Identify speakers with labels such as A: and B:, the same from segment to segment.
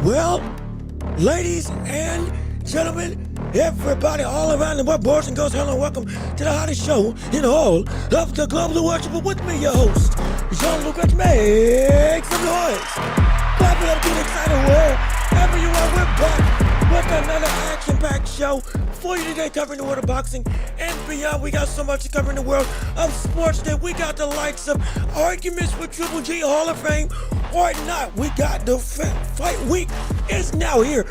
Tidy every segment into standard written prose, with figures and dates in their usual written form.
A: Well, ladies and gentlemen, everybody all around the world, boys and girls, hello and welcome to the hottest show in all of the global worship. With me, your host, Jean-Luc. Make some noise. Clap it up to the excited world. Wherever you are, we're back with another action-packed show for you today, covering the world of boxing and beyond. We got so much to cover in the world of sports that we got the likes of arguments for Triple G Hall of Fame or not. We got the fight week is now here.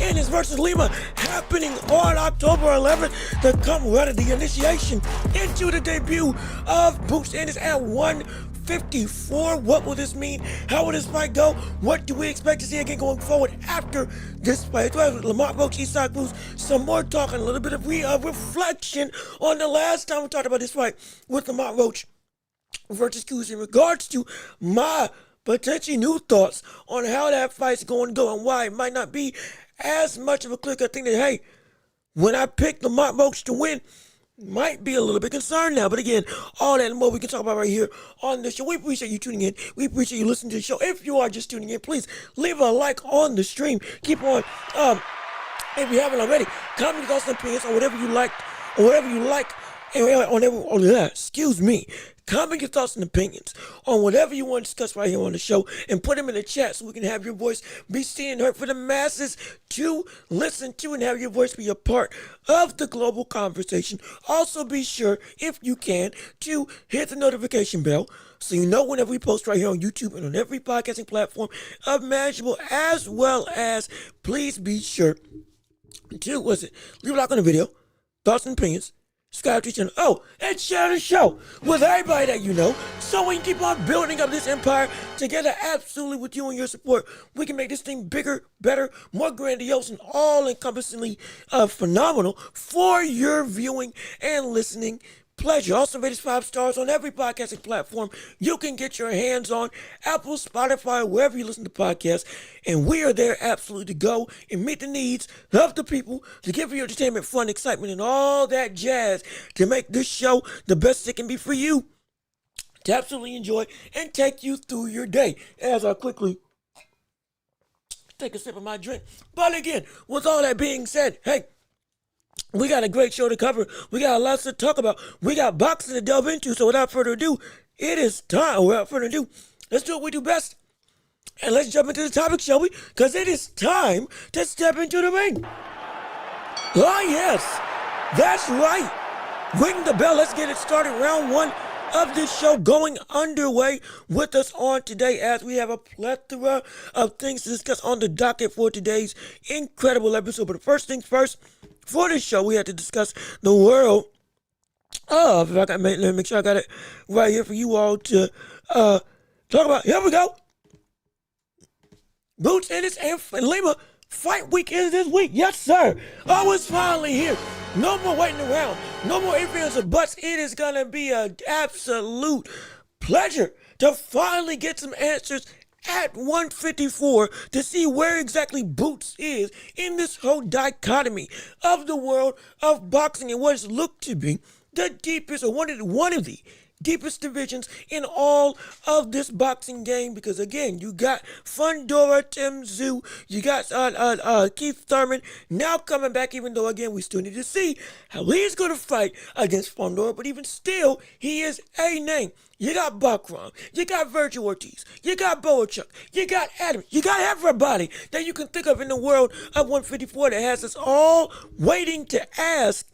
A: Ennis versus Lima happening on October 11th to come right at the initiation into the debut of Ennis at 154. What will this mean? How will this fight go? What do we expect to see again going forward after this fight? Lamont, Roach, Cruz, some more talk and a little bit of reflection on the last time we talked about this fight with Lamont Roach versus Cruz in regards to my potentially new thoughts on how that fight's going to go and why it might not be as much of a clear-cut thing that, hey, when I picked Lamont Roach to win, might be a little bit concerned now. But again, all that and more we can talk about right here on the show. We appreciate you tuning in. We appreciate you listening to the show. If you are just tuning in, please leave a like on the stream. Keep on, if you haven't already, comment your thoughts and opinions on whatever you like, or whatever you like, excuse me. Comment your thoughts and opinions on whatever you want to discuss right here on the show and put them in the chat so we can have your voice be seen and heard for the masses to listen to and have your voice be a part of the global conversation. Also be sure, if you can, to hit the notification bell so you know whenever we post right here on YouTube and on every podcasting platform imaginable, as well as please be sure to, leave a like on the video, thoughts and opinions, subscribe to the channel. Oh, and share the show with everybody that you know so we can keep on building up this empire together. Absolutely, with you and your support, we can make this thing bigger, better, more grandiose, and all-encompassingly phenomenal for your viewing and listening pleasure. Also, rate us 5 stars on every podcasting platform you can get your hands on. Apple, Spotify, wherever you listen to podcasts. And we are there absolutely to go and meet the needs of the people, to give you entertainment, fun, excitement, and all that jazz to make this show the best it can be for you to absolutely enjoy and take you through your day. As I quickly take a sip of my drink. But again, with all that being said, hey, we got a great show to cover. We got lots to talk about. We got boxing to delve into. So without further ado, it is time. Without further ado, let's do what we do best. And let's jump into the topic, shall we? Because it is time to step into the ring. Oh, yes. That's right. Ring the bell. Let's get it started. Round 1 of this show going underway. With us on today, as we have a plethora of things to discuss on the docket for today's incredible episode. But first things first, for this show, we had to discuss the world of, let me make sure I got it right here for you all to talk about. Here we go. Ennis and Lima fight week is this week. Yes, sir. Oh, it's finally here. No more waiting around. No more ifs, ands, or buts. It is going to be an absolute pleasure to finally get some answers at 154 to see where exactly Boots is in this whole dichotomy of the world of boxing and what is looked to be the deepest, or one of the deepest divisions in all of this boxing game because, again, you got Fundora, Tim Tszyu, you got Keith Thurman now coming back, even though, again, we still need to see how he's going to fight against Fundora, but even still, he is a name. You got Bakram, you got Virgil Ortiz, you got Boachuk, you got Adams, you got everybody that you can think of in the world of 154 that has us all waiting to ask,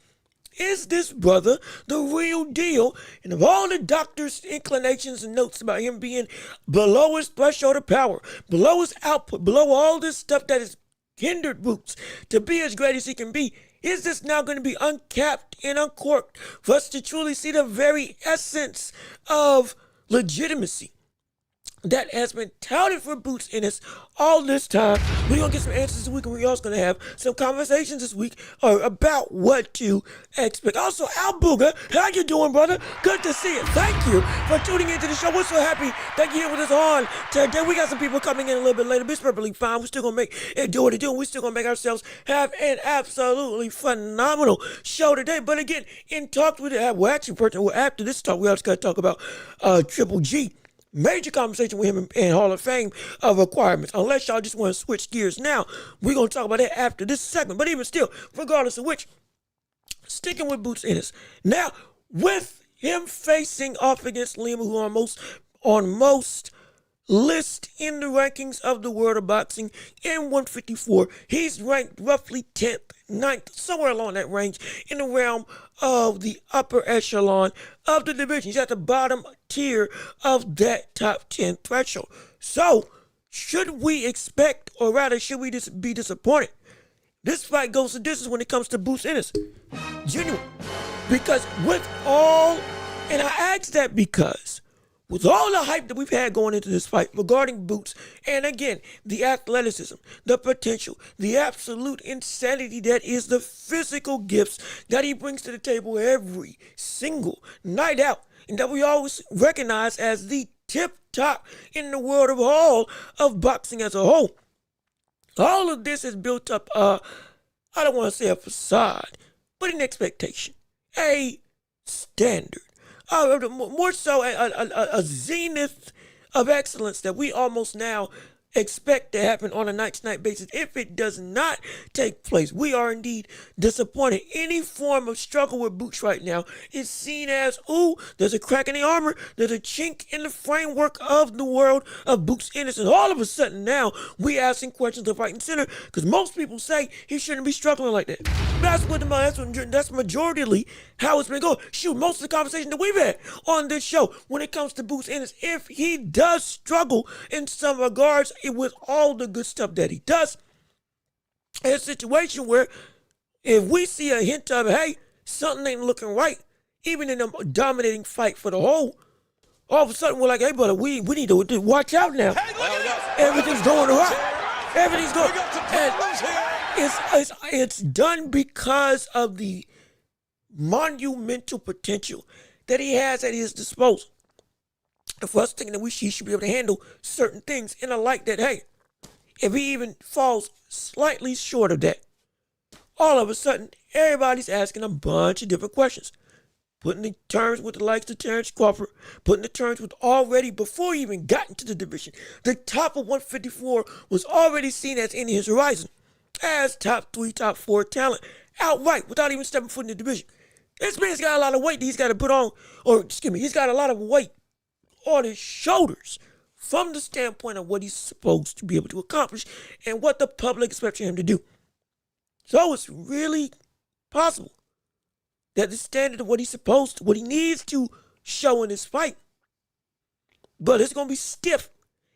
A: is this brother the real deal? And of all the doctor's inclinations and notes about him being below his threshold of power, below his output, below all this stuff that has hindered Boots to be as great as he can be, is this now going to be uncapped and uncorked for us to truly see the very essence of legitimacy that has been touted for Boots Ennis all this time? We're going to get some answers this week, and we're also going to have some conversations this week about what to expect. Also, Al Booger, how you doing, brother? Good to see you. Thank you for tuning into the show. We're so happy that you're here with us on today. We got some people coming in a little bit later, but it's perfectly fine. We're still going to make it do what it do, and we're still going to make ourselves have an absolutely phenomenal show today. But again, in talks with it, well, actually, after this talk, we also got to talk about Triple G. Major conversation with him and Hall of Fame requirements. Unless y'all just want to switch gears now, we're going to talk about that after this segment. But even still, regardless of which, sticking with Boots Ennis. Now, with him facing off against Lima, who are on most lists in the rankings of the world of boxing in 154, he's ranked roughly 10th, 9th, somewhere along that range in the realm of the upper echelon of the division. He's at the bottom tier of that top 10 threshold. So, should we expect, or rather, should we be disappointed? This fight goes the distance when it comes to Boots Ennis. Genuine. Because with all, and I ask that because with all the hype that we've had going into this fight regarding Boots, and again, the athleticism, the potential, the absolute insanity that is the physical gifts that he brings to the table every single night out, and that we always recognize as the tip top in the world of all of boxing as a whole. All of this has built up, I don't want to say a facade, but an expectation, a standard. More so a zenith of excellence that we almost now expect to happen on a night-to-night basis. If it does not take place, we are indeed disappointed. Any form of struggle with Boots right now is seen as, ooh, there's a crack in the armor, there's a chink in the framework of the world of Boots Ennis. And all of a sudden now, we asking questions of right and center, because most people say he shouldn't be struggling like that. That's majoritarily how it's been going. Shoot, most of the conversation that we've had on this show when it comes to Boots Ennis, if he does struggle in some regards with all the good stuff that he does, it's a situation where if we see a hint of, hey, something ain't looking right, even in a dominating fight for the whole, all of a sudden we're like, hey, brother, we need to watch out now. Everything's going right. Everything's going, and it's done because of the monumental potential that he has at his disposal. And for us thinking that he should be able to handle certain things in a light that, hey, if he even falls slightly short of that, all of a sudden, everybody's asking a bunch of different questions. Putting the terms with the likes of Terrence Crawford, putting the terms with already, before he even got into the division, the top of 154 was already seen as in his horizon, as top 3, top 4 talent, outright, without even stepping foot in the division. This man's got a lot of weight that he's got to put on, he's got a lot of weight on his shoulders from the standpoint of what he's supposed to be able to accomplish and what the public expects him to do. So it's really possible that the standard of what he needs to show in this fight, but it's going to be stiff.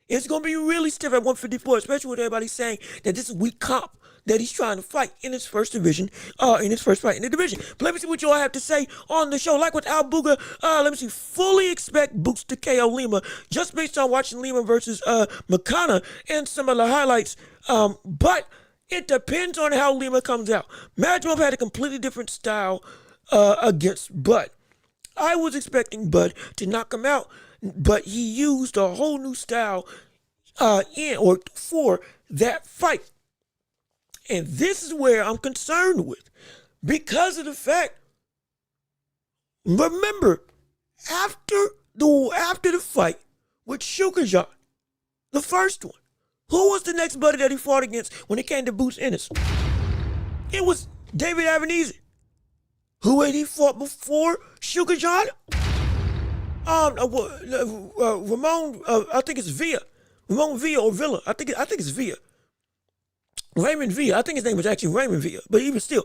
A: It's going to be really stiff at 154, especially with everybody saying that this is weak comp that he's trying to fight in his first division, in his first fight in the division. But let me see what you all have to say on the show. Like with Al Booger, let me see, fully expect Boots to KO Lima, just based on watching Lima versus McConnor and some of the highlights. But it depends on how Lima comes out. Madrimov had a completely different style against Bud. I was expecting Bud to knock him out, but he used a whole new style for that fight. And this is where I'm concerned with, because of the fact, remember, after the fight with Shukajan, the first one, who was the next buddy that he fought against when it came to Boots Ennis? It was David Avenese. Who had he fought before Shukajan? Ramon, I think it's Villa. Ramon Villa or Villa. I think it's Villa. Raymond Villa. I think his name was actually Raymond Villa. But even still.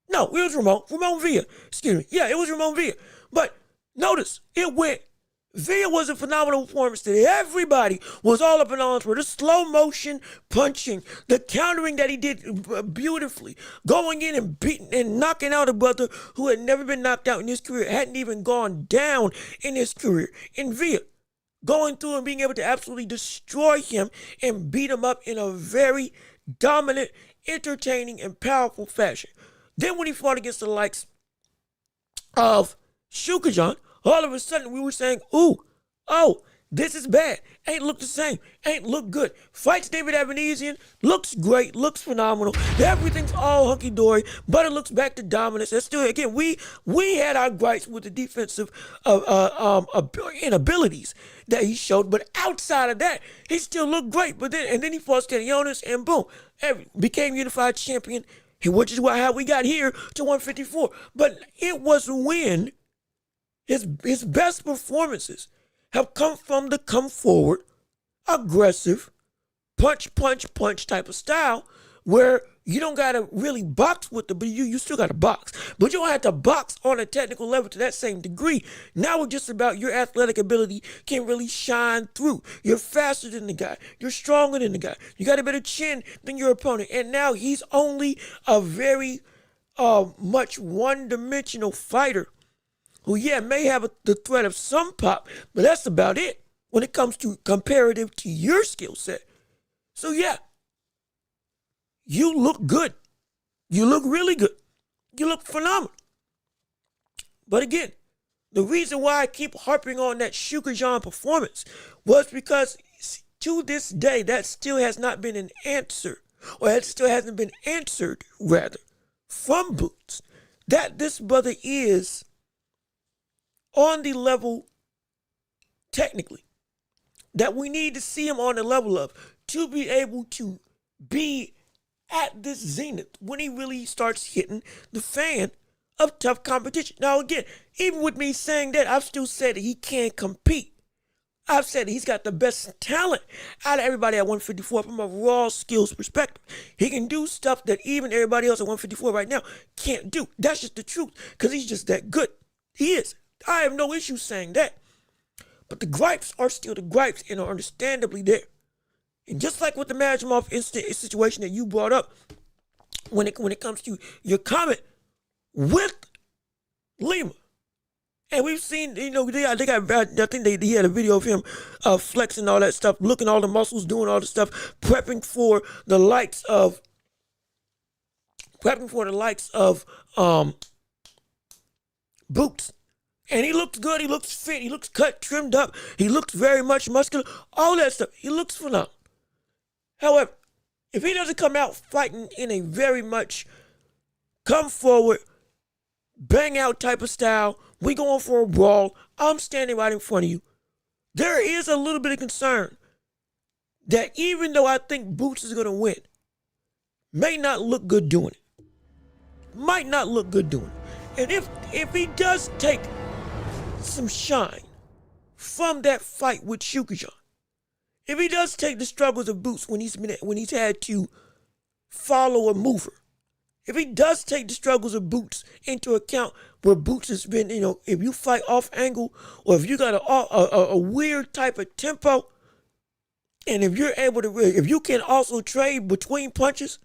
A: No, it was Ramon. Ramon Villa. Excuse me. Yeah, it was Ramon Villa. But notice, Villa was a phenomenal performance that everybody was all up in arms for. The slow motion punching, the countering that he did beautifully, going in and beating and knocking out a brother who had never been knocked out in his career, hadn't even gone down in his career. In Villa, going through and being able to absolutely destroy him and beat him up in a very dominant, entertaining, and powerful fashion. Then when he fought against the likes of Shukajan, all of a sudden we were saying, this is bad. Ain't look the same. Ain't look good. Fights David Avenesian, looks great, looks phenomenal. Everything's all hunky-dory, but it looks back to dominance. And still, again, we had our gripes with the defensive inabilities that he showed, but outside of that, he still looked great. But then he fought Stanionis, and boom, became unified champion, which is how we got here to 154. But it was when his best performances have come from the come forward, aggressive, punch type of style where you don't got to really box with but you still got to box. But you don't have to box on a technical level to that same degree. Now it's just about your athletic ability can really shine through. You're faster than the guy. You're stronger than the guy. You got a better chin than your opponent. And now he's only a very much one-dimensional fighter who, may have the threat of some pop, but that's about it when it comes to comparative to your skill set. So, you look good. You look really good. You look phenomenal. But again, the reason why I keep harping on that Shukajan performance was because to this day, that still has not been an answer, or it still hasn't been answered, rather, from Boots, that this brother is on the level, technically, that we need to see him on the level of to be able to be at this zenith when he really starts hitting the fan of tough competition. Now, again, even with me saying that, I've still said that he can compete. I've said that he's got the best talent out of everybody at 154 from a raw skills perspective. He can do stuff that even everybody else at 154 right now can't do. That's just the truth, because he's just that good. He is. I have no issue saying that. But the gripes are still the gripes and are understandably there. And just like with the Majimov situation that you brought up, when it comes to your comment with Lima, and we've seen, I think they had a video of him flexing all that stuff, looking all the muscles, doing all the stuff, prepping for the likes of Boots. And he looks good, he looks fit, he looks cut, trimmed up, he looks very much muscular, all that stuff. He looks phenomenal. However, if he doesn't come out fighting in a very much come forward, bang out type of style, we going for a brawl, I'm standing right in front of you, there is a little bit of concern that even though I think Boots is going to win, may not look good doing it. Might not look good doing it. And if he does take some shine from that fight with Shukajan, if he does take the struggles of Boots when he's had to follow a mover, if he does take the struggles of Boots into account, where Boots has been, if you fight off angle, or if you got a weird type of tempo, and if you can also trade between punches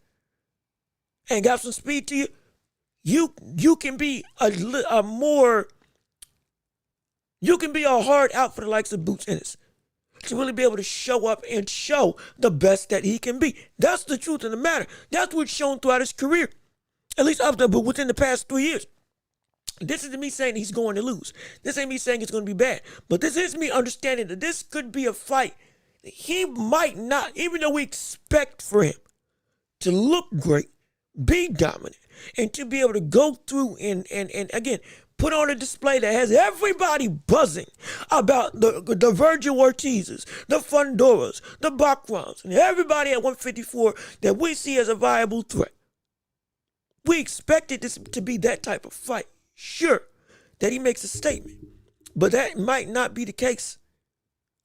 A: and got some speed to you, you can be a hard out for the likes of Boots Ennis to really be able to show up and show the best that he can be. That's the truth of the matter. That's what's shown throughout his career, at least but within the past 3 years. This isn't me saying he's going to lose. This ain't me saying it's going to be bad. But this is me understanding that this could be a fight that he might not, even though we expect for him to look great, be dominant, and to be able to go through and again, put on a display that has everybody buzzing about the Virgil Ortizes, the Fundoras, the Backrams, and everybody at 154 that we see as a viable threat. We expected this to be that type of fight. Sure, that he makes a statement, but that might not be the case,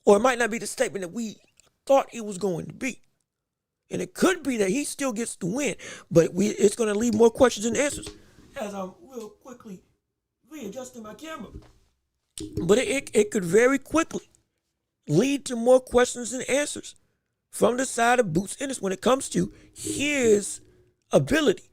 A: or it might not be the statement that we thought it was going to be. And it could be that he still gets the win, but it's going to leave more questions than answers as I'm real quickly readjusting my camera. But it could very quickly lead to more questions than answers from the side of Boots Ennis when it comes to his ability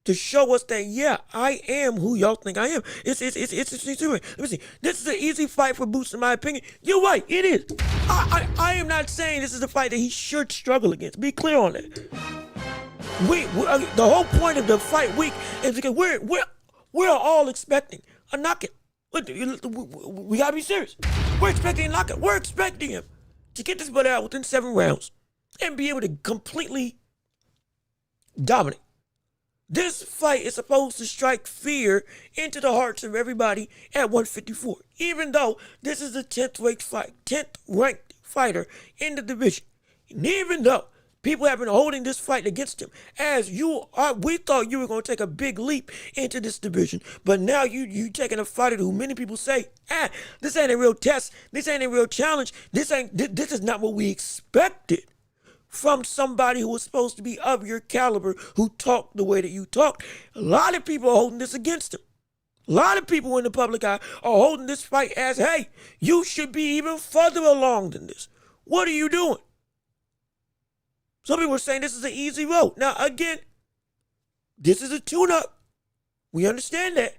A: to show us that, yeah, I am who y'all think I am. It's let me see. This is an easy fight for Boots, in my opinion. You're right, it is. I am not saying this is a fight that he should struggle against. Be clear on that. The whole point of the fight week is because we're all expecting a knockout. We gotta be serious. We're expecting a knockout. We're expecting him to get this butt out within 7 rounds and be able to completely dominate. This fight is supposed to strike fear into the hearts of everybody at 154, even though this is the 10th ranked fighter in the division. And even though people have been holding this fight against him, we thought you were going to take a big leap into this division, but now you taking a fighter who many people say, this ain't a real test, this ain't a real challenge, this is not what we expected from somebody who was supposed to be of your caliber, who talked the way that you talked. A lot of people are holding this against him. A lot of people in the public eye are holding this fight as, hey, you should be even further along than this. What are you doing? Some people are saying this is an easy road. Now, again, this is a tune-up. We understand that.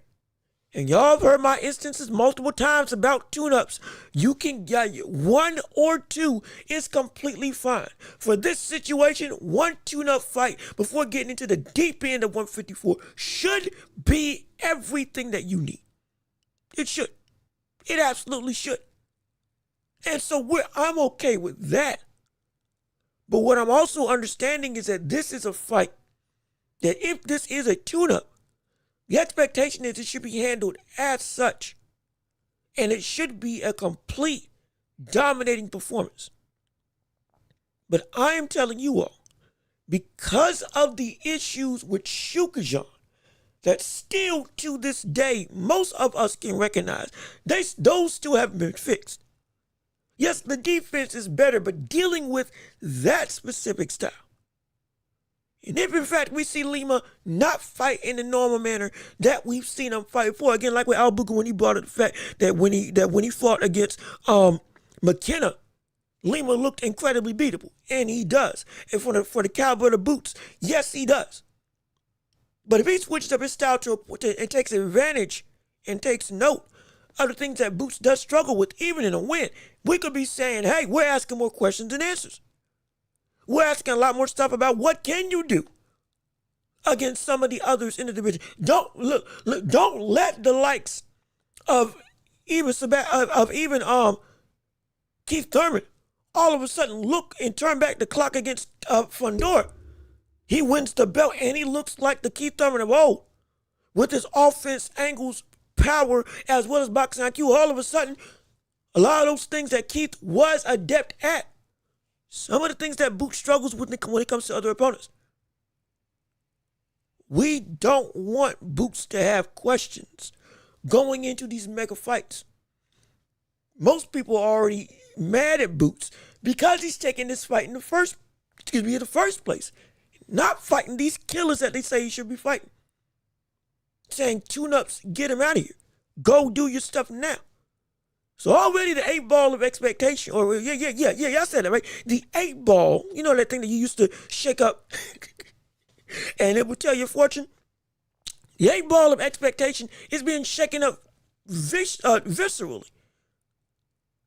A: And y'all have heard my instances multiple times about tune-ups. You can get 1 or 2 is completely fine. For this situation, 1 tune-up fight before getting into the deep end of 154 should be everything that you need. It should. It absolutely should. And so I'm okay with that. But what I'm also understanding is that this is a fight that if this is a tune-up, the expectation is it should be handled as such. And it should be a complete dominating performance. But I am telling you all, because of the issues with Shukajan, that still to this day, most of us can recognize, those still haven't been fixed. Yes, the defense is better, but dealing with that specific style. And if in fact we see Lima not fight in the normal manner that we've seen him fight before, again, like with Albuquerque when he brought up the fact that when he fought against McKenna, Lima looked incredibly beatable, and he does. And for the caliber of the Boots, yes, he does. But if he switches up his style and takes advantage and takes note of the things that Boots does struggle with, even in a win, we could be saying, hey, we're asking more questions than answers. We're asking a lot more stuff about what can you do against some of the others in the division. Don't let the likes of even Keith Thurman all of a sudden look and turn back the clock against Fundora. He wins the belt and he looks like the Keith Thurman of old with his offense, angles, power, as well as boxing IQ. All of a sudden, a lot of those things that Keith was adept at, some of the things that Boots struggles with when it comes to other opponents. We don't want Boots to have questions going into these mega fights. Most people are already mad at Boots because he's taking this fight in the first place. Not fighting these killers that they say he should be fighting. Saying tune-ups, get him out of here. Go do your stuff now. So already the 8 ball of expectation, or I said that, right? The 8 ball, you know that thing that you used to shake up and it would tell your fortune? The 8 ball of expectation is being shaken up viscerally.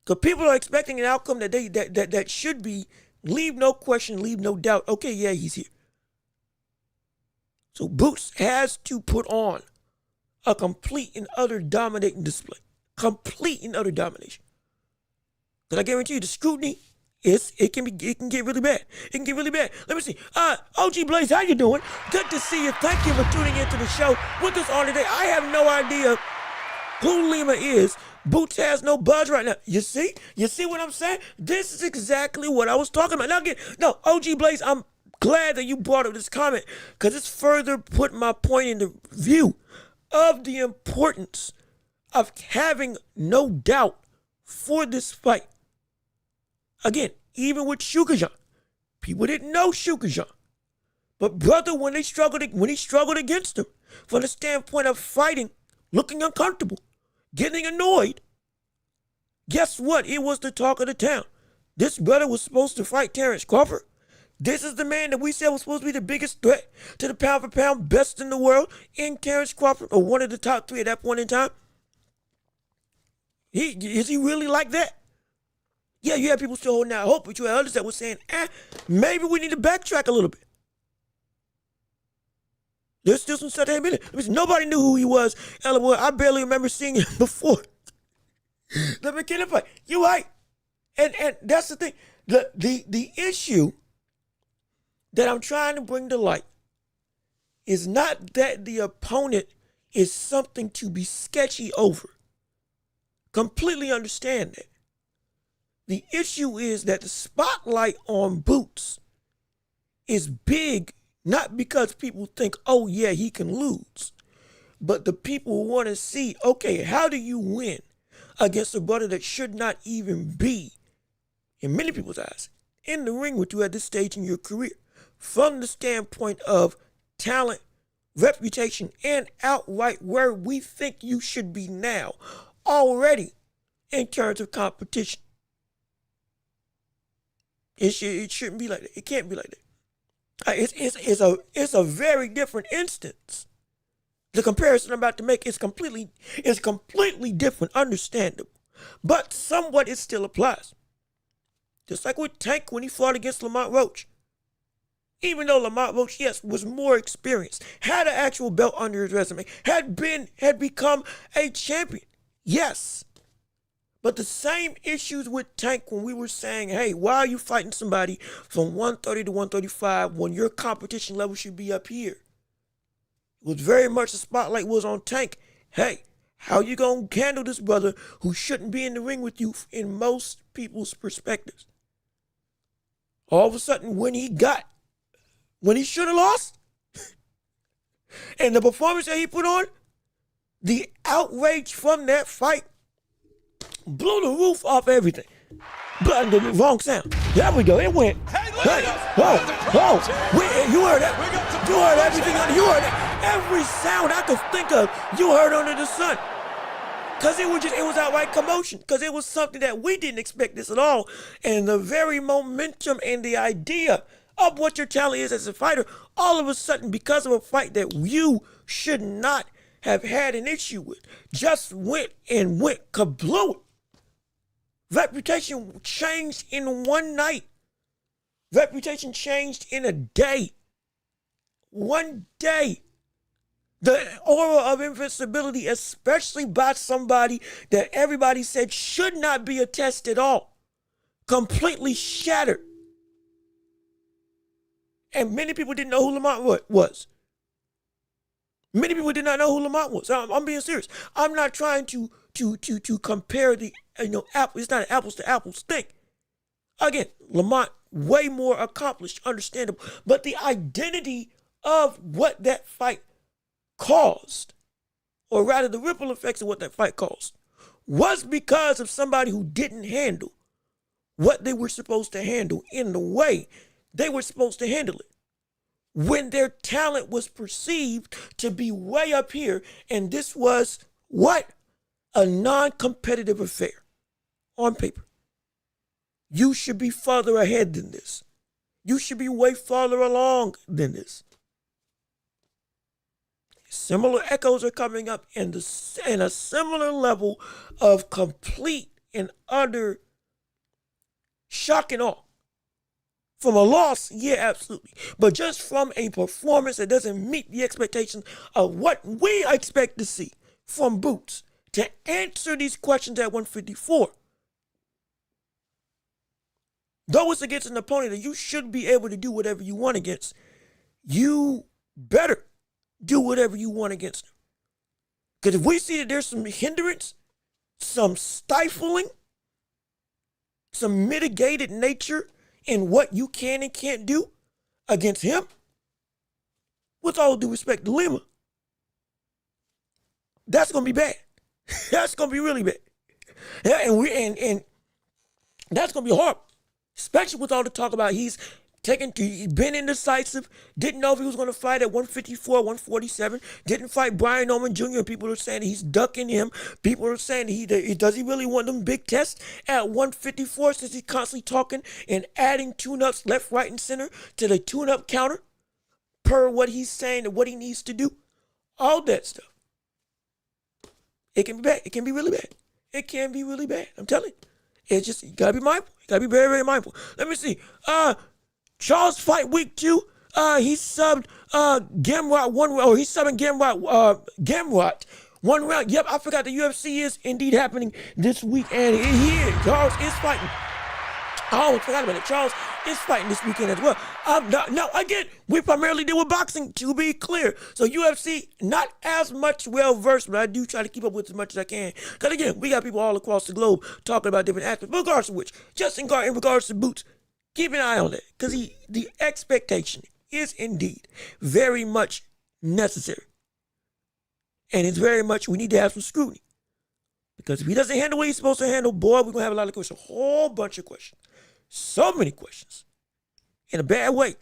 A: Because people are expecting an outcome that should be, leave no question, leave no doubt. Okay, yeah, he's here. So Boots has to put on a complete and utter dominating display. Complete and utter domination. But I guarantee you, the scrutiny It can get really bad. It can get really bad. Let me see. OG Blaze, how you doing? Good to see you. Thank you for tuning into the show with us on today. I have no idea who Lima is. Boots has no buzz right now. You see? You see what I'm saying? This is exactly what I was talking about. Now again, no, OG Blaze, I'm glad that you brought up this comment because it's further put my point into view of the importance of having no doubt for this fight. Again, even with Shukajan, people didn't know Shukajan. But brother, when he struggled against him, from the standpoint of fighting, looking uncomfortable, getting annoyed, guess what? It was the talk of the town. This brother was supposed to fight Terrence Crawford. This is the man that we said was supposed to be the biggest threat to the pound for pound best in the world in Terrence Crawford, or one of the top three at that point in time. Is he really like that? Yeah, you had people still holding out hope, but you had others that were saying, maybe we need to backtrack a little bit. There's still some stuff that ain't been there. Nobody knew who he was. Boy, I barely remember seeing him before the McKinnon fight. You right. And that's the thing. The issue that I'm trying to bring to light is not that the opponent is something to be sketchy over. Completely understand that. The issue is that the spotlight on Boots is big, not because people think, oh yeah, he can lose, but the people want to see, okay, how do you win against a brother that should not even be, in many people's eyes, in the ring with you at this stage in your career, from the standpoint of talent, reputation, and outright where we think you should be now, already in terms of competition. It shouldn't be like that. It can't be like that. It's a very different instance. The comparison I'm about to make is completely different, understandable, but somewhat it still applies. Just like with Tank when he fought against Lamont Roach. Even though Lamont Roach, yes, was more experienced, had an actual belt under his resume, had become a champion, yes. But the same issues with Tank when we were saying, hey, why are you fighting somebody from 130 to 135 when your competition level should be up here? It was very much the spotlight was on Tank. Hey, how you going to handle this brother who shouldn't be in the ring with you in most people's perspectives? All of a sudden, when he should have lost, and the performance that he put on, the outrage from that fight blew the roof off everything. But the wrong sound. There we go. It went. Hey, whoa. You heard that? You heard everything. You heard it. Every sound I could think of, you heard under the sun. Because it was outright commotion. Because it was something that we didn't expect this at all. And the very momentum and the idea of what your talent is as a fighter, all of a sudden, because of a fight that you should not have had an issue with, just went kablooey. Reputation changed in one night. Reputation changed in a day. One day. The aura of invincibility, especially by somebody that everybody said should not be a test at all, completely shattered. And many people didn't know who Lamont was. Many people did not know who Lamont was. I'm being serious. I'm not trying to compare the, apple. It's not an apples to apples thing. Again, Lamont, way more accomplished, understandable. But the identity of what that fight caused, or rather the ripple effects of what that fight caused, was because of somebody who didn't handle what they were supposed to handle in the way they were supposed to handle it. When their talent was perceived to be way up here, and this was what? A non-competitive affair on paper. You should be farther ahead than this. You should be way farther along than this. Similar echoes are coming up in a similar level of complete and utter shock and awe. From a loss, yeah, absolutely. But just from a performance that doesn't meet the expectations of what we expect to see from Boots to answer these questions at 154. though it's against an opponent that you should be able to do whatever you want against, you better do whatever you want against them. Because if we see that there's some hindrance, some stifling, some mitigated nature in what you can and can't do against him, with all due respect to Lima, that's gonna be bad. That's gonna be really bad. Yeah, and that's gonna be horrible, especially with all the talk about he's been indecisive, didn't know if he was gonna fight at 154, 147, didn't fight Brian Norman Jr. And people are saying he's ducking him. People are saying does he really want them big tests at 154 since he's constantly talking and adding tune-ups left, right, and center to the tune-up counter per what he's saying and what he needs to do. All that stuff. It can be bad. It can be really bad. It can be really bad. I'm telling you. It's just, you gotta be mindful. You gotta be very, very mindful. Let me see. Charles fight week 2. He subbed Gamrot one round. He's subbing Gamrot 1 round. Yep, I forgot the UFC is indeed happening this week, and he is. Charles is fighting. I almost forgot about it. Charles is fighting this weekend as well. Now, again, we primarily deal with boxing, to be clear. So UFC, not as much well-versed, but I do try to keep up with as much as I can. Because again, we got people all across the globe talking about different aspects, regardless of which. Just in regards to Boots, keep an eye on that. Because the expectation is indeed very much necessary. And it's very much, we need to have some scrutiny. Because if he doesn't handle what he's supposed to handle, boy, we're going to have a lot of questions. A whole bunch of questions. So many questions. In a bad way.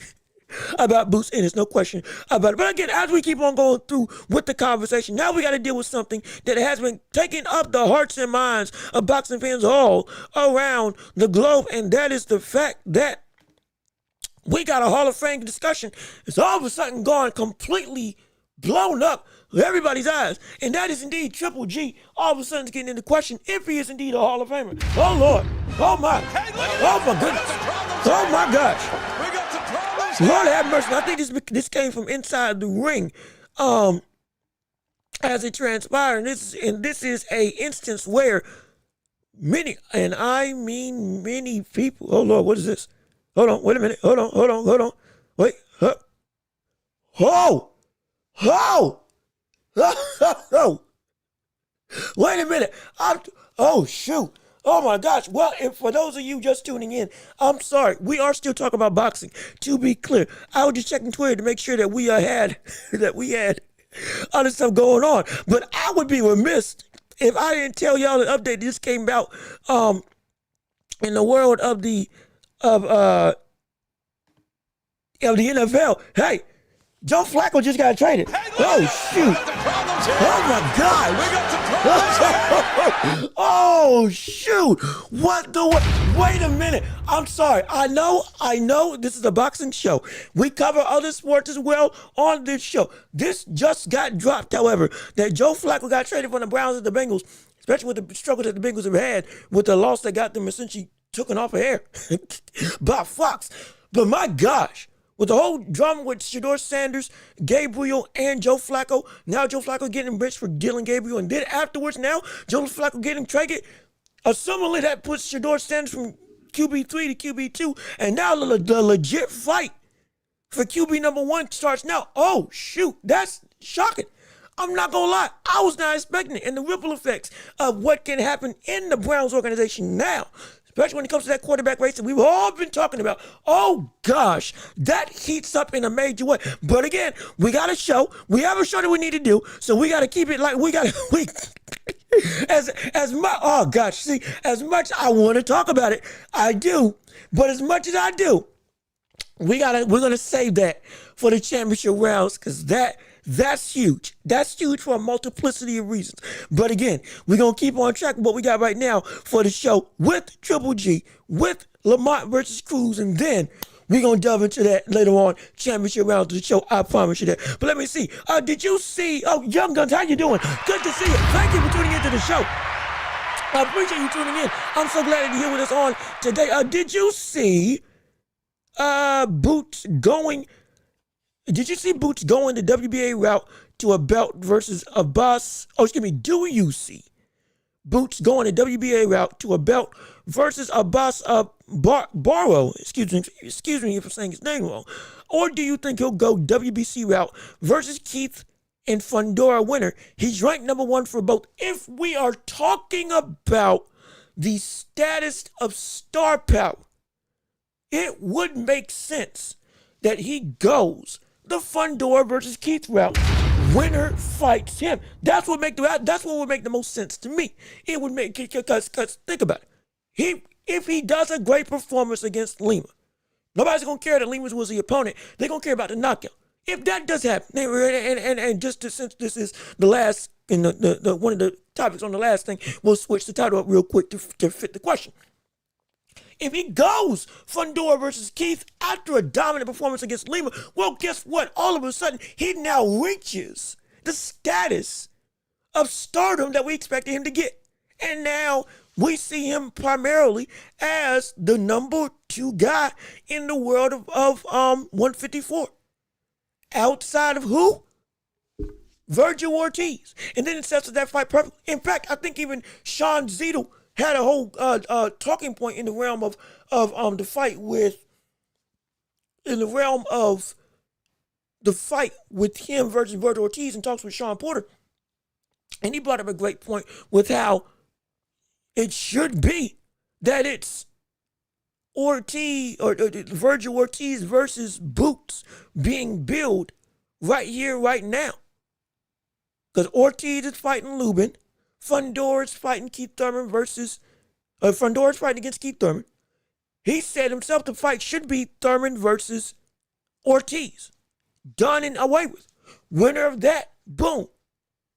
A: About Boots, and there's no question about it. But again, as we keep on going through with the conversation, now we got to deal with something that has been taking up the hearts and minds of boxing fans all around the globe. And that is the fact that we got a Hall of Fame discussion. It's all of a sudden gone completely blown up with everybody's eyes. And that is indeed Triple G all of a sudden getting into question if he is indeed a Hall of Famer. Oh, Lord. Oh, my. Oh, my goodness. Oh, my gosh. Lord have mercy. I think this came from inside the ring as it transpired. And this is a instance where many, and I mean many people. Oh, Lord, what is this? Hold on. Wait a minute. Hold on. Wait. Oh! Wait a minute. Oh, shoot. Oh, my gosh. Well, and for those of you just tuning in, I'm sorry. We are still talking about boxing. To be clear, I was just checking Twitter to make sure that we had other stuff going on. But I would be remiss if I didn't tell y'all the update this came out in the world of the NFL. Hey, Joe Flacco just got traded. Oh, shoot. Oh, my God. Oh, shoot. What the what? Wait a minute. I'm sorry. I know this is a boxing show. We cover other sports as well on this show. This just got dropped, however, that Joe Flacco got traded from the Browns and the Bengals, especially with the struggles that the Bengals have had with the loss that got them essentially taken off of air by Fox. But my gosh. With the whole drama with Shedeur Sanders, Gabriel, and Joe Flacco, now Joe Flacco getting benched for Dylan Gabriel, and then afterwards now, Joe Flacco getting traded. Assumingly that puts Shedeur Sanders from QB3 to QB2, and now the legit fight for QB number 1 starts now. Oh, shoot, that's shocking. I'm not going to lie, I was not expecting it, and the ripple effects of what can happen in the Browns organization now, especially when it comes to that quarterback race that we've all been talking about. Oh, gosh, that heats up in a major way. But again, we got a show. We have a show that we need to do, so we got to keep it like as much. Oh, gosh, see, as much I want to talk about it, I do. But as much as I do, we're going to save that for the championship rounds because that's huge. That's huge for a multiplicity of reasons. But again, we're going to keep on track with what we got right now for the show with Triple G, with Lamont versus Cruz, and then we're going to delve into that later on, championship round of the show. I promise you that. But let me see. Did you see? Oh, Young Guns, how you doing? Good to see you. Thank you for tuning into the show. I appreciate you tuning in. I'm so glad that you're here with us on today. Did you see Boots going... Did you see Boots going the WBA route to a belt versus a boss? Oh, excuse me. Do you see Boots going the WBA route to a belt versus Abbas Barrow. Excuse me if I'm saying his name wrong. Or do you think he'll go WBC route versus Keith and Fundora winner? He's ranked number one for both. If we are talking about the status of star power, it would make sense that he goes the Fundora versus Keith route. Winner fights him. That's what would make the most sense to me. It would make, because think about it. If he does a great performance against Lima, nobody's gonna care that Lima was the opponent. They're gonna care about the knockout. If that does happen, and since this is the last and the one of the topics on the last thing, we'll switch the title up real quick to fit the question. If he goes Fundora versus Keith after a dominant performance against Lima, well, guess what? All of a sudden, he now reaches the status of stardom that we expected him to get. And now we see him primarily as the number 2 guy in the world of 154. Outside of who? Virgil Ortiz. And then it sets up that fight perfectly. In fact, I think even Sean Zito had a whole talking point in the realm of the fight with him versus Virgil Ortiz, and talks with Sean Porter. And he brought up a great point with how it should be that it's Virgil Ortiz versus Boots being billed right here, right now. Because Ortiz is fighting Lubin. Fundora's fighting Keith Thurman Fundora's fighting against Keith Thurman. He said himself the fight should be Thurman versus Ortiz. Done and away with. Winner of that, boom.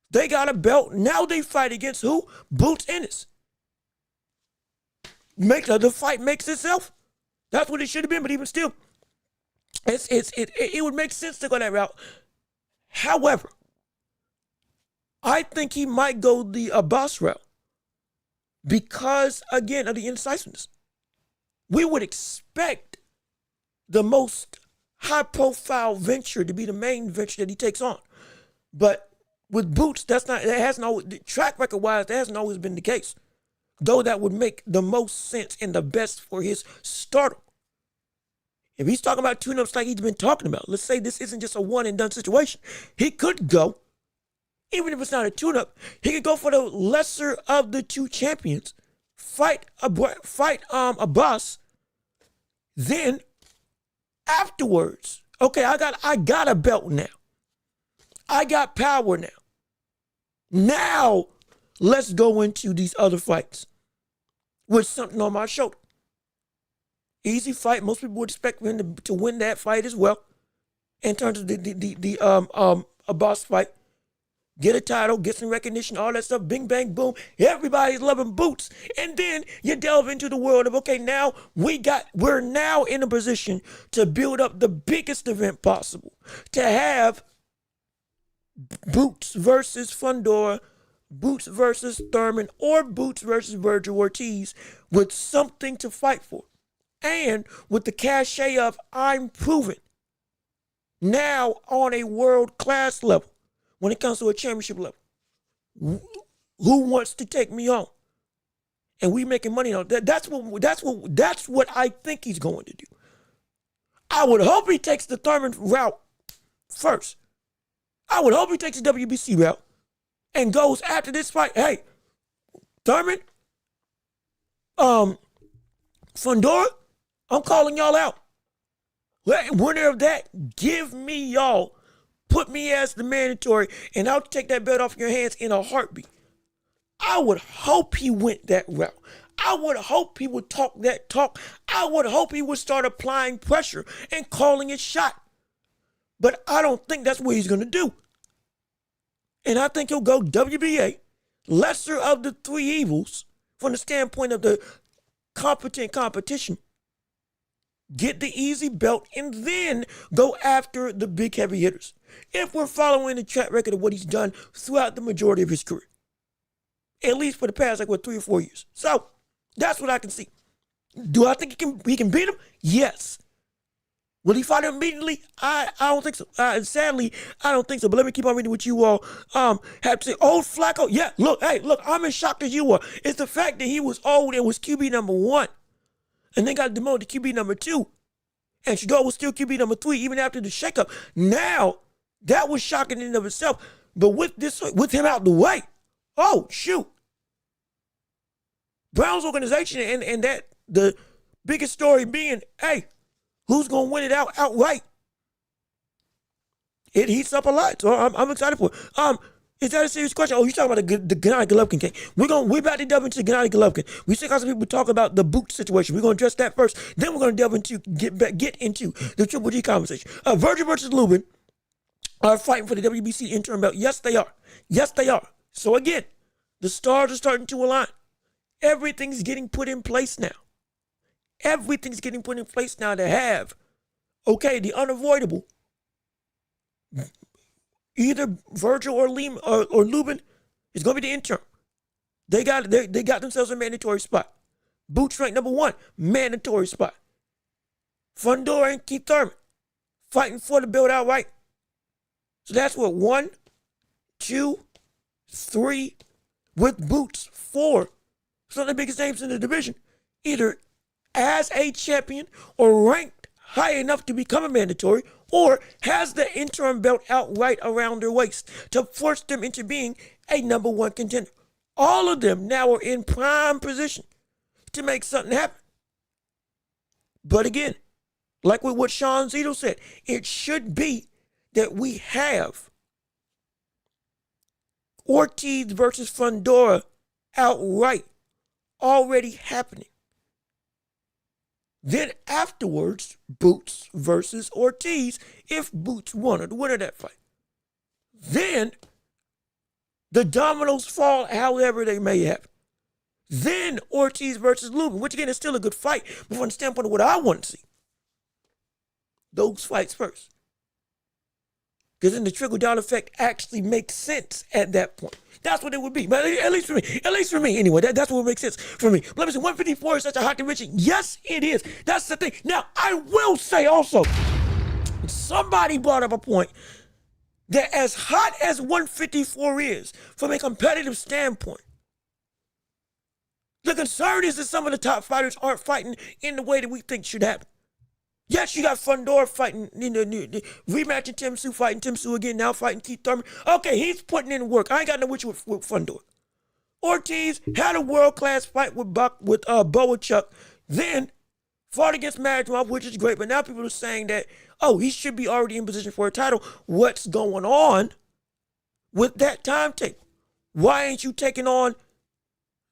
A: They got a belt. Now they fight against who? Boots Ennis. The fight makes itself. That's what it should have been, but even still, it would make sense to go that route. However, I think he might go the Abbas route because, again, of the indecisiveness. We would expect the most high-profile venture to be the main venture that he takes on. But with Boots, track record-wise, that hasn't always been the case. Though that would make the most sense and the best for his stardom. If he's talking about tune-ups like he's been talking about, let's say this isn't just a one-and-done situation, he could go. Even if it's not a tune-up, he could go for the lesser of the 2 champions, fight Abbas. Then afterwards, okay, I got a belt now. I got power now. Now let's go into these other fights with something on my shoulder. Easy fight. Most people would expect him to win that fight as well. In terms of the Abbas fight. Get a title, get some recognition, all that stuff, bing, bang, boom. Everybody's loving Boots. And then you delve into the world of, okay, now we're now in a position to build up the biggest event possible. To have Boots versus Fundora, Boots versus Thurman, or Boots versus Virgil Ortiz with something to fight for. And with the cachet of, I'm proven now on a world-class level. When it comes to a championship level, who wants to take me on? And we making money on that. That's what I think he's going to do. I would hope he takes the Thurman route first. I would hope he takes the WBC route and goes after this fight. Hey, Thurman, Fundora, I'm calling y'all out. Winner of that, give me y'all. Put me as the mandatory, and I'll take that belt off your hands in a heartbeat. I would hope he went that route. I would hope he would talk that talk. I would hope he would start applying pressure and calling it shot. But I don't think that's what he's going to do. And I think he'll go WBA, lesser of the 3 evils, from the standpoint of the competent competition. Get the easy belt, and then go after the big heavy hitters. If we're following the track record of what he's done throughout the majority of his career. At least for the past, 3 or 4 years. So, that's what I can see. Do I think he can beat him? Yes. Will he fight him immediately? I don't think so. Sadly, I don't think so. But let me keep on reading what you all have to say. Old Flacco, yeah. Look, hey, look. I'm as shocked as you are. It's the fact that he was old and was QB number 1, and then got demoted to QB number 2, and Shador was still QB number 3 even after the shakeup. Now that was shocking in and of itself. But with him out the way, oh shoot, Browns organization and that the biggest story being, hey, who's going to win it outright? It heats up a lot, so I'm excited for it. Is that a serious question? Oh, you're talking about the Gennady Golovkin case. We're about to delve into Gennady Golovkin. We still got some people talk about the boot situation. We're going to address that first. Then we're going to delve into get into the Triple G conversation. Virgil versus Lubin are fighting for the WBC interim belt. Yes, they are. Yes, they are. So again, the stars are starting to align. Everything's getting put in place now. Everything's getting put in place now to have, okay, the unavoidable. Either Virgil or Lima or Lubin is going to be the interim. They got themselves a mandatory spot. Boots ranked number 1, mandatory spot. Fundora and Keith Thurman fighting for the belt outright. So that's what, 1, 2, 3, with Boots, 4. Some of the biggest names in the division, either as a champion or ranked high enough to become a mandatory, or has the interim belt outright around their waist to force them into being a number 1 contender. All of them now are in prime position to make something happen. But again, like with what Sean Zito said, it should be that we have Ortiz versus Fundora outright already happening. Then afterwards, Boots versus Ortiz, if Boots won or the winner of that fight. Then the dominoes fall however they may happen. Then Ortiz versus Lubin, which again is still a good fight, but from the standpoint of what I want to see, those fights first. Because then the trickle-down effect actually makes sense at that point. That's what it would be. But at least for me anyway, that's what makes sense for me. Let me say, 154 is such a hot division. Yes, it is. That's the thing. Now, I will say also, somebody brought up a point that as hot as 154 is, from a competitive standpoint, the concern is that some of the top fighters aren't fighting in the way that we think should happen. Yes, you got Fundora fighting, rematching Tim Tszyu, fighting Tim Tszyu again, now fighting Keith Thurman. Okay, he's putting in work. I ain't got no issue with Fundora. Ortiz had a world-class fight with Boachuk, then fought against Madrimov, which is great, but now people are saying that, oh, he should be already in position for a title. What's going on with that timetable? Why ain't you taking on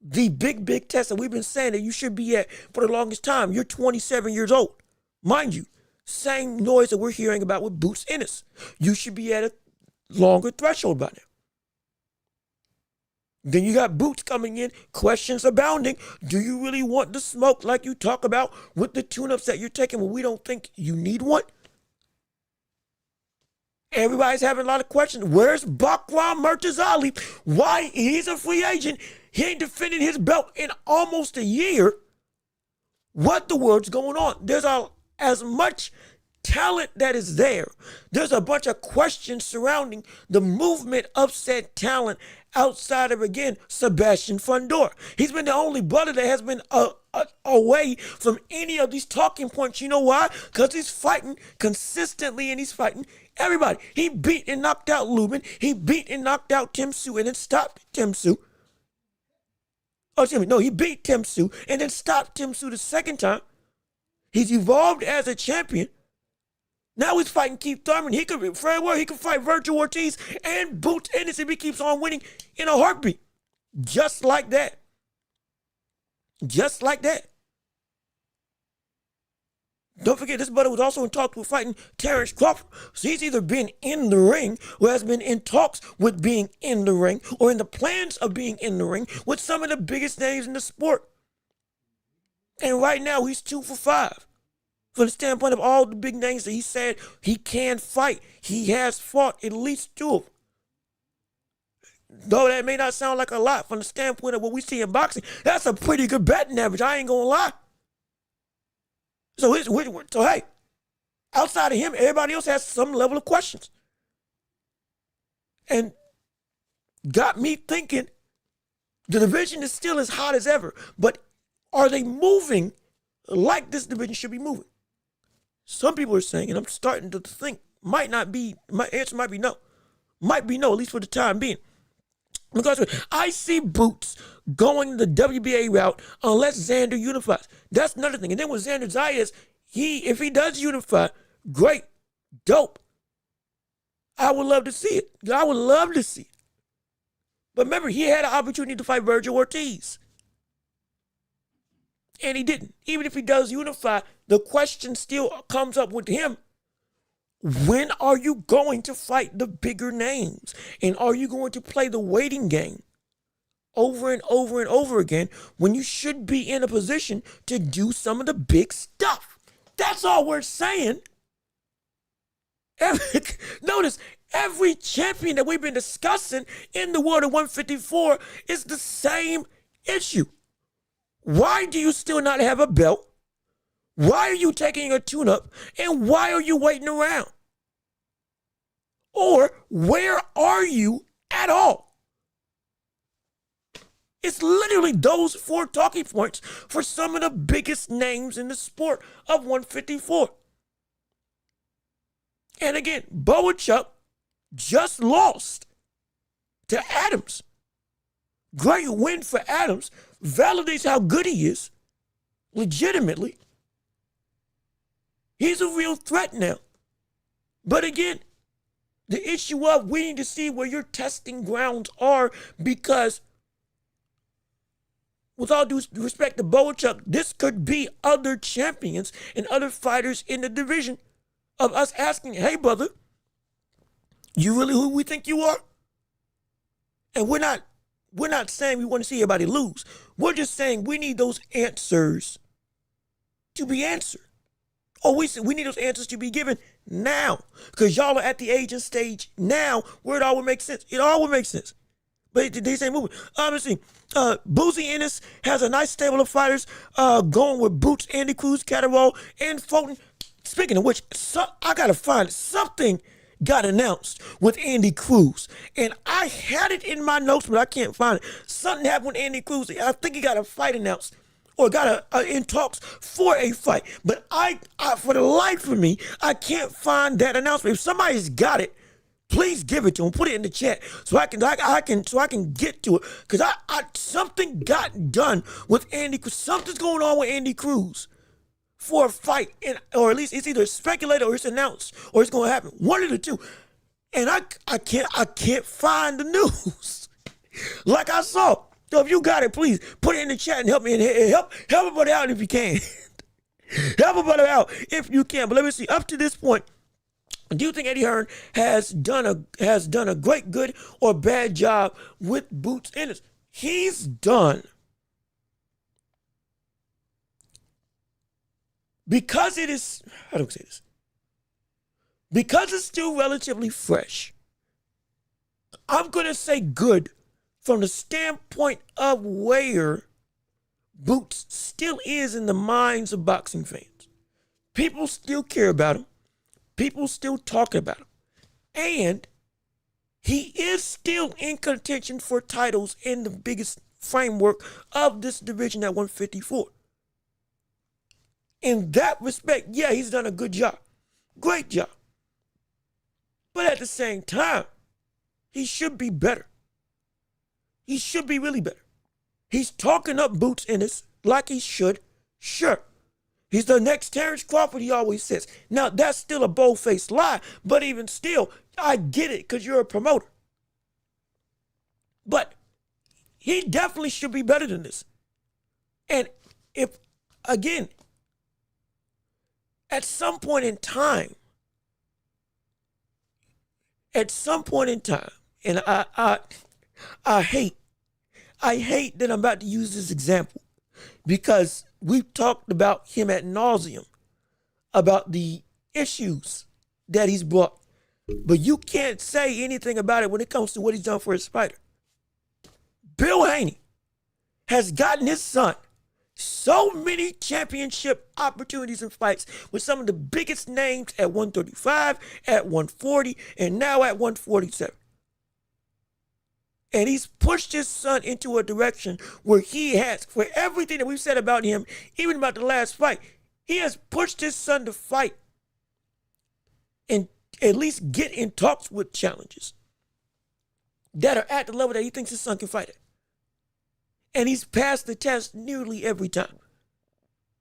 A: the big test that we've been saying that you should be at for the longest time? You're 27 years old. Mind you, same noise that we're hearing about with Boots Ennis. You should be at a longer threshold by now. Then you got Boots coming in, questions abounding. Do you really want the smoke like you talk about with the tune-ups that you're taking when we don't think you need one? Everybody's having a lot of questions. Where's Bakram Murtazali? Why? He's a free agent. He ain't defending his belt in almost a year. What the world's going on? There's as much talent that is there. There's a bunch of questions surrounding the movement of said talent outside of, again, Sebastian Fundora. He's been the only brother that has been away from any of these talking points. You know why? Because he's fighting consistently and he's fighting everybody. He beat and knocked out Lubin. He beat and knocked out Tim Tszyu and then stopped Tim Tszyu. Oh, excuse me. No, he beat Tim Tszyu and then stopped Tim Tszyu the second time. He's evolved as a champion. Now he's fighting Keith Thurman. He could fight Virgil Ortiz and Boots Ennis if he keeps on winning in a heartbeat. Just like that. Just like that. Don't forget, this brother was also in talks with fighting Terrence Crawford. So he's either been in the ring or has been in talks with being in the ring or in the plans of being in the ring with some of the biggest names in the sport. And right now, he's 2 for 5. From the standpoint of all the big names that he said he can fight, he has fought at least 2 of them. Though that may not sound like a lot from the standpoint of what we see in boxing, that's a pretty good batting average. I ain't gonna lie. So hey, Outside of him, everybody else has some level of questions. And got me thinking the division is still as hot as ever, but are they moving like this division should be moving? Some people are saying, and I'm starting to think, might not be, my answer might be no. Might be no, at least for the time being. Because I see Boots going the WBA route unless Xander unifies. That's another thing. And then with Xander Zayas, if he does unify, great, dope. I would love to see it. I would love to see it. But remember, he had an opportunity to fight Virgil Ortiz. And he didn't. Even if he does unify, the question still comes up with him. When are you going to fight the bigger names? And are you going to play the waiting game over and over and over again when you should be in a position to do some of the big stuff? That's all we're saying. Notice, every champion that we've been discussing in the world of 154 is the same issue. Why do you still not have a belt? Why are you taking a tune-up? And why are you waiting around? Or where are you at all? It's literally those 4 talking points for some of the biggest names in the sport of 154. And again, Boachuk just lost to Adams. Great win for Adams. Validates how good he is. Legitimately. He's a real threat now. But again, the issue of we need to see where your testing grounds are, because with all due respect to Boachuk, this could be other champions and other fighters in the division of us asking, hey, brother, you really who we think you are? And we're not saying we want to see everybody lose. We're just saying we need those answers to be answered. Or we need those answers to be given now. Because y'all are at the age and stage now where it all would make sense. It all would make sense. But these ain't moving. Obviously, Boozy Ennis has a nice stable of fighters going with Boots, Andy Cruz, Catterall, and Fulton. Speaking of which, I got to find something got announced with Andy Cruz. And I had it in my notes, but I can't find it. Something happened with Andy Cruz. I think he got a fight announced or got in talks for a fight. But I, for the life of me, I can't find that announcement. If somebody's got it, please give it to him. Put it in the chat so I can get to it. Because something got done with Andy Cruz. Something's going on with Andy Cruz for a fight, or at least it's either speculated or it's announced or it's going to happen. One of the two. And I can't find the news like I saw. So if you got it, please put it in the chat and help me and help a brother out if you can. Help a brother out if you can. But let me see. Up to this point, do you think Eddie Hearn has done a great, good, or bad job with Boots Ennis? He's done, because it is, how do I say this? Because it's still relatively fresh, I'm going to say good from the standpoint of where Boots still is in the minds of boxing fans. People still care about him. People still talking about him. And he is still in contention for titles in the biggest framework of this division at 154. In that respect, yeah, he's done a good job. Great job. But at the same time, he should be better. He should be really better. He's talking up Boots Ennis like he should. Sure. He's the next Terrence Crawford, he always says. Now, that's still a bold-faced lie, but even still, I get it because you're a promoter. But he definitely should be better than this. And if, again, at some point in time, and I hate that I'm about to use this example, because we've talked about him ad nauseum, about the issues that he's brought. But you can't say anything about it when it comes to what he's done for his fighter. Bill Haney has gotten his son So many championship opportunities and fights with some of the biggest names at 135, at 140, and now at 147. And he's pushed his son into a direction where he has, for everything that we've said about him, even about the last fight, he has pushed his son to fight and at least get in talks with challenges that are at the level that he thinks his son can fight at. And he's passed the test nearly every time.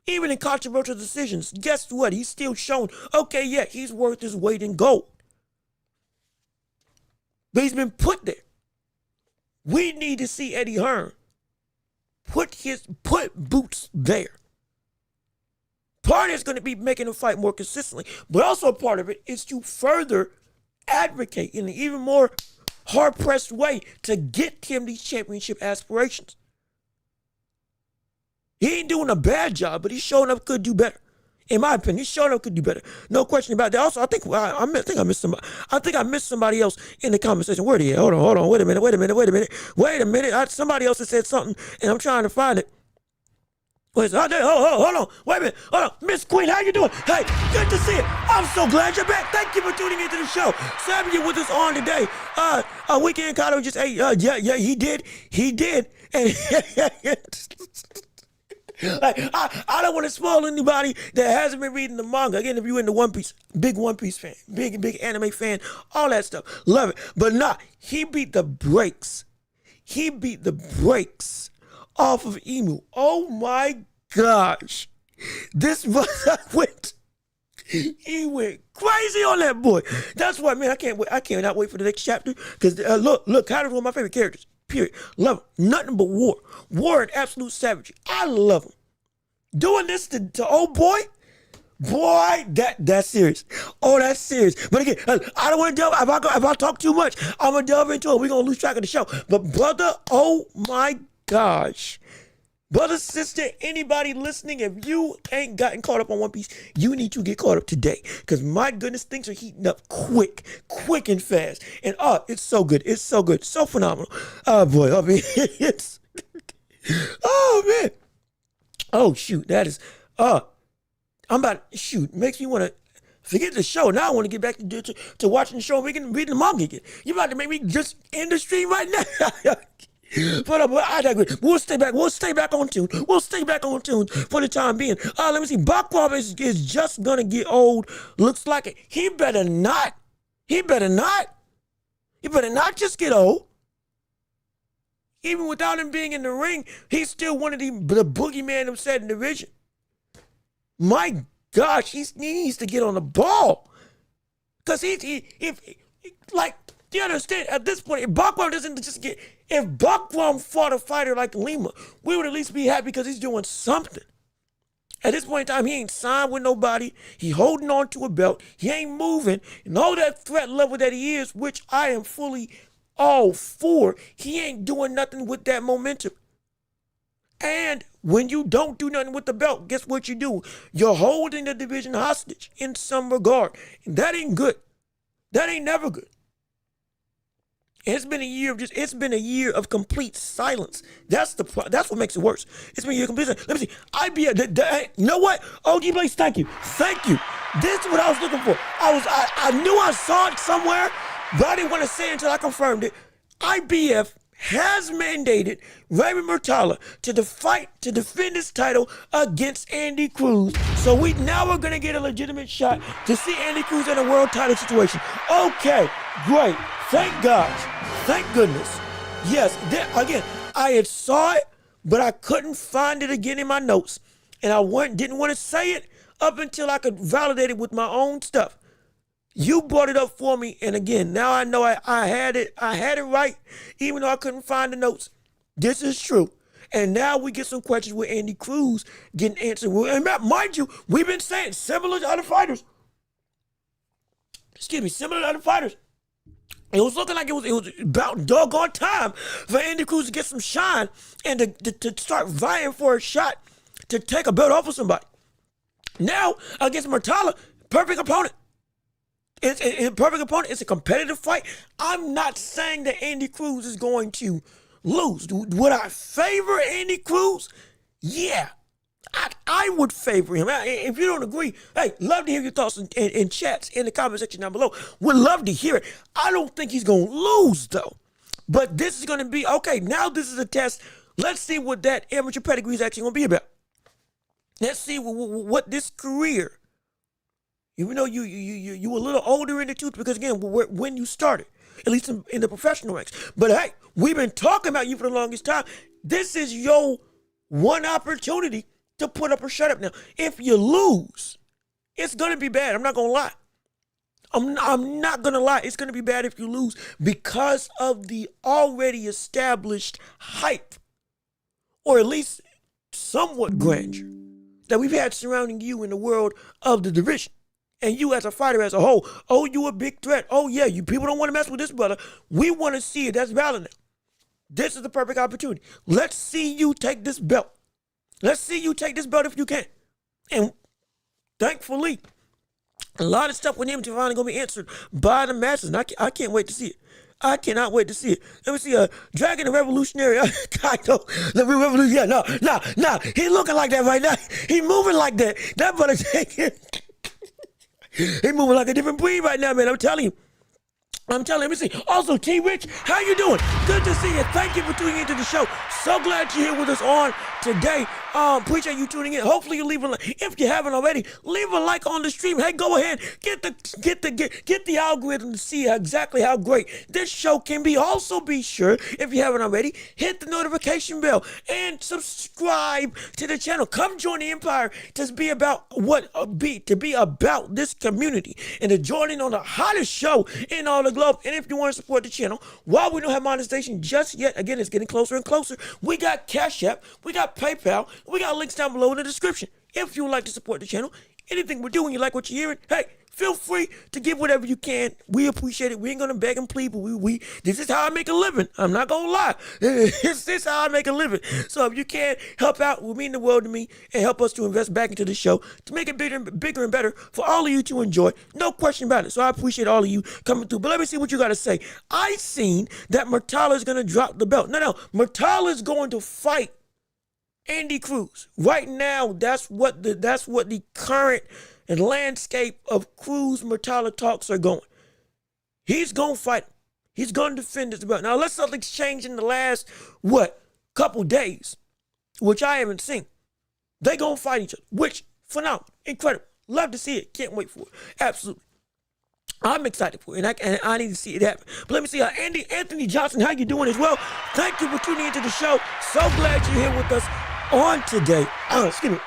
A: Even in controversial decisions, guess what? He's still shown, okay, yeah, he's worth his weight in gold. But he's been put there. We need to see Eddie Hearn put boots there. Part is going to be making the fight more consistently, but also a part of it is to further advocate in an even more hard-pressed way to get him these championship aspirations. He ain't doing a bad job, but he's showing up could do better. In my opinion, he's showing up could do better. No question about that. Also, I think I missed somebody. I think I missed somebody else in the conversation. Where are they at? Hold on. Wait a minute. Somebody else has said something, and I'm trying to find it. Hold on. Wait a minute. Hold on. Miss Queen, how you doing? Hey, good to see you. I'm so glad you're back. Thank you for tuning into the show. Sam, you with us on today. Weekend Carter just, yeah, he did. And like, I don't want to spoil anybody that hasn't been reading the manga. Again, if you're into One Piece, big One Piece fan, big anime fan, all that stuff, love it. But he beat the brakes. He beat the brakes off of Emu. Oh my gosh. This went. He went crazy on that boy. That's why, man, I cannot wait for the next chapter. Because look, Kaido's one of my favorite characters. Period. Love him. Nothing but war. War and absolute savagery. I love him. Doing this to old boy, that's serious. Oh, that's serious. But again, I don't want to delve. If I talk too much, I'm going to delve into it. We're going to lose track of the show. But brother, oh my gosh. Brother, sister, anybody listening, if you ain't gotten caught up on One Piece, you need to get caught up today. Because my goodness, things are heating up quick and fast. And it's so good. It's so good. So phenomenal. Oh boy. I mean, it's oh man. Oh shoot. That is makes me want to forget the show. Now I want to get back to watching the show and reading the manga again. You about to make me just end the stream right now. But I digress. We'll stay back on tune. For the time being. Let me see. Bakwam is just gonna get old. Looks like it. He better not just get old. Even without him being in the ring, he's still one of the boogeyman of said division. My gosh, he needs to get on the ball. Because do you understand? At this point, if Bakwam doesn't just get, if Bakwam fought a fighter like Lima, we would at least be happy because he's doing something. At this point in time, he ain't signed with nobody. He holding on to a belt. He ain't moving. And all that threat level that he is, which I am fully all for, he ain't doing nothing with that momentum. And when you don't do nothing with the belt, guess what you do? You're holding the division hostage in some regard. And that ain't good. That ain't never good. It's been a year of complete silence. That's what makes it worse. It's been a year of complete silence. Let me see. You know what? OG Blaze, thank you. This is what I was looking for. I knew I saw it somewhere, but I didn't want to say it until I confirmed it. IBF has mandated Raymond Murtala to defend his title against Andy Cruz. So we now are going to get a legitimate shot to see Andy Cruz in a world title situation. Okay, great. Thank gosh. Thank goodness. Yes, again, I had saw it, but I couldn't find it again in my notes. And I didn't want to say it up until I could validate it with my own stuff. You brought it up for me, and again, now I know I had it right, even though I couldn't find the notes. This is true. And now we get some questions with Andy Cruz getting answered. And mind you, we've been saying similar to other fighters. Similar to other fighters. It was looking like it was about doggone time for Andy Cruz to get some shine and to start vying for a shot to take a belt off of somebody. Now, against Murtala, perfect opponent. It's a perfect opponent. It's a competitive fight. I'm not saying that Andy Cruz is going to lose. Would I favor Andy Cruz? Yeah. I would favor him. If you don't agree, hey, love to hear your thoughts in chats in the comment section down below. Would love to hear it. I don't think he's going to lose, though. But this is going to be, okay, now this is a test. Let's see what that amateur pedigree is actually going to be about. Let's see what this career, even though you a little older in the tooth, because again, when you started, at least in the professional ranks. But hey, we've been talking about you for the longest time. This is your one opportunity to put up or shut up now. If you lose, it's going to be bad. I'm not going to lie. I'm not going to lie. It's going to be bad if you lose because of the already established hype, or at least somewhat grandeur, that we've had surrounding you in the world of the division. And you as a fighter as a whole, oh, you a big threat. Oh, yeah, you people don't want to mess with this brother. We want to see it. That's valid now. This is the perfect opportunity. Let's see you take this belt. Let's see you take this belt if you can. And thankfully, a lot of stuff with him finally going to be answered by the masses. And I can't wait to see it. I cannot wait to see it. Let me see Dragon the Revolutionary. I know. The Revolution. Yeah, no. He looking like that right now. He moving like that. That brother taking. He moving like a different breed right now, man. I'm telling you. Let me see. Also, T. Rich, how you doing? Good to see you. Thank you for tuning into the show. So glad you're here with us on today. Appreciate you tuning in. Hopefully you leave a like. If you haven't already, leave a like on the stream. Hey, go ahead. Get the algorithm to see exactly how great this show can be. Also, be sure, if you haven't already, hit the notification bell and subscribe to the channel. Come join the empire to be about this community and to join in on the hottest show in all the globe. And if you want to support the channel, while we don't have monetization just yet, again, it's getting closer and closer. We got Cash App, we got PayPal, we got links down below in the description. If you would like to support the channel, anything we're doing, you like what you're hearing, hey, feel free to give whatever you can. We appreciate it. We ain't gonna beg and plead, but this is how I make a living. I'm not gonna lie. This is how I make a living. So if you can help out, it will mean the world to me and help us to invest back into the show to make it bigger and better for all of you to enjoy. No question about it. So I appreciate all of you coming through. But let me see what you gotta say. I seen that Murtala is gonna drop the belt. No, Murtala is going to fight Andy Cruz. Right now, that's what the current and landscape of Cruz Murtala talks are going. He's going to fight him. He's going to defend his belt. Now, unless something's changed in the last, couple days, which I haven't seen, they going to fight each other, which, phenomenal, incredible. Love to see it. Can't wait for it. Absolutely. I'm excited for it, and I need to see it happen. But let me see, Anthony Johnson, how you doing as well? Thank you for tuning into the show. So glad you're here with us on today. Excuse me.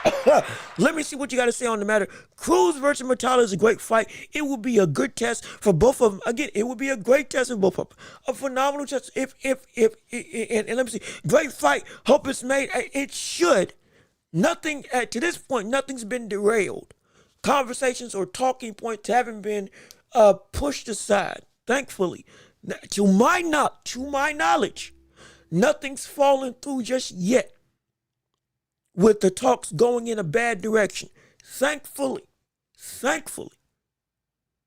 A: Let me see what you got to say on the matter. Cruz versus Murtala is a great fight. It will be a good test for both of them. Again, it will be a great test for both of them. A phenomenal test. And let me see. Great fight. Hope it's made. It should. Nothing to this point. Nothing's been derailed. Conversations or talking points haven't been pushed aside. Thankfully, to my knowledge, nothing's fallen through just yet, with the talks going in a bad direction. Thankfully.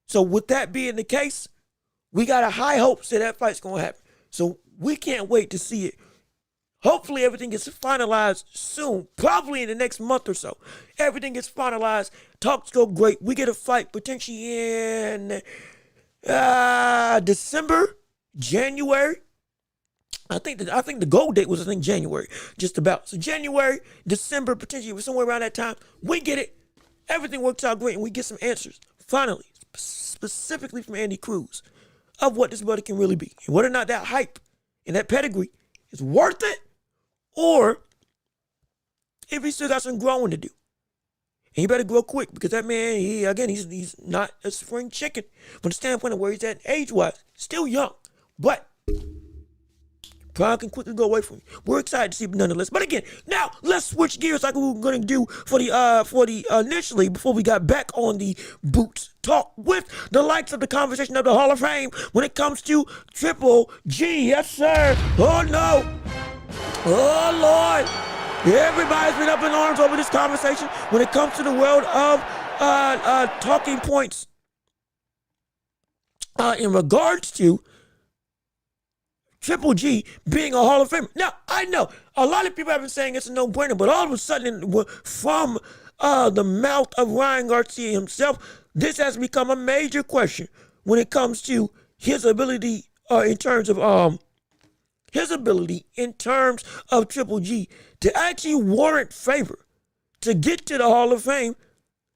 A: So with that being the case, we got a high hopes that fight's going to happen. So we can't wait to see it. Hopefully everything gets finalized soon, probably in the next month or so. Everything gets finalized. Talks go great. We get a fight potentially in December, January. I think the goal date was, January, just about. So January, December, potentially somewhere around that time. We get it. Everything works out great, and we get some answers, finally, specifically from Andy Cruz, of what this brother can really be. And whether or not that hype and that pedigree is worth it, or if he still got some growing to do. And he better grow quick, because that man, he's not a spring chicken from the standpoint of where he's at age-wise. Still young, but Prime can quickly go away from you. We're excited to see him nonetheless. But again, now let's switch gears like we were going to do for the initially before we got back on the Boots Talk with the likes of the conversation of the Hall of Fame when it comes to Triple G. Yes, sir. Oh, no. Oh, Lord. Everybody's been up in arms over this conversation when it comes to the world of talking points in regards to Triple G being a Hall of Famer. Now, I know a lot of people have been saying it's a no-brainer, but all of a sudden, from the mouth of Ryan Garcia himself, this has become a major question when it comes to his ability in terms of Triple G to actually warrant favor to get to the Hall of Fame.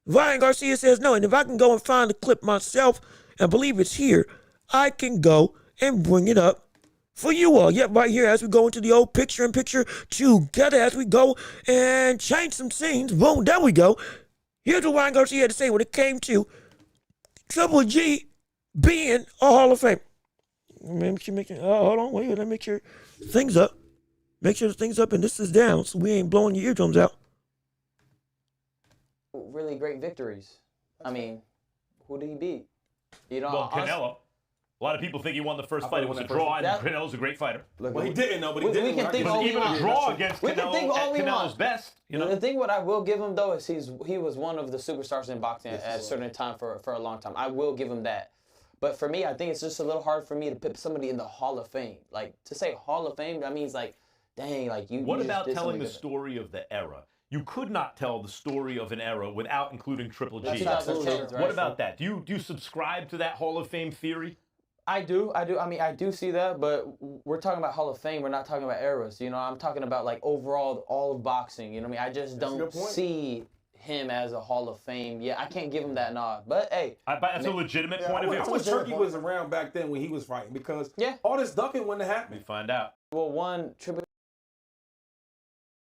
A: Ryan Garcia says no, and if I can go and find the clip myself, and I believe it's here, I can go and bring it up for you all. Yep, right here as we go into the old picture-in-picture together as we go and change some scenes. Boom, there we go. Here's what Ryan Garcia had to say when it came to Triple G being a Hall of Fame. Hold on, wait, let me make sure things up. Make sure the thing's up and this is down so we ain't blowing your eardrums out.
B: Really great victories. I mean, who did he beat? You know,
C: well, Canelo. A lot of people think he won the first fight. It was a draw, and Canelo's a great fighter.
D: Well, he didn't, though, but he didn't.
B: We can think all we
C: even
B: want.
C: a draw against Canelo at Canelo's best. You know?
B: The thing what I will give him, though, is he was one of the superstars in boxing at a certain time for a long time. I will give him that. But for me, I think it's just a little hard for me to put somebody in the Hall of Fame. Like, to say Hall of Fame, that means, like, dang, like, you
C: What
B: you
C: about
B: just did
C: telling the
B: something
C: story of the era? You could not tell the story of an era without including Triple G.
B: That's absolutely right.
C: What about that? Do you subscribe to that Hall of Fame theory?
B: I do. I mean, I do see that, but we're talking about Hall of Fame. We're not talking about eras. You know, I'm talking about, like, overall, all of boxing. You know what I mean? I just don't see him as a Hall of Fame. Yeah, I can't give him that nod. But, hey.
C: That's a legitimate point of view.
D: I wish Turkey was around back then when he was fighting because all this ducking wouldn't have happened.
C: We find out.
B: Well,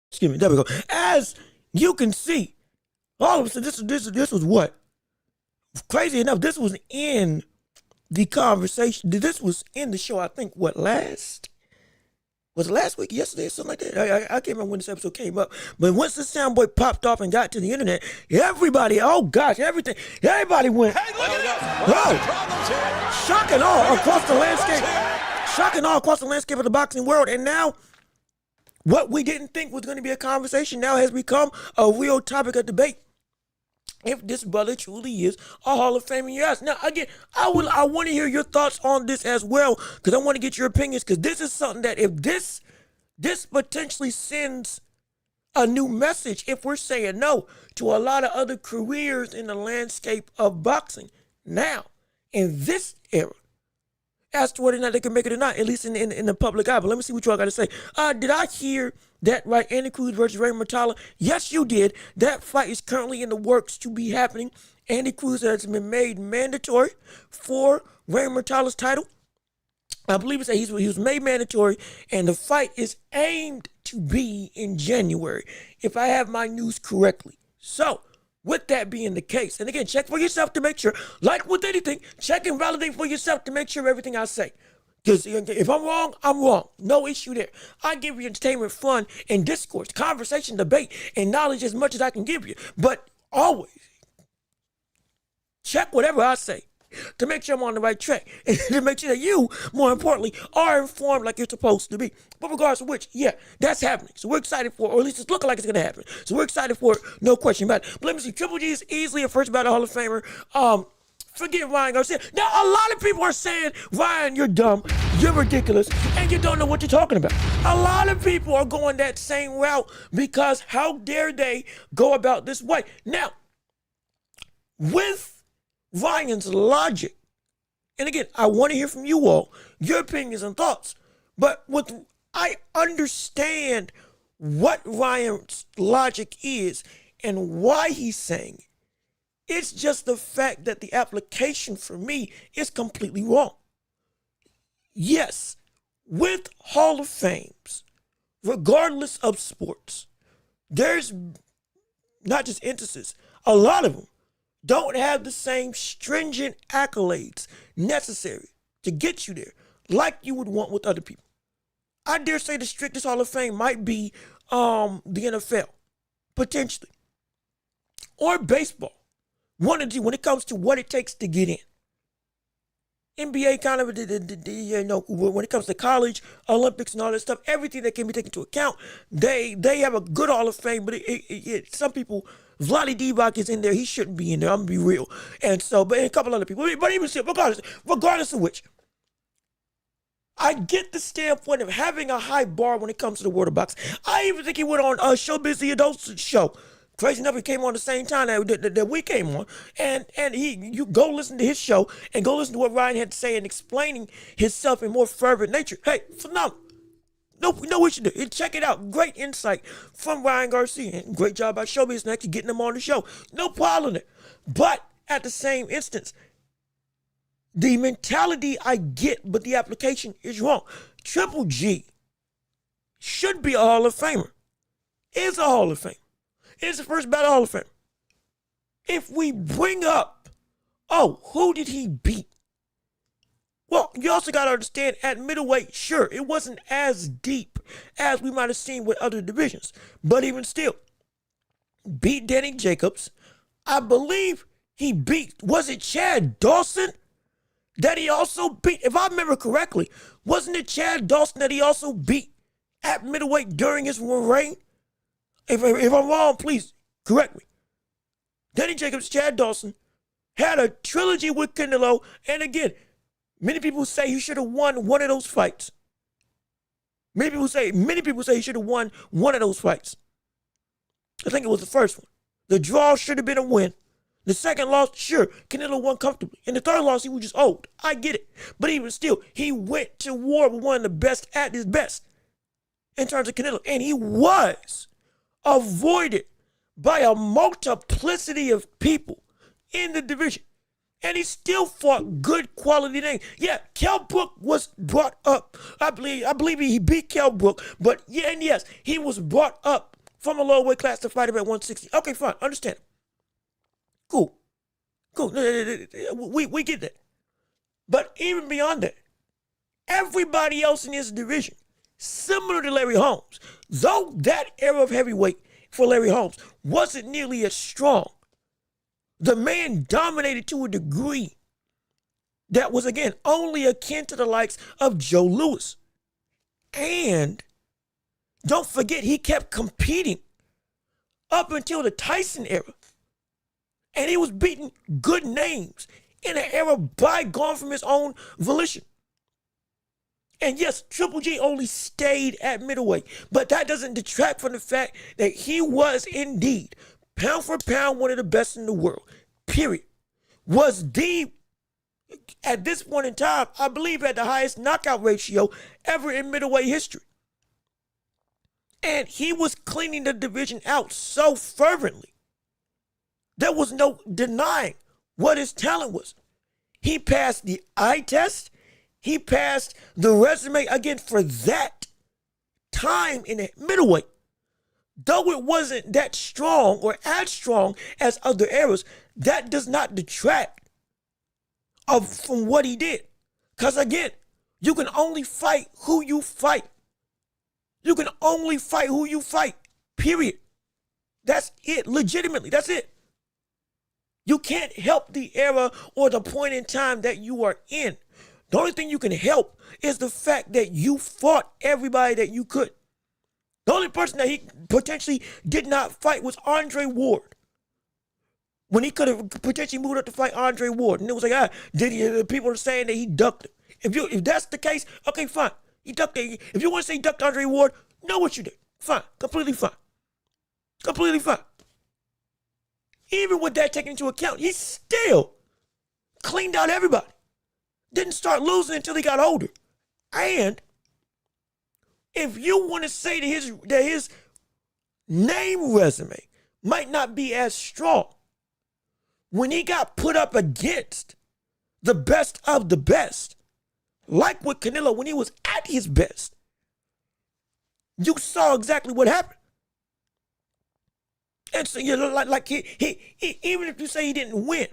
A: Excuse me, there we go. As you can see, all of a sudden, this was what? Crazy enough, this was in the conversation. This was in the show, I think, was it last week, yesterday, or something like that? I can't remember when this episode came up. But once the soundboard popped off and got to the internet, everybody went. Hey, look at that! Shock and awe across the landscape. Shock and awe across the landscape of the boxing world. And now, what we didn't think was going to be a conversation now has become a real topic of debate. If this brother truly is a Hall of Famer in your eyes. Now, again, I want to hear your thoughts on this as well, because I want to get your opinions, because this is something that if this potentially sends a new message, if we're saying no to a lot of other careers in the landscape of boxing now, in this era, as to whether or not they can make it or not, at least in the public eye. But let me see what y'all got to say. Did I hear that right? Andy Cruz versus Raymond Matala? Yes, you did. That fight is currently in the works to be happening. Andy Cruz has been made mandatory for Raymond Matala's title. I believe it's that he was made mandatory, and the fight is aimed to be in January, if I have my news correctly. So, with that being the case, and again, check for yourself to make sure, like with anything, check and validate for yourself to make sure everything I say. Because if I'm wrong, I'm wrong. No issue there. I give you entertainment, fun, and discourse, conversation, debate, and knowledge as much as I can give you. But always, check whatever I say to make sure I'm on the right track, and to make sure that you, more importantly, are informed like you're supposed to be. But regardless of which, yeah, that's happening. So we're excited for it, or at least it's looking like it's going to happen. So we're excited for it, no question about it. But let me see, Triple G is easily a first ballot Hall of Famer. Forget Ryan Garcia. Now, a lot of people are saying, Ryan, you're dumb, you're ridiculous, and you don't know what you're talking about. A lot of people are going that same route because how dare they go about this way? Now, with Ryan's logic, and again, I want to hear from you all, your opinions and thoughts, but I understand what Ryan's logic is and why he's saying it. It's just the fact that the application for me is completely wrong. Yes, with Hall of Fames, regardless of sports, there's not just instances, a lot of them don't have the same stringent accolades necessary to get you there like you would want with other people. I dare say the strictest Hall of Fame might be the NFL, potentially, or baseball. One of the two when it comes to what it takes to get in. NBA kind of, when it comes to college, Olympics and all that stuff, everything that can be taken into account, they have a good Hall of Fame, but some people, Vlade Divac is in there, he shouldn't be in there, I'm going to be real. And so, but a couple other people, but even still, regardless of which, I get the standpoint of having a high bar when it comes to the world of boxing. I even think he went on Showbiz the Adults show. Crazy enough, he came on the same time that we came on. And you go listen to his show and go listen to what Ryan had to say and explaining himself in more fervent nature. Hey, phenomenal. No issue there. Check it out. Great insight from Ryan Garcia. And great job by Showbiz and actually getting him on the show. No problem there. But at the same instance, the mentality I get, but the application is wrong. Triple G should be a Hall of Famer. Is a Hall of Famer. Is the first battle Hall of Famer. If we bring up, who did he beat? Well, you also got to understand, at middleweight, sure, it wasn't as deep as we might have seen with other divisions. But even still, beat Danny Jacobs. I believe he beat, was it Chad Dawson that he also beat? If I remember correctly, wasn't it Chad Dawson that he also beat at middleweight during his reign? If I'm wrong, please correct me. Danny Jacobs, Chad Dawson, had a trilogy with Canelo, and again, many people say he should have won one of those fights. Many people say he should have won one of those fights. I think it was the first one. The draw should have been a win. The second loss, sure, Canelo won comfortably. And the third loss, he was just old. I get it. But even still, he went to war with one of the best at his best in terms of Canelo. And he was avoided by a multiplicity of people in the division. And he still fought good quality names. Yeah, Kell Brook was brought up. I believe he beat Kell Brook. But yeah, and yes, he was brought up from a lower weight class to fight him at 160. Okay, fine, understand. Cool. We get that. But even beyond that, everybody else in his division, similar to Larry Holmes, though that era of heavyweight for Larry Holmes wasn't nearly as strong, the man dominated to a degree that was, again, only akin to the likes of Joe Louis. And don't forget, he kept competing up until the Tyson era. And he was beating good names in an era bygone from his own volition. And yes, Triple G only stayed at middleweight, but that doesn't detract from the fact that he was indeed, pound for pound, one of the best in the world, period. Was at this point in time, I believe, had the highest knockout ratio ever in middleweight history. And he was cleaning the division out so fervently. There was no denying what his talent was. He passed the eye test. He passed the resume, again, for that time in the middleweight. Though it wasn't that strong or as strong as other eras, that does not detract from what he did. Because again, you can only fight who you fight. You can only fight who you fight, period. That's it, legitimately, that's it. You can't help the era or the point in time that you are in. The only thing you can help is the fact that you fought everybody that you could. The only person that he potentially did not fight was Andre Ward. When he could have potentially moved up to fight Andre Ward. And it was like, people are saying that he ducked him. If that's the case, okay, fine. He ducked him. If you want to say he ducked Andre Ward, know what you did. Fine. Completely fine. Completely fine. Even with that taken into account, he still cleaned out everybody. Didn't start losing until he got older. And if you want to say that his name resume might not be as strong, when he got put up against the best of the best, like with Canelo when he was at his best, you saw exactly what happened. And so you know, like he even if you say he didn't win,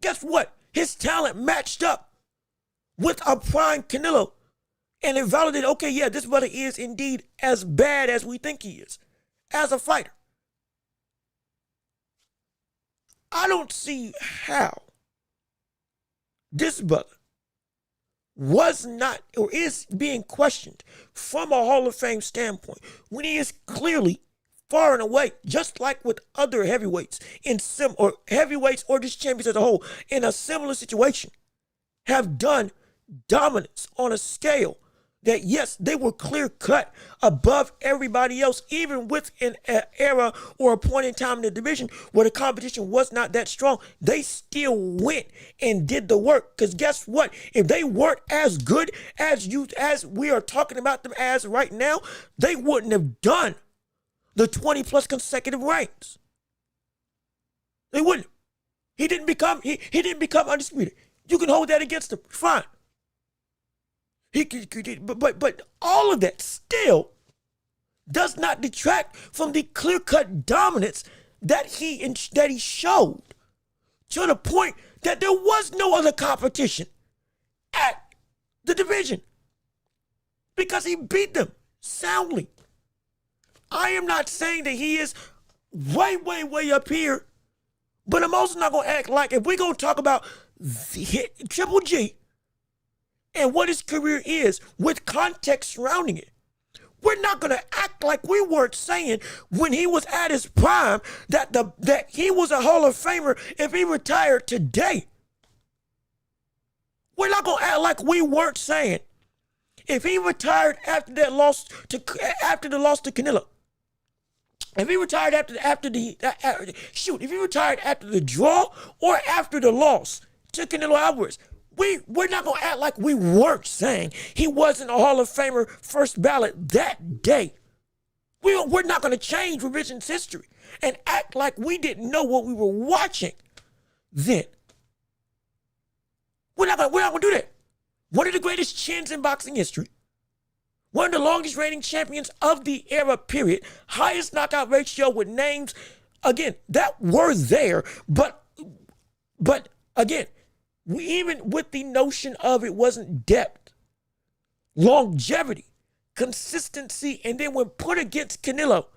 A: guess what? His talent matched up with a prime Canelo, and it validated, okay, yeah, this brother is indeed as bad as we think he is as a fighter. I don't see how this brother was not or is being questioned from a Hall of Fame standpoint when he is clearly far and away, just like with other heavyweights or heavyweights or just champions as a whole in a similar situation, have done dominance on a scale that, yes, they were clear cut above everybody else, even with an era or a point in time in the division where the competition was not that strong. They still went and did the work. Because guess what? If they weren't as good as we are talking about them as right now, they wouldn't have done the 20 plus consecutive reigns. They wouldn't. He didn't become undisputed. You can hold that against him. Fine. But all of that still does not detract from the clear-cut dominance that he showed, to the point that there was no other competition at the division because he beat them soundly. I am not saying that he is way, way, way up here, but I'm also not going to act like, if we're going to talk about Triple G and what his career is with context surrounding it, we're not going to act like we weren't saying when he was at his prime that he was a Hall of Famer if he retired today. We're not going to act like we weren't saying if he retired after the loss to Canelo. If he retired if he retired after the draw or after the loss to Canelo Alvarez, we're not going to act like we weren't saying he wasn't a Hall of Famer first ballot that day. We're not going to change revisionist history and act like we didn't know what we were watching then. We're not going to do that. One of the greatest chins in boxing history, one of the longest reigning champions of the era, period, highest knockout ratio with names, again, that were there, but again, even with the notion of it wasn't depth, longevity, consistency, and then when put against Canelo,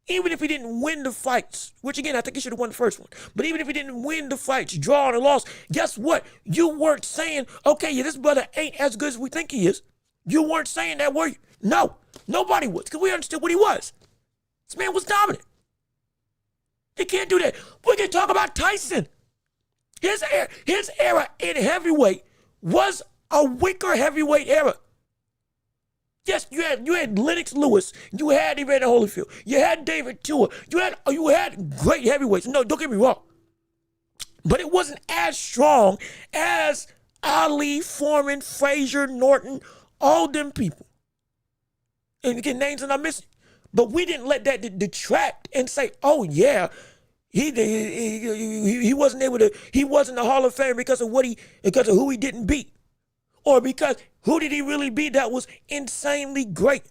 A: even if he didn't win the fights, which again, I think he should have won the first one, but even if he didn't win the fights, draw or loss, guess what? You weren't saying, okay, yeah, this brother ain't as good as we think he is. You weren't saying that, were you? No, nobody was, because we understood what he was. This man was dominant. You can't do that. We can talk about Tyson. His era in heavyweight was a weaker heavyweight era. Yes, you had Lennox Lewis, you had Evander Holyfield, you had David Tua, you had great heavyweights. No, don't get me wrong, but it wasn't as strong as Ali, Foreman, Frazier, Norton, all them people. And again, names that I'm missing, but we didn't let that detract and say, oh yeah, he wasn't able to. He wasn't a Hall of Famer because of who he didn't beat, or because who did he really beat that was insanely great.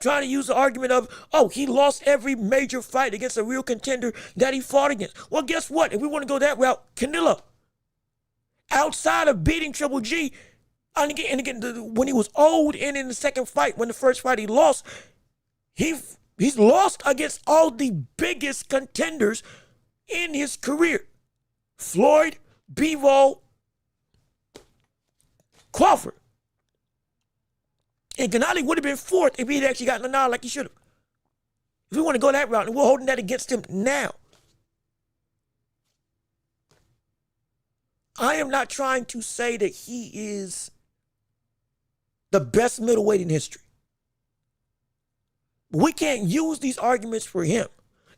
A: Trying to use the argument of, oh, he lost every major fight against a real contender that he fought against. Well, guess what? If we want to go that route, Canelo, outside of beating Triple G, and again, when he was old and in the second fight, when the first fight he lost, he's lost against all the biggest contenders in his career. Floyd, Bivol, Crawford. And Gennady would have been fourth if he'd actually gotten a nod like he should have. If we want to go that route, and we're holding that against him now. I am not trying to say that he is the best middleweight in history. We can't use these arguments for him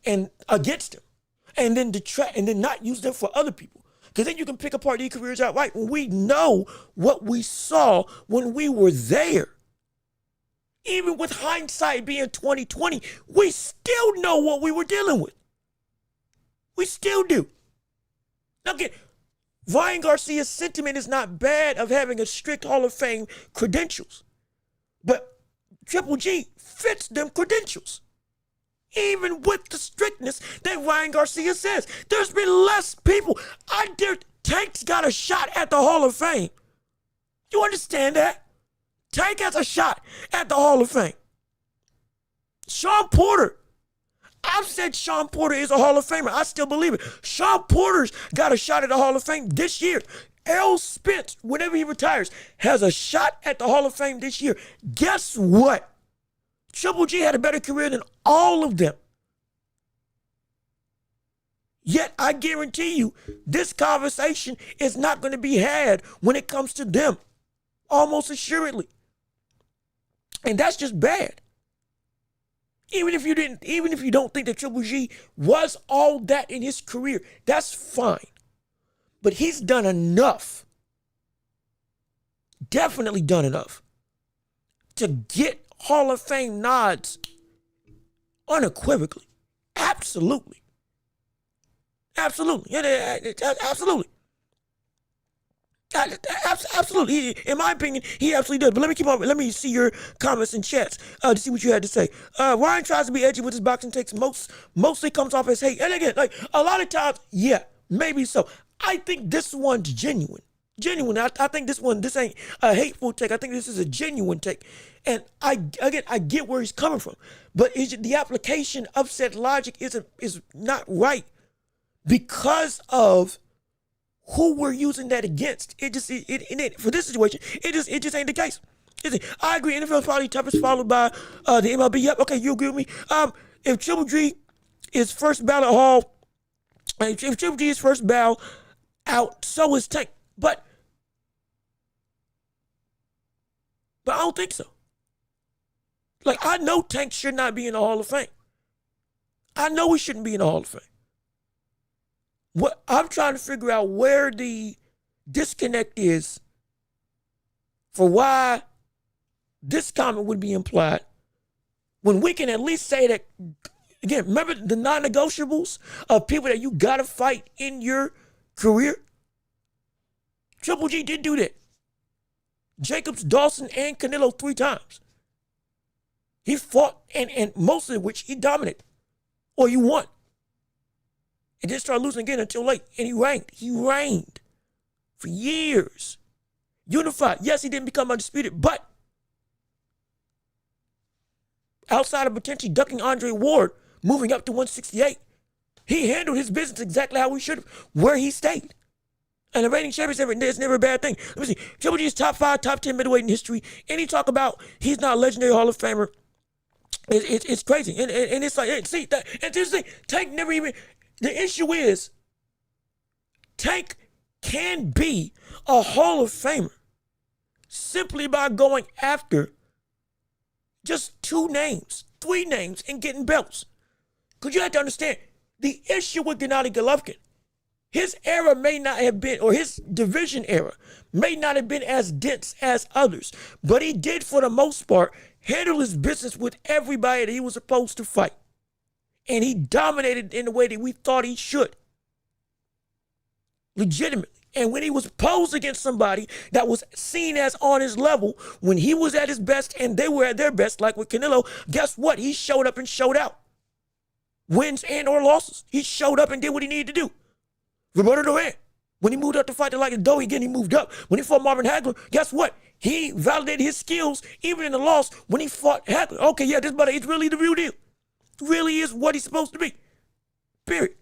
A: and against him and then detract and then not use them for other people. Because then you can pick apart these careers outright when we know what we saw when we were there. Even with hindsight being 2020, we still know what we were dealing with. We still do. Now again, Ryan Garcia's sentiment is not bad of having a strict Hall of Fame credentials. But Triple G fits them credentials. Even with the strictness that Ryan Garcia says. There's been less people. Tank's got a shot at the Hall of Fame. You understand that? Tank has a shot at the Hall of Fame. Sean Porter. I've said Sean Porter is a Hall of Famer. I still believe it. Sean Porter's got a shot at the Hall of Fame this year. Errol Spence, whenever he retires, has a shot at the Hall of Fame this year. Guess what? Triple G had a better career than all of them. Yet I guarantee you this conversation is not going to be had when it comes to them. Almost assuredly. And that's just bad. Even if you don't think that Triple G was all that in his career, that's fine. But he's done enough. Definitely done enough to get Hall of Fame nods unequivocally. Absolutely. Absolutely. Absolutely. Absolutely. In my opinion, he absolutely does. But let me keep on. Let me see your comments and chats to see what you had to say. Ryan tries to be edgy with his boxing takes. Mostly comes off as hate. And again, like a lot of times, yeah, maybe so. I think this one's genuine. I think this ain't a hateful take. I think this is a genuine take. And I get where he's coming from. But the application of said logic is not right because of who we're using that against. For this situation, it just ain't the case. I agree. NFL is probably toughest, followed by the MLB. Yep. Okay, you agree with me? If Triple G is first ballot Hall, if Triple G is first ballot out, so is Tank. But I don't think so. Like, I know Tank should not be in the Hall of Fame. I know he shouldn't be in the Hall of Fame. What I'm trying to figure out where the disconnect is for why this comment would be implied when we can at least say that, again, remember the non-negotiables of people that you gotta fight in your career? Triple G did do that. Jacobs, Dawson, and Canelo 3 times. He fought, and most of which he dominated, or he won. And then started losing again until late. And he reigned. He reigned for years. Unified. Yes, he didn't become undisputed, but outside of potentially ducking Andre Ward, moving up to 168, he handled his business exactly how he should have, where he stayed. And the reigning champion is never a bad thing. Let me see. Triple G is top 5, top 10 middleweight in history. And he talk about he's not a legendary Hall of Famer. It's crazy. And it's like, see, and this thing, Tank never even... The issue is, Tank can be a Hall of Famer simply by going after just 2 names, 3 names, and getting belts. Because you have to understand, the issue with Gennady Golovkin, his era may not have been, or his division era, may not have been as dense as others, but he did, for the most part, handle his business with everybody that he was supposed to fight. And he dominated in the way that we thought he should. Legitimately. And when he was posed against somebody that was seen as on his level, when he was at his best and they were at their best, like with Canelo, guess what? He showed up and showed out. Wins and or losses. He showed up and did what he needed to do. Roberto Duran, when he moved up to fight the like a Doe again, he moved up. When he fought Marvin Hagler, guess what? He validated his skills even in the loss when he fought Hagler. Okay, yeah, this brother is really the real deal. Really is what he's supposed to be. Period.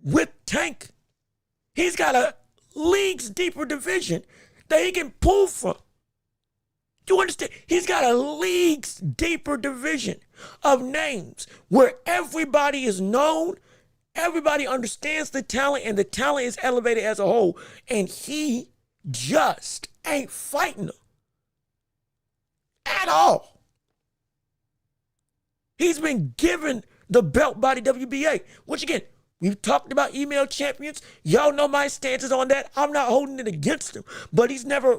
A: With Tank, he's got a leagues deeper division that he can pull from. Do you understand? He's got a leagues deeper division of names where everybody is known, everybody understands the talent, and the talent is elevated as a whole. And he just ain't fighting them at all. He's been given the belt by the WBA, which again, we've talked about email champions. Y'all know my stances on that. I'm not holding it against him, but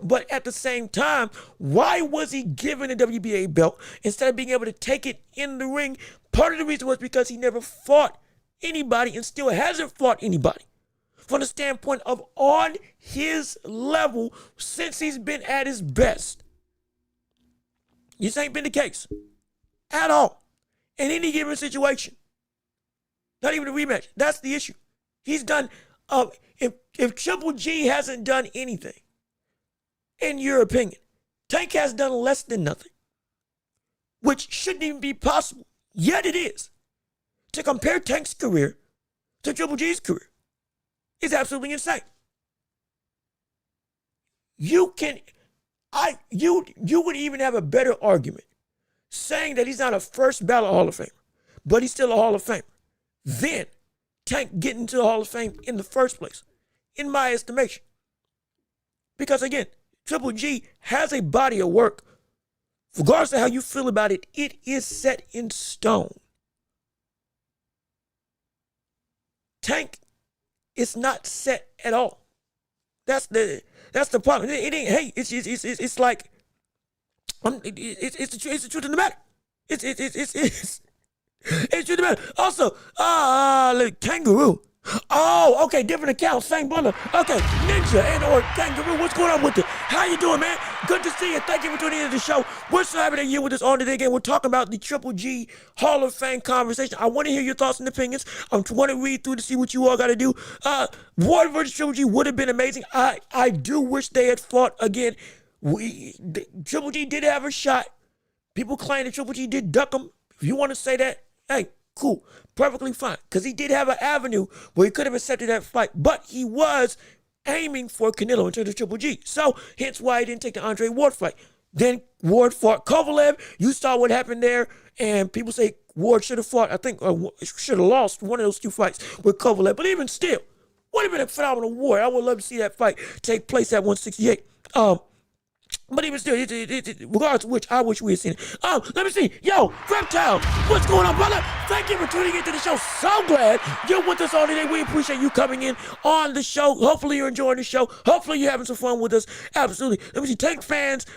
A: but at the same time, why was he given the WBA belt instead of being able to take it in the ring? Part of the reason was because he never fought anybody and still hasn't fought anybody from the standpoint of on his level since he's been at his best. This ain't been the case at all. In any given situation. Not even a rematch. That's the issue. He's done, if Triple G hasn't done anything, in your opinion, Tank has done less than nothing, which shouldn't even be possible. Yet it is. To compare Tank's career to Triple G's career is absolutely insane. You would even have a better argument saying that he's not a first ballot Hall of Famer, but he's still a Hall of Famer. Then Tank getting into the Hall of Fame in the first place, in my estimation. Because again, Triple G has a body of work. Regardless of how you feel about it, it is set in stone. Tank is not set at all. That's the problem. It ain't. Hey, it's like it's the truth of the matter. It's the truth of the matter. Also, like Kangaroo. Oh, okay, different account, same brother. Okay, Ninja and or Kangaroo, what's going on with it? How you doing, man? Good to see you. Thank you for tuning into the show. We're so happy that you're with us on today again. We're talking about the Triple G Hall of Fame conversation. I want to hear your thoughts and opinions. I want to read through to see what you all got to do. Ward versus Triple G would have been amazing. I do wish they had fought again. Triple G did have a shot. People claim that Triple G did duck him. If you want to say that, hey, cool. Perfectly fine. Because he did have an avenue where he could have accepted that fight. But he was aiming for Canelo in terms of Triple G. So, hence why he didn't take the Andre Ward fight. Then Ward fought Kovalev. You saw what happened there. And people say Ward should have fought, I think, or should have lost one of those two fights with Kovalev. But even still, would have been a phenomenal war. I would love to see that fight take place at 168. But even still, regardless of which, I wish we had seen it. Let me see. Yo, Reptile, what's going on, brother? Thank you for tuning into the show. So glad you're with us all today. We appreciate you coming in on the show. Hopefully you're enjoying the show. Hopefully you're having some fun with us. Absolutely. Let me see. Tank fans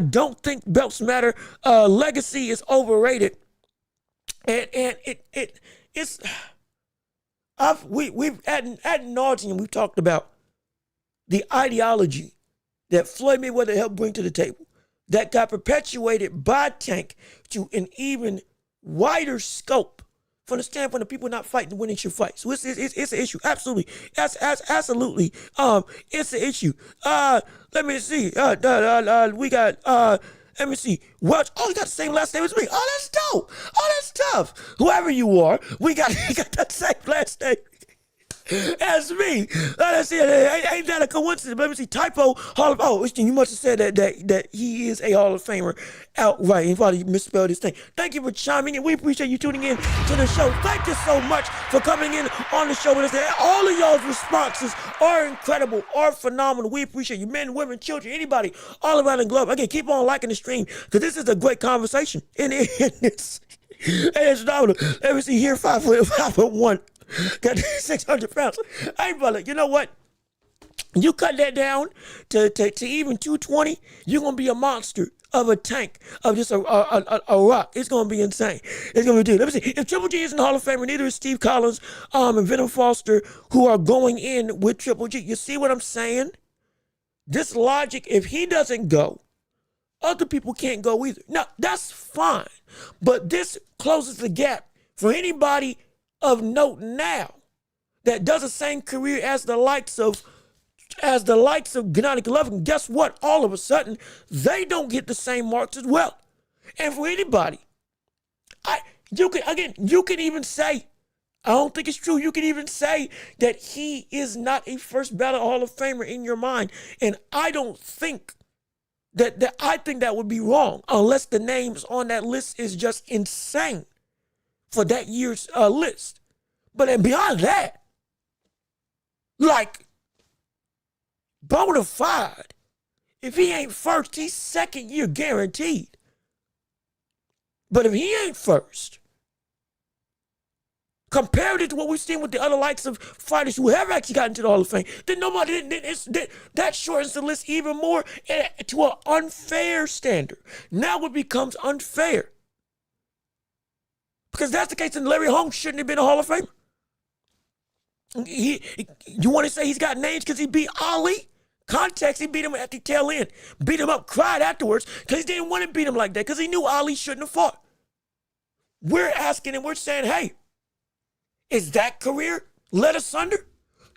A: don't think belts matter. Legacy is overrated. And it's we've ad nauseum we've talked about the ideology that Floyd Mayweather helped bring to the table, that got perpetuated by Tank to an even wider scope from the standpoint of people not fighting to win each fight. So it's an issue. Absolutely. Absolutely. It's an issue. Let me see. We got, let me see. Welch. Oh, you got the same last name as me. Oh, that's dope. Oh, that's tough. Whoever you are, we got that same last name. That's me. Let's see. Ain't that a coincidence? Let me see. Typo Hall of. Oh, you must have said that he is a Hall of Famer outright. He probably misspelled his thing. Thank you for chiming in. We appreciate you tuning in to the show. Thank you so much for coming in on the show with us. All of y'all's responses are incredible, are phenomenal. We appreciate you, men, women, children, anybody, all around the globe. Again, keep on liking the stream because this is a great conversation. And it's phenomenal. Let me see here. 5'1". Got 600 pounds. Hey, brother, you know what? You cut that down to even 220, you're going to be a monster of a tank, of just a rock. It's going to be insane. It's going to be dude. Let me see. If Triple G isn't Hall of Famer, neither is Steve Collins and Venom Foster, who are going in with Triple G. You see what I'm saying? This logic, if he doesn't go, other people can't go either. Now, that's fine. But this closes the gap for anybody of note now that does the same career as the likes of Gennady Golovkin. Guess what? All of a sudden, they don't get the same marks as well. And for anybody, you can even say, I don't think it's true. You can even say that he is not a first ballot Hall of Famer in your mind. And I don't think I think that would be wrong unless the names on that list is just insane for that year's list. But then beyond that, like, bona fide, if he ain't first, he's second year guaranteed. But if he ain't first, compared it to what we've seen with the other likes of fighters who have actually gotten to the Hall of Fame, then that shortens the list even more to an unfair standard. Now it becomes unfair. Because that's the case, then Larry Holmes shouldn't have been a Hall of Famer. You want to say he's got names because he beat Ali? Context, he beat him at the tail end. Beat him up, cried afterwards because he didn't want to beat him like that because he knew Ali shouldn't have fought. We're asking and we're saying, hey, is that career led asunder?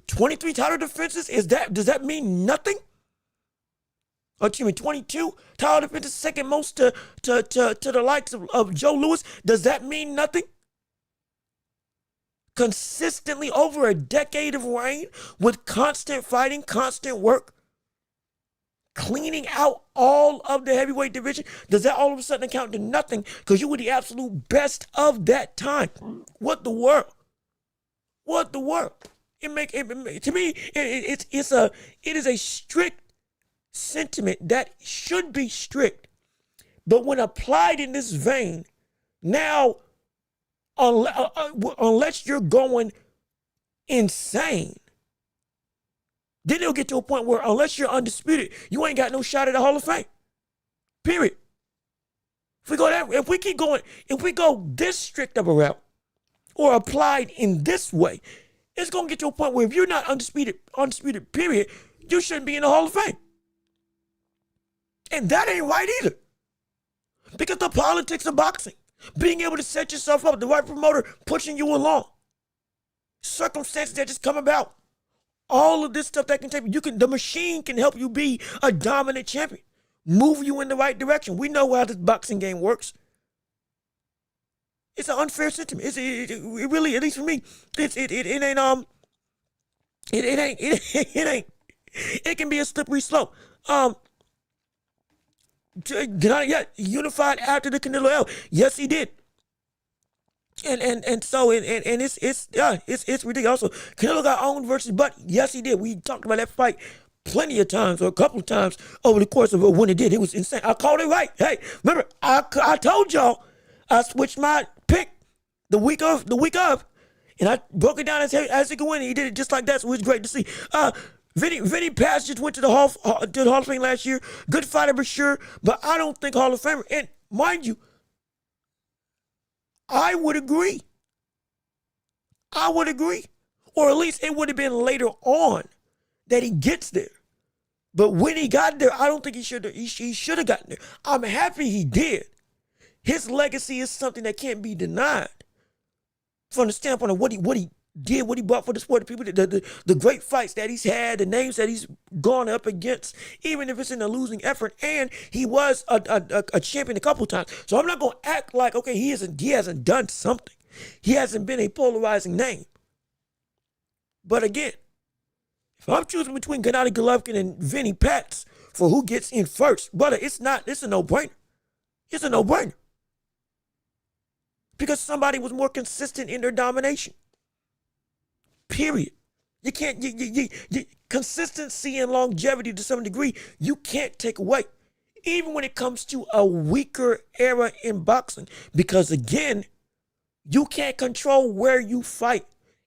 A: 23 title defenses, does that mean nothing? Or excuse me, 22 title defenses, second most to the likes of Joe Louis. Does that mean nothing? Consistently over a decade of reign with constant fighting, constant work, cleaning out all of the heavyweight division, does that all of a sudden count to nothing? Because you were the absolute best of that time. What the world? What the world? To me, it is a strict sentiment that should be strict, but when applied in this vein, now, unless you're going insane, then it'll get to a point where unless you're undisputed, you ain't got no shot at the Hall of Fame. Period. If we go this strict of a route or applied in this way, it's gonna get to a point where if you're not undisputed, period, you shouldn't be in the Hall of Fame. And that ain't right either. Because the politics of boxing, being able to set yourself up, the right promoter pushing you along, circumstances that just come about, all of this stuff that can take the machine can help you be a dominant champion, move you in the right direction. We know how this boxing game works. It's an unfair sentiment. It really, at least for me, it ain't. It can be a slippery slope. Unified after the Canelo L. Yes, he did. So it's ridiculous. Also, Canelo got owned versus Butt. Yes, he did. We talked about that fight plenty of times, or a couple of times over the course of when it did. It was insane. I called it right. Hey, remember, I told y'all I switched my pick the week of, and I broke it down as it could win. He did it just like that, so it was great to see. Vinny Paz just went to the Hall of Fame last year. Good fighter for sure, but I don't think Hall of Famer. And mind you, I would agree. Or at least it would have been later on that he gets there. But when he got there, I don't think he should have gotten there. I'm happy he did. His legacy is something that can't be denied. From the standpoint of what he did, what he brought for the sport, the people, the great fights that he's had, the names that he's gone up against, even if it's in a losing effort. And he was a champion a couple times. So I'm not going to act like, okay, he hasn't done something. He hasn't been a polarizing name. But again, if I'm choosing between Gennady Golovkin and Vinny Paz for who gets in first, brother, it's a no-brainer. It's a no-brainer. Because somebody was more consistent in their domination. Period. You can't, consistency and longevity to some degree, you can't take away. Even when it comes to a weaker era in boxing. Because again, you can't control where you fight.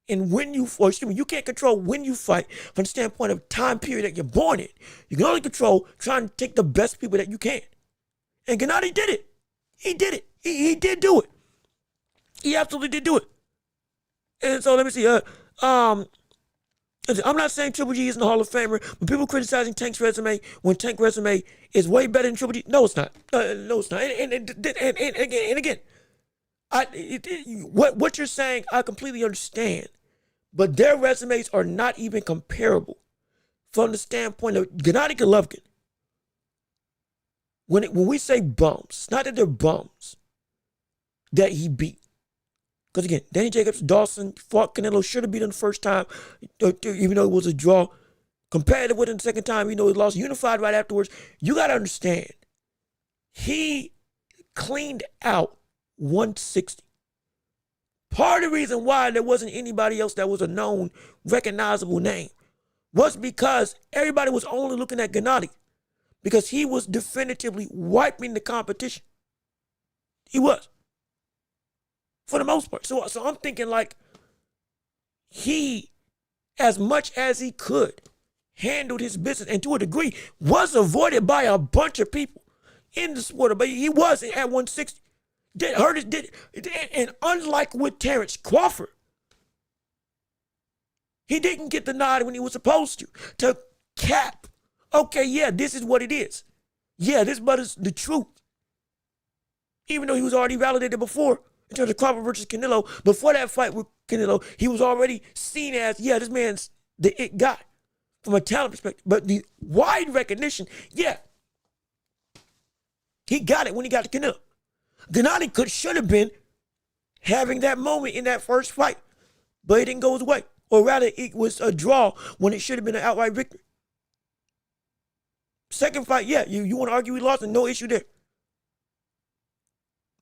A: And you can't control when you fight from the standpoint of time period that you're born in. You can only control trying to take the best people that you can. And Gennady did it. He did it. He did do it. He absolutely did do it. And so let me see. I'm not saying Triple G isn't a Hall of Famer, but people criticizing Tank's resume when Tank's resume is way better than Triple G. No, it's not. No, it's not. And again, what you're saying, I completely understand. But their resumes are not even comparable from the standpoint of Gennady Golovkin. When we say bums, it's not that they're bums that he beat. Because again, Danny Jacobs, Dawson, fought Canelo, should have beat him the first time, even though it was a draw. Competitive with him the second time, he lost, unified right afterwards. You got to understand, he cleaned out 160. Part of the reason why there wasn't anybody else that was a known, recognizable name was because everybody was only looking at Gennady because he was definitively wiping the competition. He was. For the most part. So I'm thinking like he, as much as he could, handled his business and to a degree was avoided by a bunch of people in the sport. But he was at 160. And unlike with Terrence Crawford, he didn't get the nod when he was supposed to cap. Okay, yeah, this is what it is. Yeah, this is the truth. Even though he was already validated before. In terms of Crawford versus Canelo, before that fight with Canelo, he was already seen as, yeah, this man's the it guy from a talent perspective. But the wide recognition, yeah, he got it when he got to Canelo. Gennady should have been having that moment in that first fight, but it didn't go his way. Or rather, it was a draw when it should have been an outright victory. second fight, yeah, you want to argue he lost, and no issue there.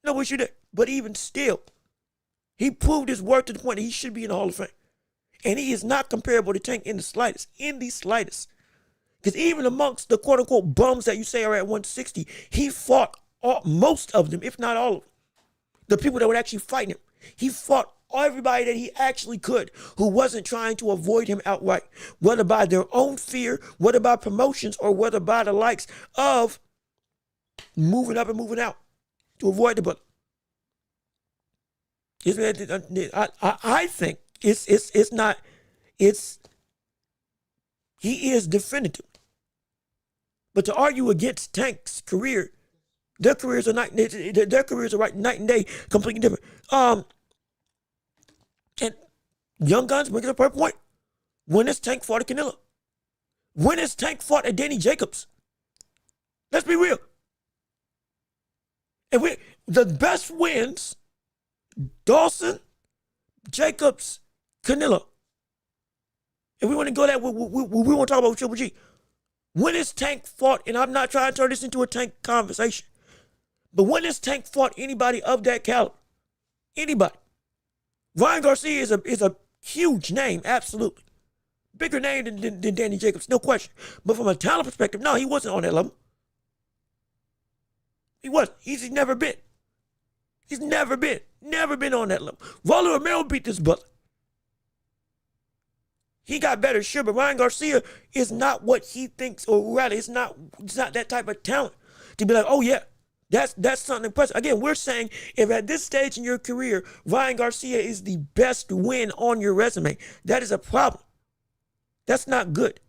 A: No issue there. But even still, he proved his worth to the point that he should be in the Hall of Fame. And he is not comparable to Tank in the slightest. In the slightest. Because even amongst the quote-unquote bums that you say are at 160, he fought most of them, if not all of them. The people that would actually fight him. He fought everybody that he actually could who wasn't trying to avoid him outright. Whether by their own fear, whether by promotions, or whether by the likes of moving up and moving out to avoid the bullet. I think it's not, he is definitive. But to argue against Tank's career, their careers are night and day, completely different. And Young Guns bring up a point. When has Tank fought a Canelo? When has Tank fought a Danny Jacobs? Let's be real. And the best wins, Dawson, Jacobs, Canelo. And we want to go that, we want to talk about Triple G. When has Tank fought, and I'm not trying to turn this into a Tank conversation, but when has Tank fought anybody of that caliber? Anybody. Ryan Garcia is a huge name, absolutely. Bigger name than Danny Jacobs, no question. But from a talent perspective, no, he wasn't on that level. He wasn't. He's never been. He's never been on that level. Rolly Romero beat this brother. He got better, sure, but Ryan Garcia is not what he thinks, or rather, it's not that type of talent to be like, oh yeah, that's something impressive. Again, we're saying if at this stage in your career, Ryan Garcia is the best win on your resume, that is a problem. That's not good.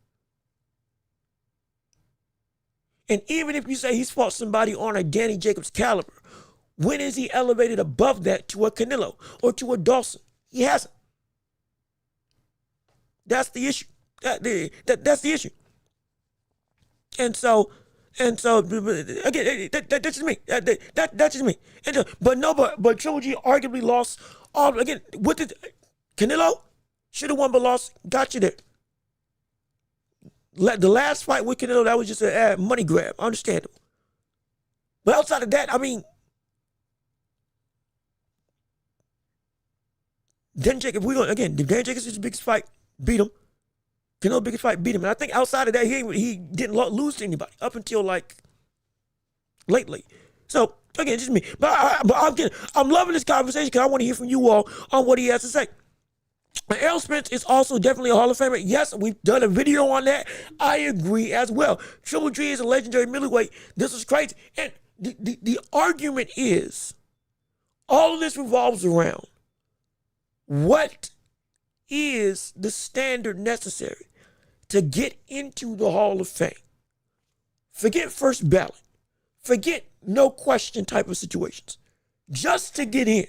A: And even if you say he's fought somebody on a Danny Jacobs caliber, when is he elevated above that to a Canelo or to a Dawson? He hasn't. That's the issue. That's the issue. And so again, that's just me. That's just me. But Triple G arguably lost all again. What did Canelo should have won but lost? Got you there. The last fight with Canelo, that was just a money grab. Understandable. But outside of that, I mean, Dan Jacobs, Dan Jacobs is the biggest fight, beat him. Canelo's biggest fight, beat him. And I think outside of that, he didn't lose to anybody up until like lately. So again, just me. But I'm loving this conversation because I want to hear from you all on what he has to say. Errol Spence is also definitely a Hall of Famer. Yes, we've done a video on that. I agree as well. Triple G is a legendary middleweight. This is crazy. And the argument is, all of this revolves around what is the standard necessary to get into the Hall of Fame. Forget first ballot. Forget no question type of situations. Just to get in,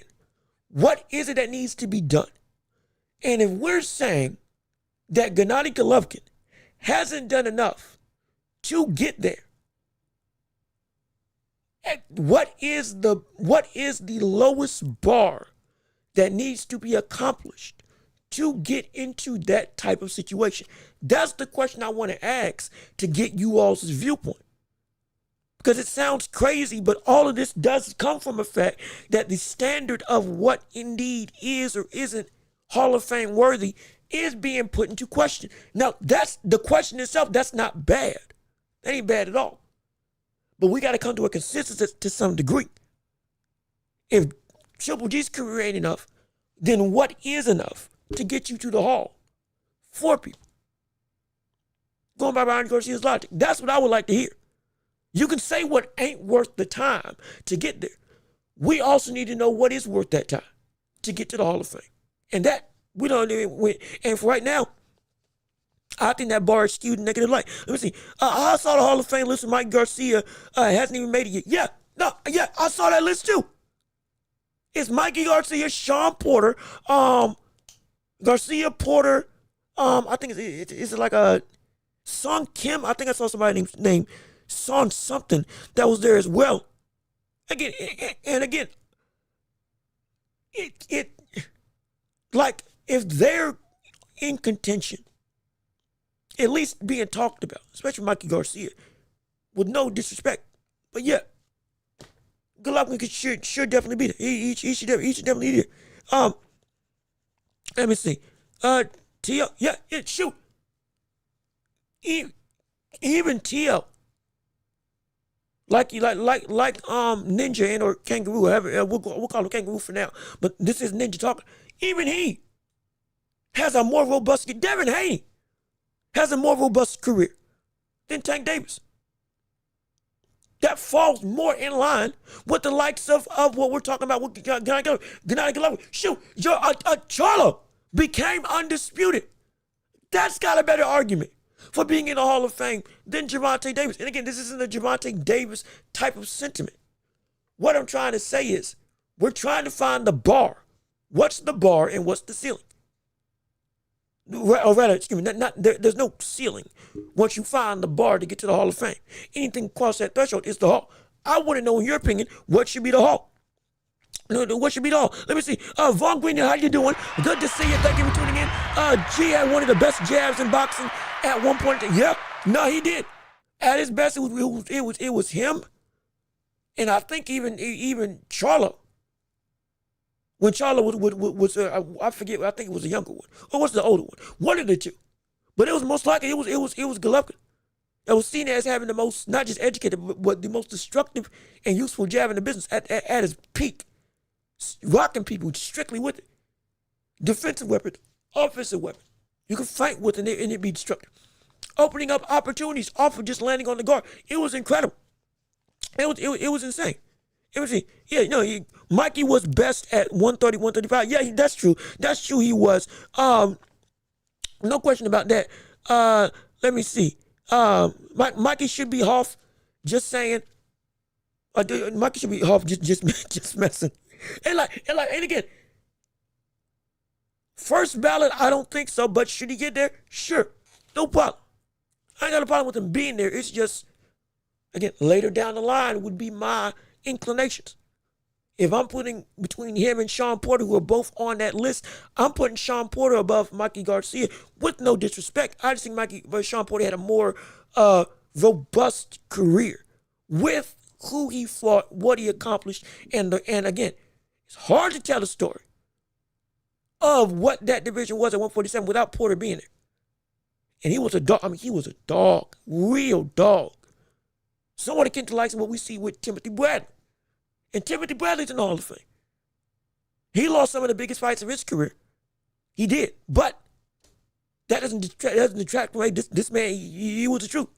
A: what is it that needs to be done? And if we're saying that Gennady Golovkin hasn't done enough to get there, what is the lowest bar that needs to be accomplished to get into that type of situation? That's the question I want to ask to get you all's viewpoint. Because it sounds crazy, but all of this does come from the fact that the standard of what indeed is or isn't Hall of Fame worthy is being put into question. Now, that's the question itself. That's not bad. That ain't bad at all. But we got to come to a consensus to some degree. If Triple G's career ain't enough, then what is enough to get you to the Hall for people? Going by Ryan Garcia's logic. That's what I would like to hear. You can say what ain't worth the time to get there. We also need to know what is worth that time to get to the Hall of Fame. And that, we don't even, and for right now, I think that bar is skewed in negative light. Let me see. I saw the Hall of Fame list of Mike Garcia. Hasn't even made it yet. Yeah, I saw that list too. It's Mikey Garcia, Sean Porter, Garcia Porter, I think it's like a Son Kim. I think I saw somebody named Son something that was there as well. Again, it like if they're in contention, at least being talked about, especially Mikey Garcia, with no disrespect. But yeah, Golovkin should definitely be there. He should definitely be there. Let me see. TL, yeah, shoot. Even TL, like Ninja and or Kangaroo, whatever, we'll call him Kangaroo for now. But this is Ninja talking. Even he has a more robust. Devin Haney has a more robust career than Tank Davis. That falls more in line with the likes of what we're talking about with Gennady Golovkin. Shoot, Charlo became undisputed. That's got a better argument for being in the Hall of Fame than Gervonta Davis. And again, this isn't a Gervonta Davis type of sentiment. What I'm trying to say is we're trying to find the bar. What's the bar and what's the ceiling? Or rather, excuse me, there's no ceiling once you find the bar to get to the Hall of Fame. Anything across that threshold is the Hall. I want to know, in your opinion, what should be the Hall? What should be the Hall? Let me see. Vaughn Green, how you doing? Good to see you. Thank you for tuning in. G had one of the best jabs in boxing at one point. Yeah, no, he did. At his best, it was him, and I think even Charlo. When Charlo was I forget, I think it was the younger one, or was the older one? One of the two, but it was most likely it was Golovkin. It was seen as having the most, not just educated, but the most destructive and useful jab in the business at his peak, rocking people strictly with it. Defensive weapon, offensive weapon. You can fight with it and it be destructive. Opening up opportunities off of just landing on the guard. It was incredible. It was insane. Yeah, Mikey was best at 130, 135. Yeah, that's true. That's true. He was. No question about that. Let me see. Mikey should be off. Just saying. Mikey should be off. Just messing. And again, first ballot, I don't think so. But should he get there? Sure, no problem. I ain't got a problem with him being there. It's just, again, later down the line would be my inclinations. If I'm putting between him and Sean Porter, who are both on that list, I'm putting Sean Porter above Mikey Garcia with no disrespect. I just think Sean Porter had a more robust career with who he fought, what he accomplished, and again, it's hard to tell the story of what that division was at 147 without Porter being there. And he was a dog. I mean, he was a dog, real dog. Someone akin to like what we see with Timothy Bradley. And Timothy Bradley's in the Hall of Fame. He lost some of the biggest fights of his career. He did. But that doesn't detract from, hey, this man, he was the truth.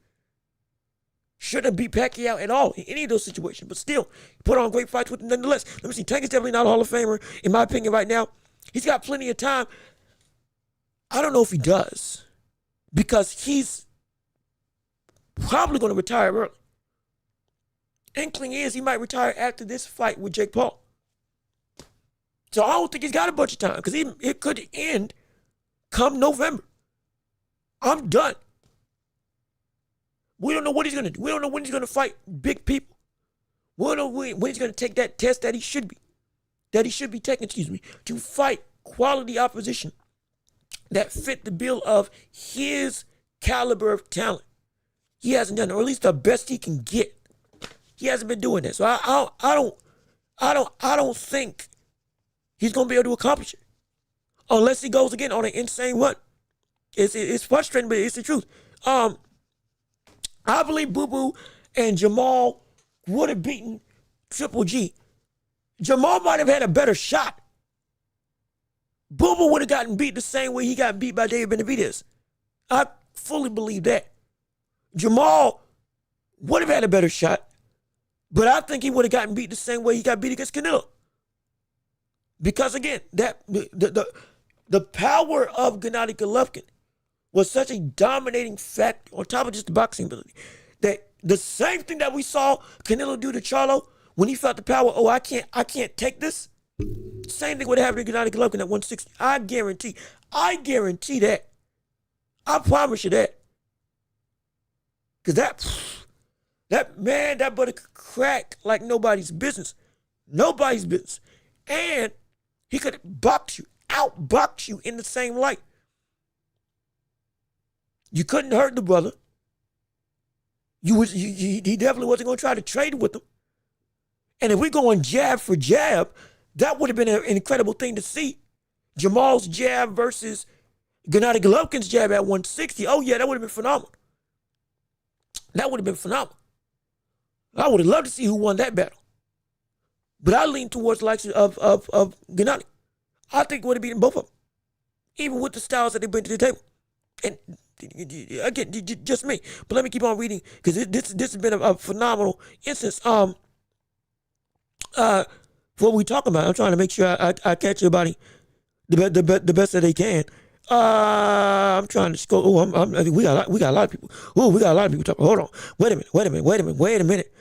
A: Shouldn't have beat Pacquiao at all in any of those situations. But still, he put on great fights with him nonetheless. Let me see. Tank is definitely not a Hall of Famer, in my opinion, right now. He's got plenty of time. I don't know if he does. Because he's probably going to retire early. Inkling is he might retire after this fight with Jake Paul. So I don't think he's got a bunch of time because it could end come November. I'm done. We don't know what he's going to do. We don't know when he's going to fight big people. We don't know when he's going to take that test that he should be taking, to fight quality opposition that fit the bill of his caliber of talent. He hasn't done it, or at least the best he can get. He hasn't been doing that. So I don't think he's gonna be able to accomplish it. Unless he goes again on an insane run. It's frustrating, but it's the truth. I believe Boo Boo and Jamal would have beaten Triple G. Jamal might have had a better shot. Boo Boo would have gotten beat the same way he got beat by David Benavidez. I fully believe that. Jamal would have had a better shot, but I think he would have gotten beat the same way he got beat against Canelo. Because again, that the power of Gennady Golovkin was such a dominating factor on top of just the boxing ability that the same thing that we saw Canelo do to Charlo when he felt the power, I can't take this. Same thing would happen to Gennady Golovkin at 160. I guarantee that. I promise you that. Because that butter could crack like nobody's business. Nobody's business. And he could outbox you in the same light. You couldn't hurt the brother. He definitely wasn't going to try to trade with him. And if we're going jab for jab, that would have been an incredible thing to see. Jamal's jab versus Gennady Golovkin's jab at 160. Oh, yeah, that would have been phenomenal. That would have been phenomenal. I would have loved to see who won that battle. But I lean towards the likes of Gennady. I think it would have beaten both of them, even with the styles that they bring to the table. And again, just me. But let me keep on reading because this has been a phenomenal instance. What we talking about? I'm trying to make sure I catch everybody the best that they can. I'm trying to scroll. Oh, we got a lot of people. Oh, we got a lot of people talking. Hold on. Wait a minute.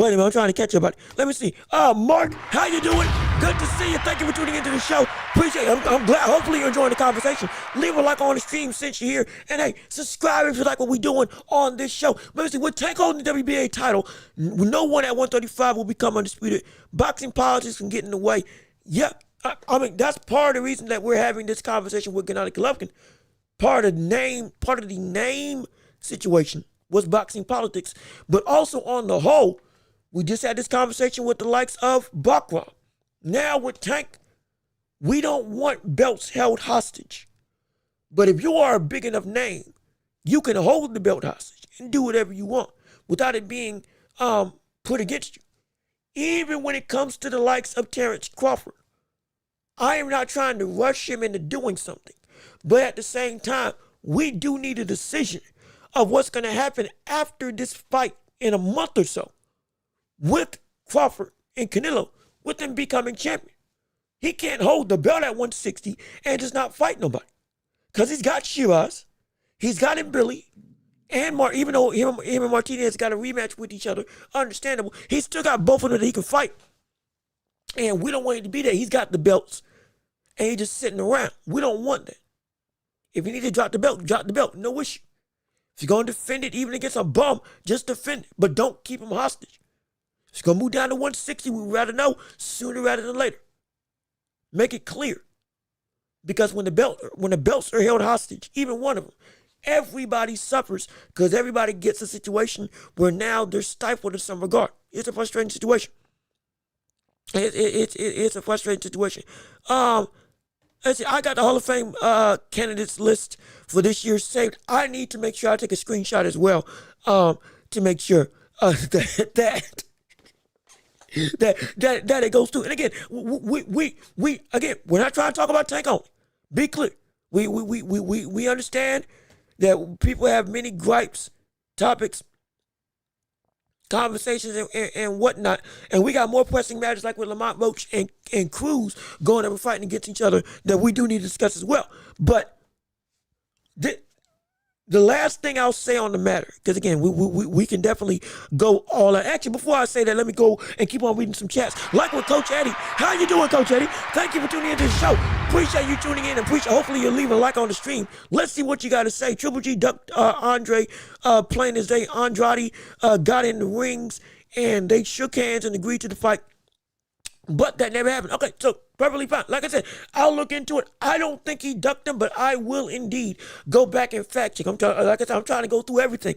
A: I'm trying to catch everybody. Let me see. Mark, how you doing? Good to see you. Thank you for tuning into the show. Appreciate it. I'm glad. Hopefully you're enjoying the conversation. Leave a like on the stream since you're here. And hey, subscribe if you like what we're doing on this show. Let me see. With Tank holding the WBA title, no one at 135 will become undisputed. Boxing politics can get in the way. Yeah, I mean, that's part of the reason that we're having this conversation with Gennady Golovkin. Part of the name situation was boxing politics. But also on the whole, we just had this conversation with the likes of Backrah. Now with Tank, we don't want belts held hostage. But if you are a big enough name, you can hold the belt hostage and do whatever you want without it being put against you. Even when it comes to the likes of Terrence Crawford, I am not trying to rush him into doing something. But at the same time, we do need a decision of what's going to happen after this fight in a month or so with Crawford and Canelo, with him becoming champion. He can't hold the belt at 160 and just not fight nobody. Because he's got Shiraz, he's got him Billy, and even though him and Martinez got a rematch with each other, understandable, he's still got both of them that he can fight. And we don't want him to be there. He's got the belts, and he's just sitting around. We don't want that. If you need to drop the belt, no issue. If you're going to defend it, even against a bum, just defend it. But don't keep him hostage. If it's going to move down to 160, we'd rather know sooner rather than later. Make it clear. Because when the belts are held hostage, even one of them, everybody suffers because everybody gets a situation where now they're stifled in some regard. It's a frustrating situation. It's a frustrating situation. I got the Hall of Fame candidates list for this year saved. I need to make sure I take a screenshot as well to make sure that it goes through. And again, we're not trying to talk about Tank only. Be clear. We understand that people have many gripes, topics, conversations, and whatnot. And we got more pressing matters like with Lamont, Roach, and Cruz going up and fighting against each other that we do need to discuss as well. But the last thing I'll say on the matter, because again, we can definitely go all out. Actually, before I say that, let me go and keep on reading some chats. Like with Coach Eddie. How you doing, Coach Eddie? Thank you for tuning into the show. Appreciate you tuning in, and hopefully you'll leave a like on the stream. Let's see what you got to say. Triple G ducked Andre playing his day. Andrade got in the rings, and they shook hands and agreed to the fight. But that never happened. Okay, so perfectly fine. Like I said, I'll look into it. I don't think he ducked him, but I will indeed go back and fact check. I'm trying to go through everything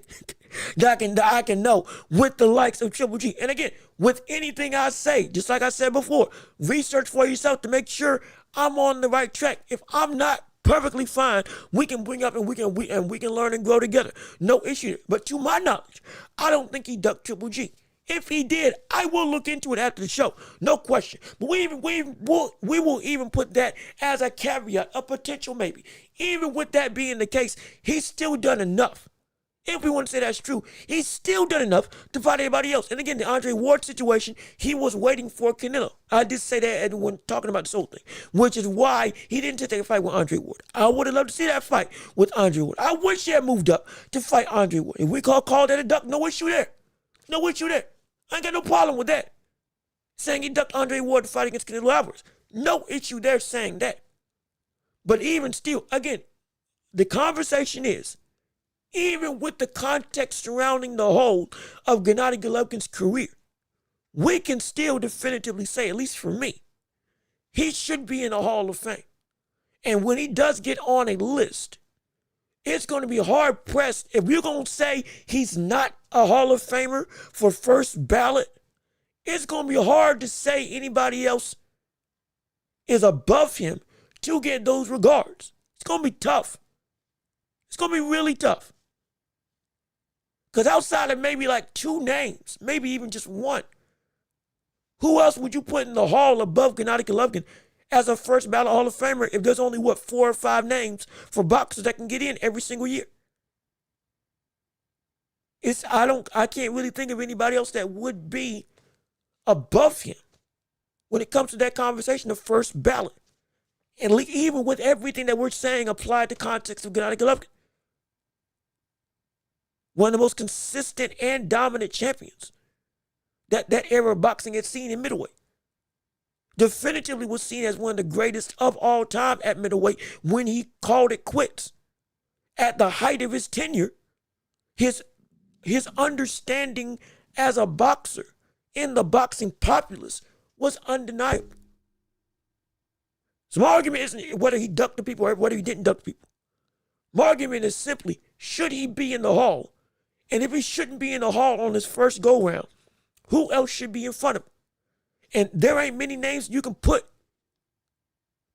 A: that I can know with the likes of Triple G. And again, with anything I say, just like I said before, research for yourself to make sure I'm on the right track. If I'm not, perfectly fine. We can bring up and we can learn and grow together. No issue. But to my knowledge, I don't think he ducked Triple G. If he did, I will look into it after the show. No question. But we will even put that as a caveat, a potential maybe. Even with that being the case, he's still done enough. If we want to say that's true, he's still done enough to fight everybody else. And again, the Andre Ward situation, he was waiting for Canelo. I did say that when talking about this whole thing, which is why he didn't take a fight with Andre Ward. I would have loved to see that fight with Andre Ward. I wish he had moved up to fight Andre Ward. If we call that a duck, no issue there. No issue there. I ain't got no problem with that. Saying he ducked Andre Ward to fight against Canelo Alvarez. No issue there saying that. But even still, again, the conversation is, even with the context surrounding the whole of Gennady Golovkin's career, we can still definitively say, at least for me, he should be in the Hall of Fame. And when he does get on a list, it's going to be hard pressed if you're going to say he's not a Hall of Famer for first ballot, it's going to be hard to say anybody else is above him to get those regards. It's going to be tough. It's going to be really tough. Because outside of maybe like 2 names, maybe even just one, who else would you put in the hall above Gennady Golovkin as a first ballot Hall of Famer if there's only, 4 or 5 names for boxers that can get in every single year? I can't really think of anybody else that would be above him when it comes to that conversation of first ballot. And even with everything that we're saying applied to context of Gennady Golovkin. One of the most consistent and dominant champions that era of boxing had seen in middleweight. Definitively was seen as one of the greatest of all time at middleweight when he called it quits. At the height of his tenure, his understanding as a boxer in the boxing populace was undeniable. So my argument isn't whether he ducked the people or whether he didn't duck the people. My argument is simply, should he be in the hall? And if he shouldn't be in the hall on his first go-round, who else should be in front of him? And there ain't many names you can put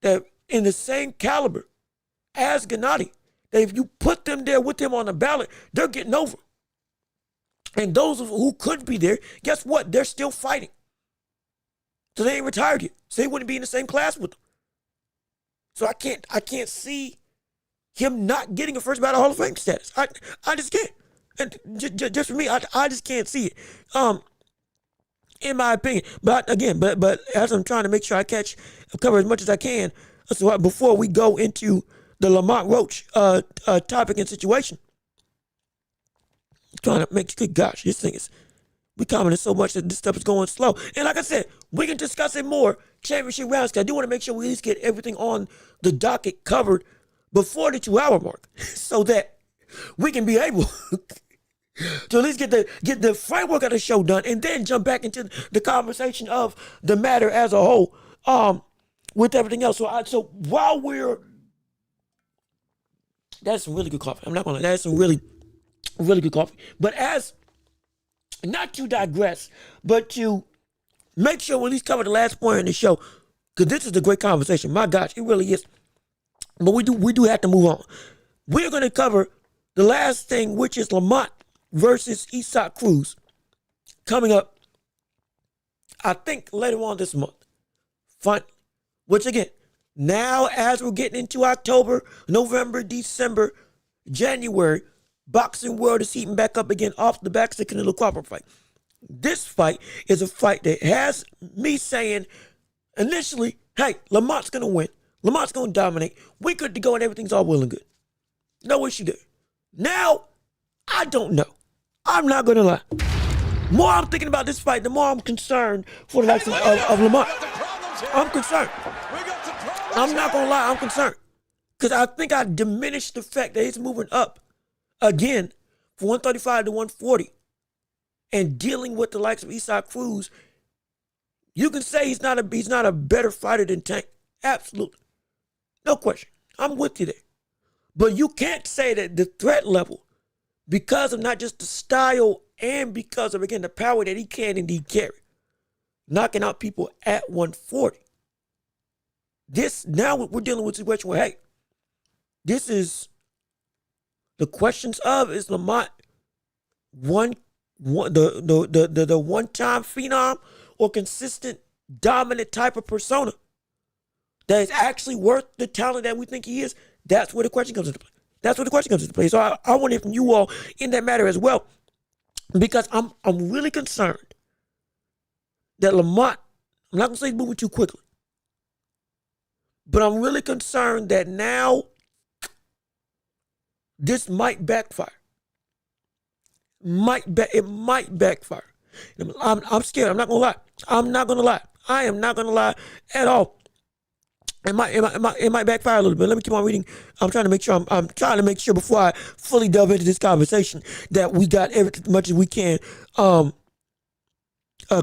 A: that in the same caliber as Gennady, that if you put them there with him on the ballot, they're getting over. And those who could be there, guess what? They're still fighting. So they ain't retired yet. So they wouldn't be in the same class with them. So I can't see him not getting a first ballot Hall of Fame status. I just can't. And just for me, I just can't see it. In my opinion. But again, but as I'm trying to make sure I cover as much as I can, so before we go into the Lamont Roach topic and situation, I'm trying to make, good gosh, this thing is, we commented so much that this stuff is going slow. And like I said, we can discuss it more championship rounds, because I do want to make sure we at least get everything on the docket covered before the 2-hour mark, so that we can be able to at least get the framework of the show done, and then jump back into the conversation of the matter as a whole, with everything else. So while that's some really good coffee. I'm not gonna lie, that's some really, really good coffee. But not to digress, but to make sure we at least cover the last point in the show, because this is a great conversation. My gosh, it really is. But we do have to move on. We're going to cover the last thing, which is Lamont versus Cruz, coming up, I think, later on this month. Fun. Which again, now as we're getting into October, November, December, January, boxing world is heating back up again off the back of the Canelo Crawford fight. This fight is a fight that has me saying initially, hey, Lamont's going to win. Lamont's going to dominate. We good to go and everything's all well and good. No issue there. Now, I don't know. I'm not going to lie. The more I'm thinking about this fight, the more I'm concerned for the likes of Lamont. I'm concerned. I'm not going to lie. I'm concerned. Because I think I diminished the fact that he's moving up again from 135 to 140 and dealing with the likes of Cruz. You can say he's not a better fighter than Tank. Absolutely. No question. I'm with you there. But you can't say that the threat level, because of not just the style and because of, again, the power that he can indeed carry, knocking out people at 140. Now we're dealing with a situation where, hey, this is the questions of, is Lamont the one-time phenom or consistent dominant type of persona that is actually worth the talent that we think he is? That's where the question comes into play. So I want to hear from you all in that matter as well, because I'm really concerned that Lamont, I'm not going to say he's moving too quickly, but I'm really concerned that now this might backfire. It might backfire. I'm scared. I'm not going to lie. I am not going to lie at all. It might backfire a little bit. Let me keep on reading. I'm trying to make sure before I fully delve into this conversation that we got as much as we can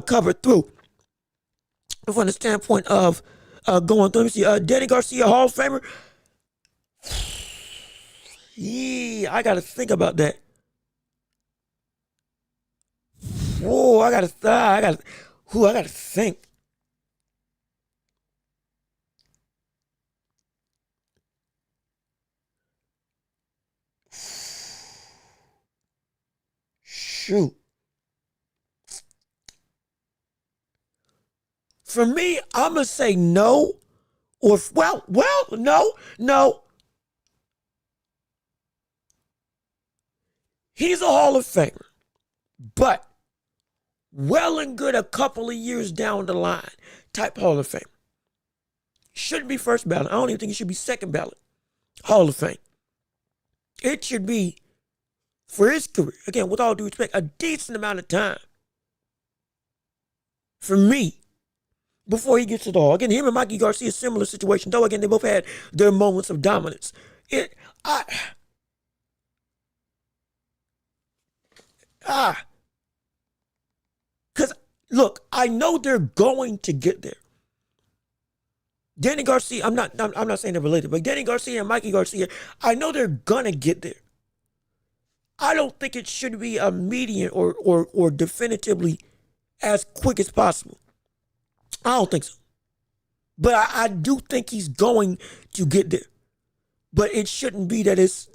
A: covered through. From the standpoint of going through, let me see. Danny Garcia, Hall of Famer. Yeah, I got to think about that. I gotta think. Shoot. For me, I'm gonna say no, or no. He's a Hall of Famer, but well and good a couple of years down the line type Hall of Fame. Shouldn't be first ballot. I don't even think it should be second ballot Hall of Fame. It should be, for his career, again, with all due respect, a decent amount of time for me before he gets it all. Again, him and Mikey Garcia, similar situation, though, again, they both had their moments of dominance. Because, look, I know they're going to get there. Danny Garcia, I'm not saying they're related, but Danny Garcia and Mikey Garcia, I know they're gonna get there. I don't think it should be immediate or definitively as quick as possible. I don't think so. But I do think he's going to get there. But it shouldn't be that it's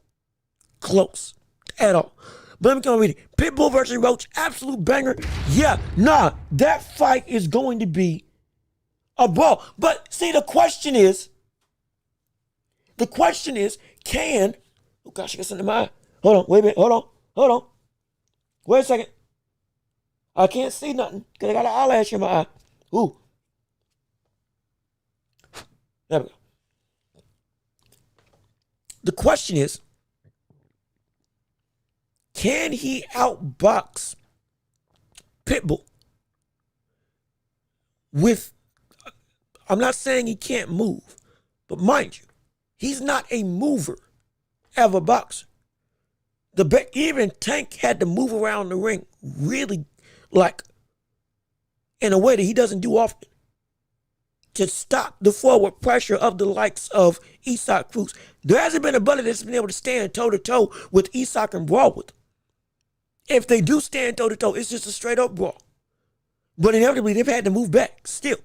A: close at all. But let me come and read it. Pitbull versus Roach, absolute banger. Yeah, that fight is going to be a brawl. But see, the question is, can, oh gosh, I got something in my eye. Hold on, wait a minute, hold on. Wait a second. I can't see nothing because I got an eyelash in my eye. Ooh. There we go. The question is, can he outbox Pitbull with, I'm not saying he can't move, but mind you, he's not a mover as a boxer. Even Tank had to move around the ring really, like, in a way that he doesn't do often, to stop the forward pressure of the likes of Isak Cruz. There hasn't been a brother that's been able to stand toe-to-toe with Isak and brawl with him. If they do stand toe-to-toe, it's just a straight-up brawl. But inevitably, they've had to move back still.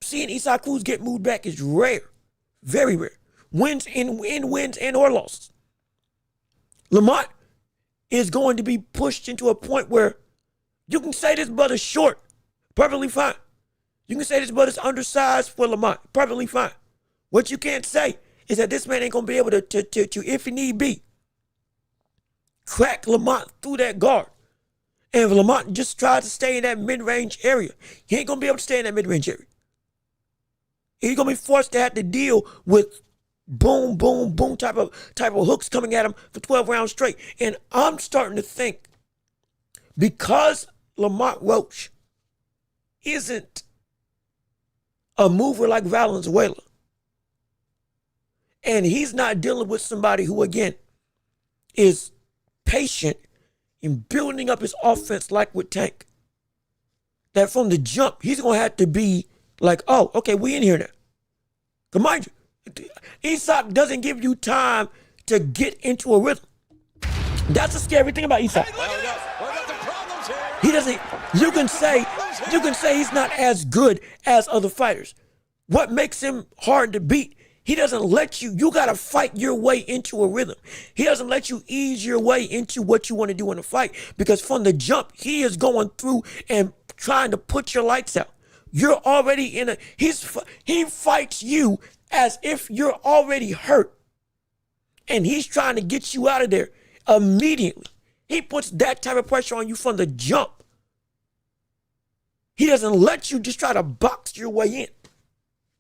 A: Seeing Isak Cruz get moved back is rare. Very rare. Wins and or losses. Lamont is going to be pushed into a point where you can say this brother's short, perfectly fine. You can say this brother's undersized for Lamont, perfectly fine. What you can't say is that this man ain't going to be able to, if he need be, crack Lamont through that guard. And if Lamont just tries to stay in that mid-range area, he ain't going to be able to stay in that mid-range area. He's going to be forced to have to deal with boom, boom, boom type of hooks coming at him for 12 rounds straight. And I'm starting to think, because Lamont Roach isn't a mover like Valenzuela, and he's not dealing with somebody who, again, is patient in building up his offense like with Tank, that from the jump, he's going to have to be like, oh, okay, we in here now. Because mind you, Isak doesn't give you time to get into a rhythm. That's the scary thing about Isak. He doesn't, you can say he's not as good as other fighters. What makes him hard to beat, he doesn't let you got to fight your way into a rhythm. He doesn't let you ease your way into what you want to do in a fight, because from the jump, he is going through and trying to put your lights out. You're already he fights you as if you're already hurt, and he's trying to get you out of there immediately. He puts that type of pressure on you from the jump. He doesn't let you just try to box your way in.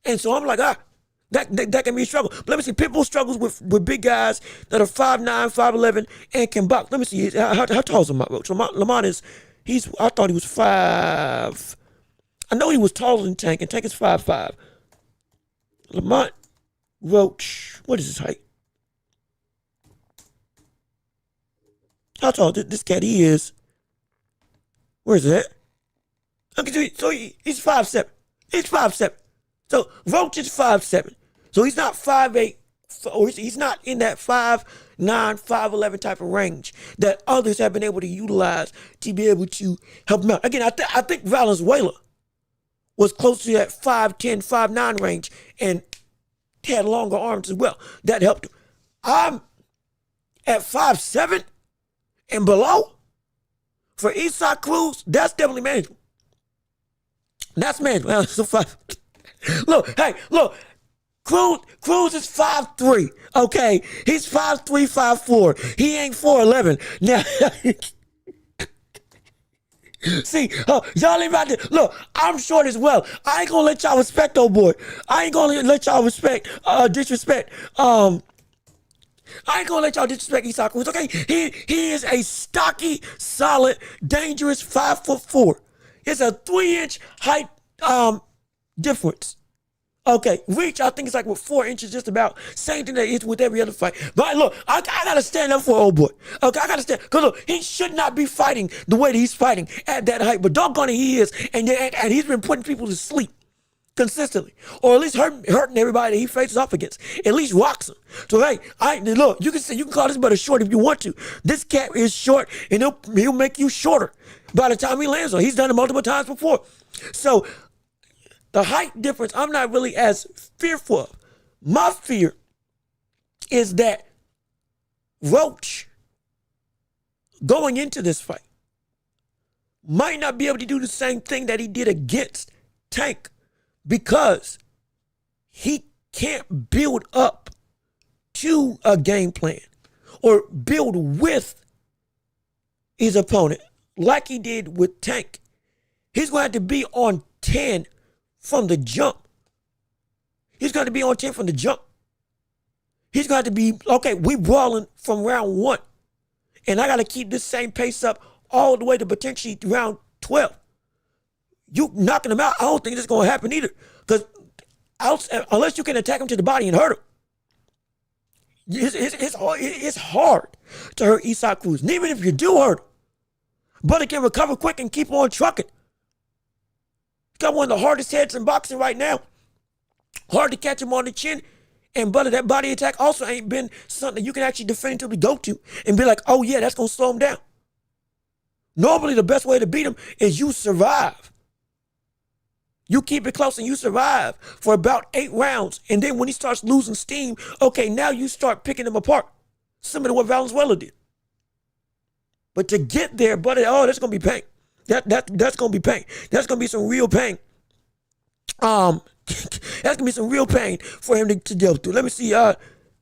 A: And so I'm like, that can be a struggle. But let me see, Pitbull struggles with big guys that are 5'9", 5'11", and can box. Let me see, how tall is Lamont Roach? Lamont is, I thought he was 5. I know he was taller than Tank, and Tank is 5'5". Lamont Roach, what is his height? How tall this cat he is? Where is it at? Okay, so he's 5'7". He's 5'7". So Roach is 5'7". So he's not 5'8", or he's not in that 5'9", 5'11" type of range that others have been able to utilize to be able to help him out. Again, I think Valenzuela was close to that 5'10", 5'9" range and had longer arms as well. That helped him. I'm at 5'7" and below. For Eastside Cruz, that's definitely manageable. That's manageable. So look, Cruz is 5'3", okay? He's 5'3", 5'4". He ain't 4'11". Now, see, y'all ain't about to, look, I'm short as well. I ain't gonna let y'all respect old boy. I ain't gonna let y'all disrespect. I ain't gonna let y'all disrespect Eastside Cruz, okay? He is a stocky, solid, dangerous 5'4". It's a 3-inch height difference. Okay, reach, I think it's like with 4 inches, just about. Same thing that is with every other fight. But look, I gotta stand up for old boy. Okay, I gotta stand, because look, he should not be fighting the way that he's fighting at that height, but doggone it, he is. And he's been putting people to sleep consistently, or at least hurting everybody that he faces off against. At least rocks him. So hey, look, you can call this brother short if you want to. This cat is short, and he'll make you shorter by the time he lands on. He's done it multiple times before. So the height difference, I'm not really as fearful of. My fear is that Roach, going into this fight, might not be able to do the same thing that he did against Tank, because he can't build up to a game plan or build with his opponent like he did with Tank. He's going to have to be on 10 from the jump. He's going to be on 10 from the jump. He's going to be, okay, we brawling from round 1, and I got to keep this same pace up all the way to potentially round 12. You knocking him out, I don't think this is going to happen either. Because unless you can attack him to the body and hurt him, it's hard to hurt Eastside Cruz. And even if you do hurt him, Brother can recover quick and keep on trucking. He's got one of the hardest heads in boxing right now. Hard to catch him on the chin. And Brother, that body attack also ain't been something you can actually definitively go to and be like, oh yeah, that's going to slow him down. Normally the best way to beat him is you survive. You keep it close and you survive for about 8 rounds. And then when he starts losing steam, okay, now you start picking him apart. Similar to what Valenzuela did. But to get there, buddy, that's going to be pain. That's going to be pain. That's going to be some real pain. That's going to be some real pain for him to deal through. Let me see.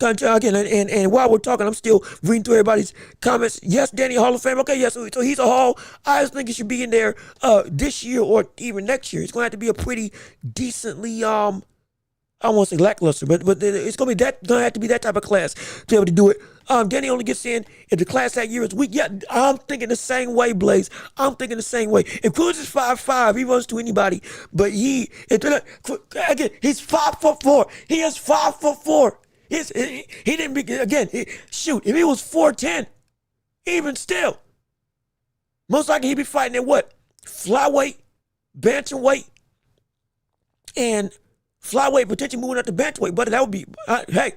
A: Again, and while we're talking, I'm still reading through everybody's comments. Yes, Danny, Hall of Fame. Okay, yes, so he's a Hall. I just think he should be in there this year or even next year. It's going to have to be a pretty decently, I don't want to say lackluster, but it's going to have to be that type of class to be able to do it. Danny only gets in if the class that year is weak. Yeah, I'm thinking the same way, Blaze. I'm thinking the same way. If Cruz is 5'5", he runs to anybody, but he's 5'4". He is 5'4". He didn't be, again, shoot, if he was 4'10", even still, most likely he'd be fighting at what? Flyweight, bantamweight, and flyweight, potentially moving up to bantamweight. But that would be, hey,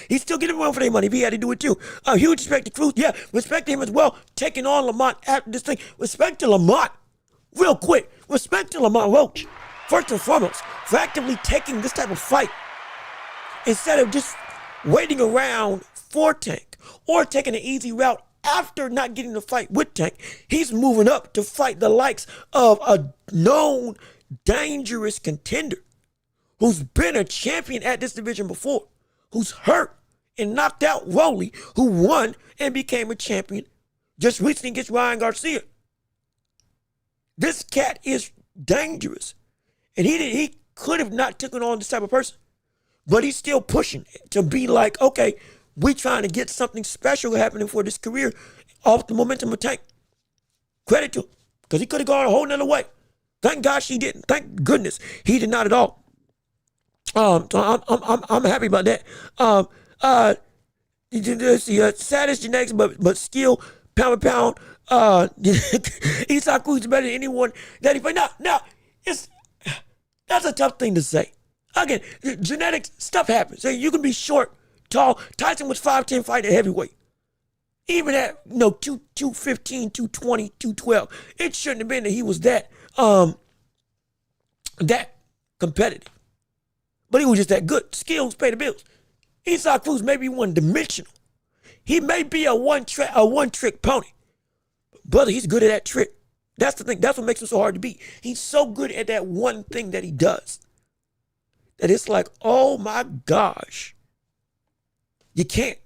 A: he's still getting run for their money if he had to do it too. Huge respect to Cruz. Yeah, respect to him as well, taking on Lamont after this thing. Respect to Lamont, real quick. Respect to Lamont Roach, first and foremost, for actively taking this type of fight. Instead of just waiting around for Tank or taking an easy route after not getting the fight with Tank, he's moving up to fight the likes of a known dangerous contender who's been a champion at this division before, who's hurt and knocked out Rolly, who won and became a champion just recently against Ryan Garcia. This cat is dangerous, and he could have not taken on this type of person. But he's still pushing to be like, okay, we trying to get something special happening for this career off the momentum of Tank. Credit to him, because he could have gone a whole nother way. Thank God she didn't. Thank goodness he did not at all. So I'm happy about that. Saddest genetics, but skill, pound for pound. Eastside Cruz is better than anyone that he played. Now, that's a tough thing to say. Again, genetics, stuff happens. So you can be short tall. Tyson was 5'10", fighting at heavyweight. Even at 215, 220, 212, it shouldn't have been that he was that competitive. But he was just that good. Skills pay the bills. Isaac Cruz may be one-dimensional. He may be a one-trick pony. Brother, he's good at that trick. That's the thing. That's what makes him so hard to beat. He's so good at that one thing that he does that it's like, oh my gosh. You can't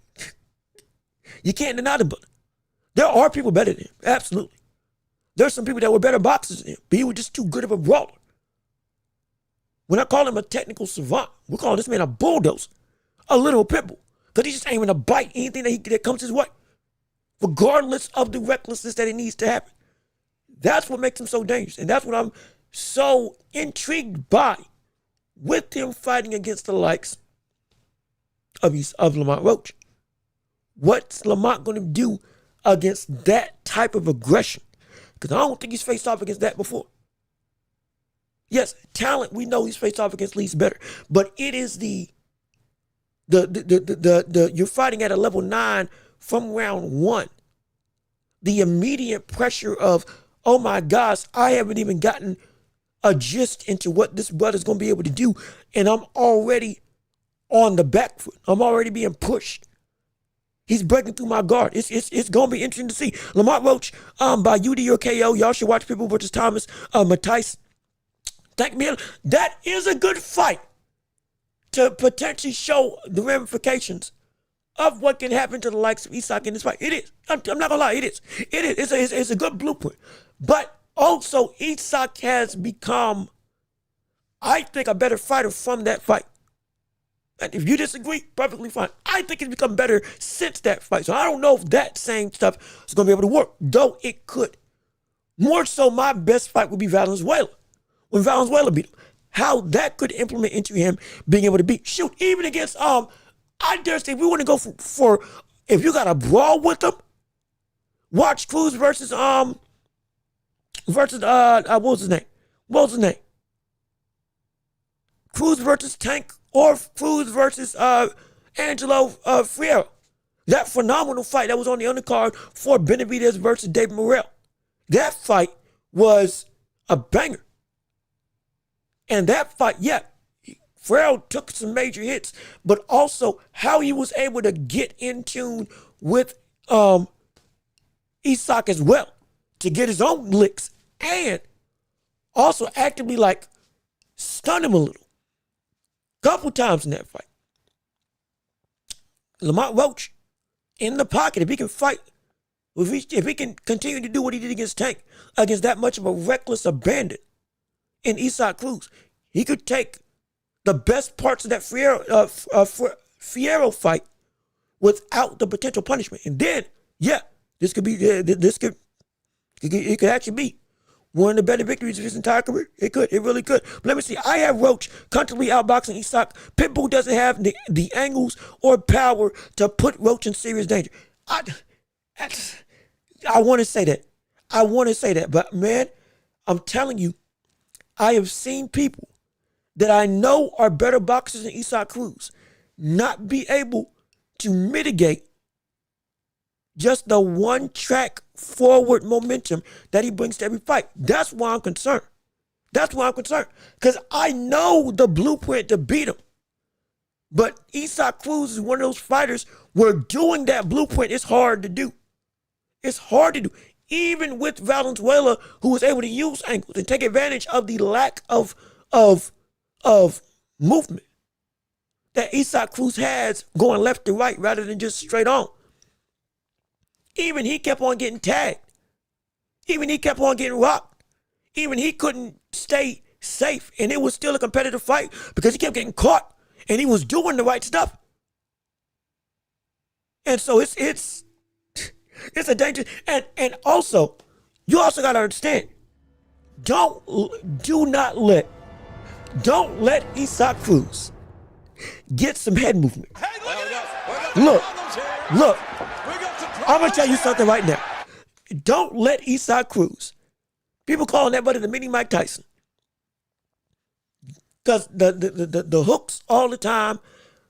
A: deny the brother. There are people better than him. Absolutely. There's some people that were better boxers than him, but he was just too good of a brawler. When I call him a technical savant, we're calling this man a bulldozer, a little pit bull, because he's just aiming to bite anything that comes his way, regardless of the recklessness that it needs to happen. That's what makes him so dangerous, and that's what I'm so intrigued by with him fighting against the likes of Lamont Roach. What's Lamont going to do against that type of aggression? Because I don't think he's faced off against that before. Yes, talent, we know he's faced off against Lee's better, but it is the you're fighting at a level 9 from round 1. The immediate pressure of, oh my gosh, I haven't even gotten a gist into what this brother's going to be able to do, and I'm already on the back foot. I'm already being pushed. He's breaking through my guard. It's going to be interesting to see. Lamont Roach by UD or KO. Y'all should watch Pitbull versus Thomas Matthijs. Thank me. That is a good fight to potentially show the ramifications of what can happen to the likes of Isak in this fight. It is. I'm not going to lie. It is. It is. It's a good blueprint. But also, Isak has become, I think, a better fighter from that fight. And if you disagree, perfectly fine. I think it's become better since that fight. So I don't know if that same stuff is going to be able to work, though it could. More so, my best fight would be Valenzuela. When Valenzuela beat him, how that could implement into him being able to beat. Shoot, even against, I dare say, if we want to go for if you got a brawl with them, watch Cruz versus, what was his name? What was his name? Cruz versus Tank or Cruz versus Angelo Fierro. That phenomenal fight that was on the undercard for Benavidez versus David Morrell. That fight was a banger. And that fight, yeah, Fierro took some major hits, but also how he was able to get in tune with Isak as well to get his own licks and also actively stun him a little. Couple times in that fight. Lamont Roach in the pocket, if he can fight, if he can continue to do what he did against Tank, against that much of a reckless abandon in Isak Cruz, he could take the best parts of that Fierro fight without the potential punishment. And then, yeah, it could actually be one of the better victories of his entire career. It really could. But let me see. I have Roach comfortably outboxing Isak. Pitbull doesn't have the angles or power to put Roach in serious danger. I want to say that. But man, I'm telling you, I have seen people that I know are better boxers than Isak Cruz not be able to mitigate just the one-track forward momentum that he brings to every fight. That's why I'm concerned. Because I know the blueprint to beat him. But Isak Cruz is one of those fighters where doing that blueprint is hard to do. It's hard to do. Even with Valenzuela, who was able to use angles and take advantage of the lack of movement that Isak Cruz has going left to right rather than just straight on. Even he kept on getting tagged. Even he kept on getting rocked. Even he couldn't stay safe, and it was still a competitive fight because he kept getting caught, and he was doing the right stuff. And so it's a danger. And also, you also got to understand, don't let Isak Cruz get some head movement. Look, I'm going to tell you something right now. Don't let Isak Cruz, people calling that buddy the mini Mike Tyson, because the hooks all the time,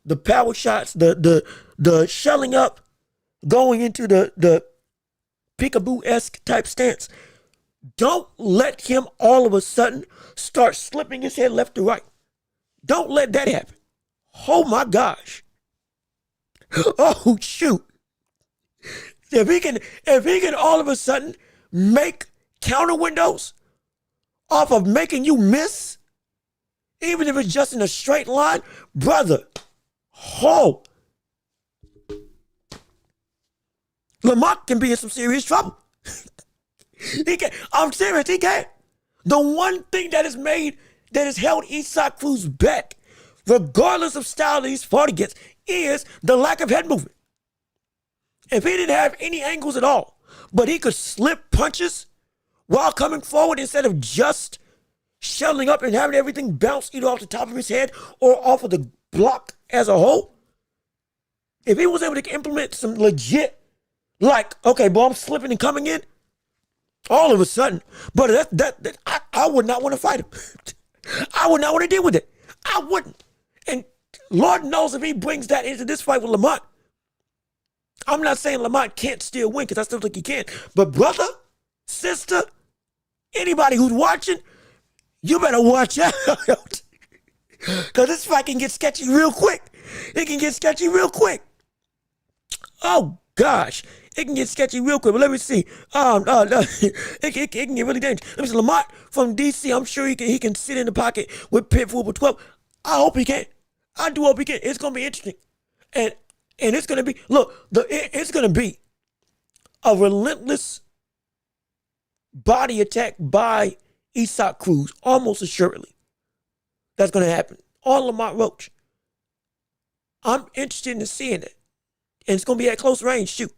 A: the power shots, the shelling up, going into the peekaboo-esque type stance. Don't let him all of a sudden start slipping his head left to right. Don't let that happen. Oh my gosh. Oh shoot. If he can all of a sudden make counter windows off of making you miss, even if it's just in a straight line, brother, oh, Lamont can be in some serious trouble. He can. I'm serious. He can. The one thing that has held Eastside Cruz back, regardless of style that he's fought against, is the lack of head movement. If he didn't have any angles at all, but he could slip punches while coming forward instead of just shelling up and having everything bounce either off the top of his head or off of the block as a whole, if he was able to implement some legit, like, okay, boy, I'm slipping and coming in, all of a sudden, but I would not want to fight him. I would not want to deal with it. I wouldn't. And Lord knows if he brings that into this fight with Lamont, I'm not saying Lamont can't still win, because I still think he can. But brother, sister, anybody who's watching, you better watch out. Because this fight can get sketchy real quick. It can get sketchy real quick. Oh, gosh. It can get sketchy real quick. But let me see. It can get really dangerous. Let me see. Lamont from D.C., I'm sure he can sit in the pocket with Pitbull for 12. I hope he can. I do hope he can. It's going to be interesting. And it's going to be, look, it's going to be a relentless body attack by Eastside Cruz, almost assuredly. That's going to happen on Lamont Roach. I'm interested in seeing it. And it's going to be at close range, shoot.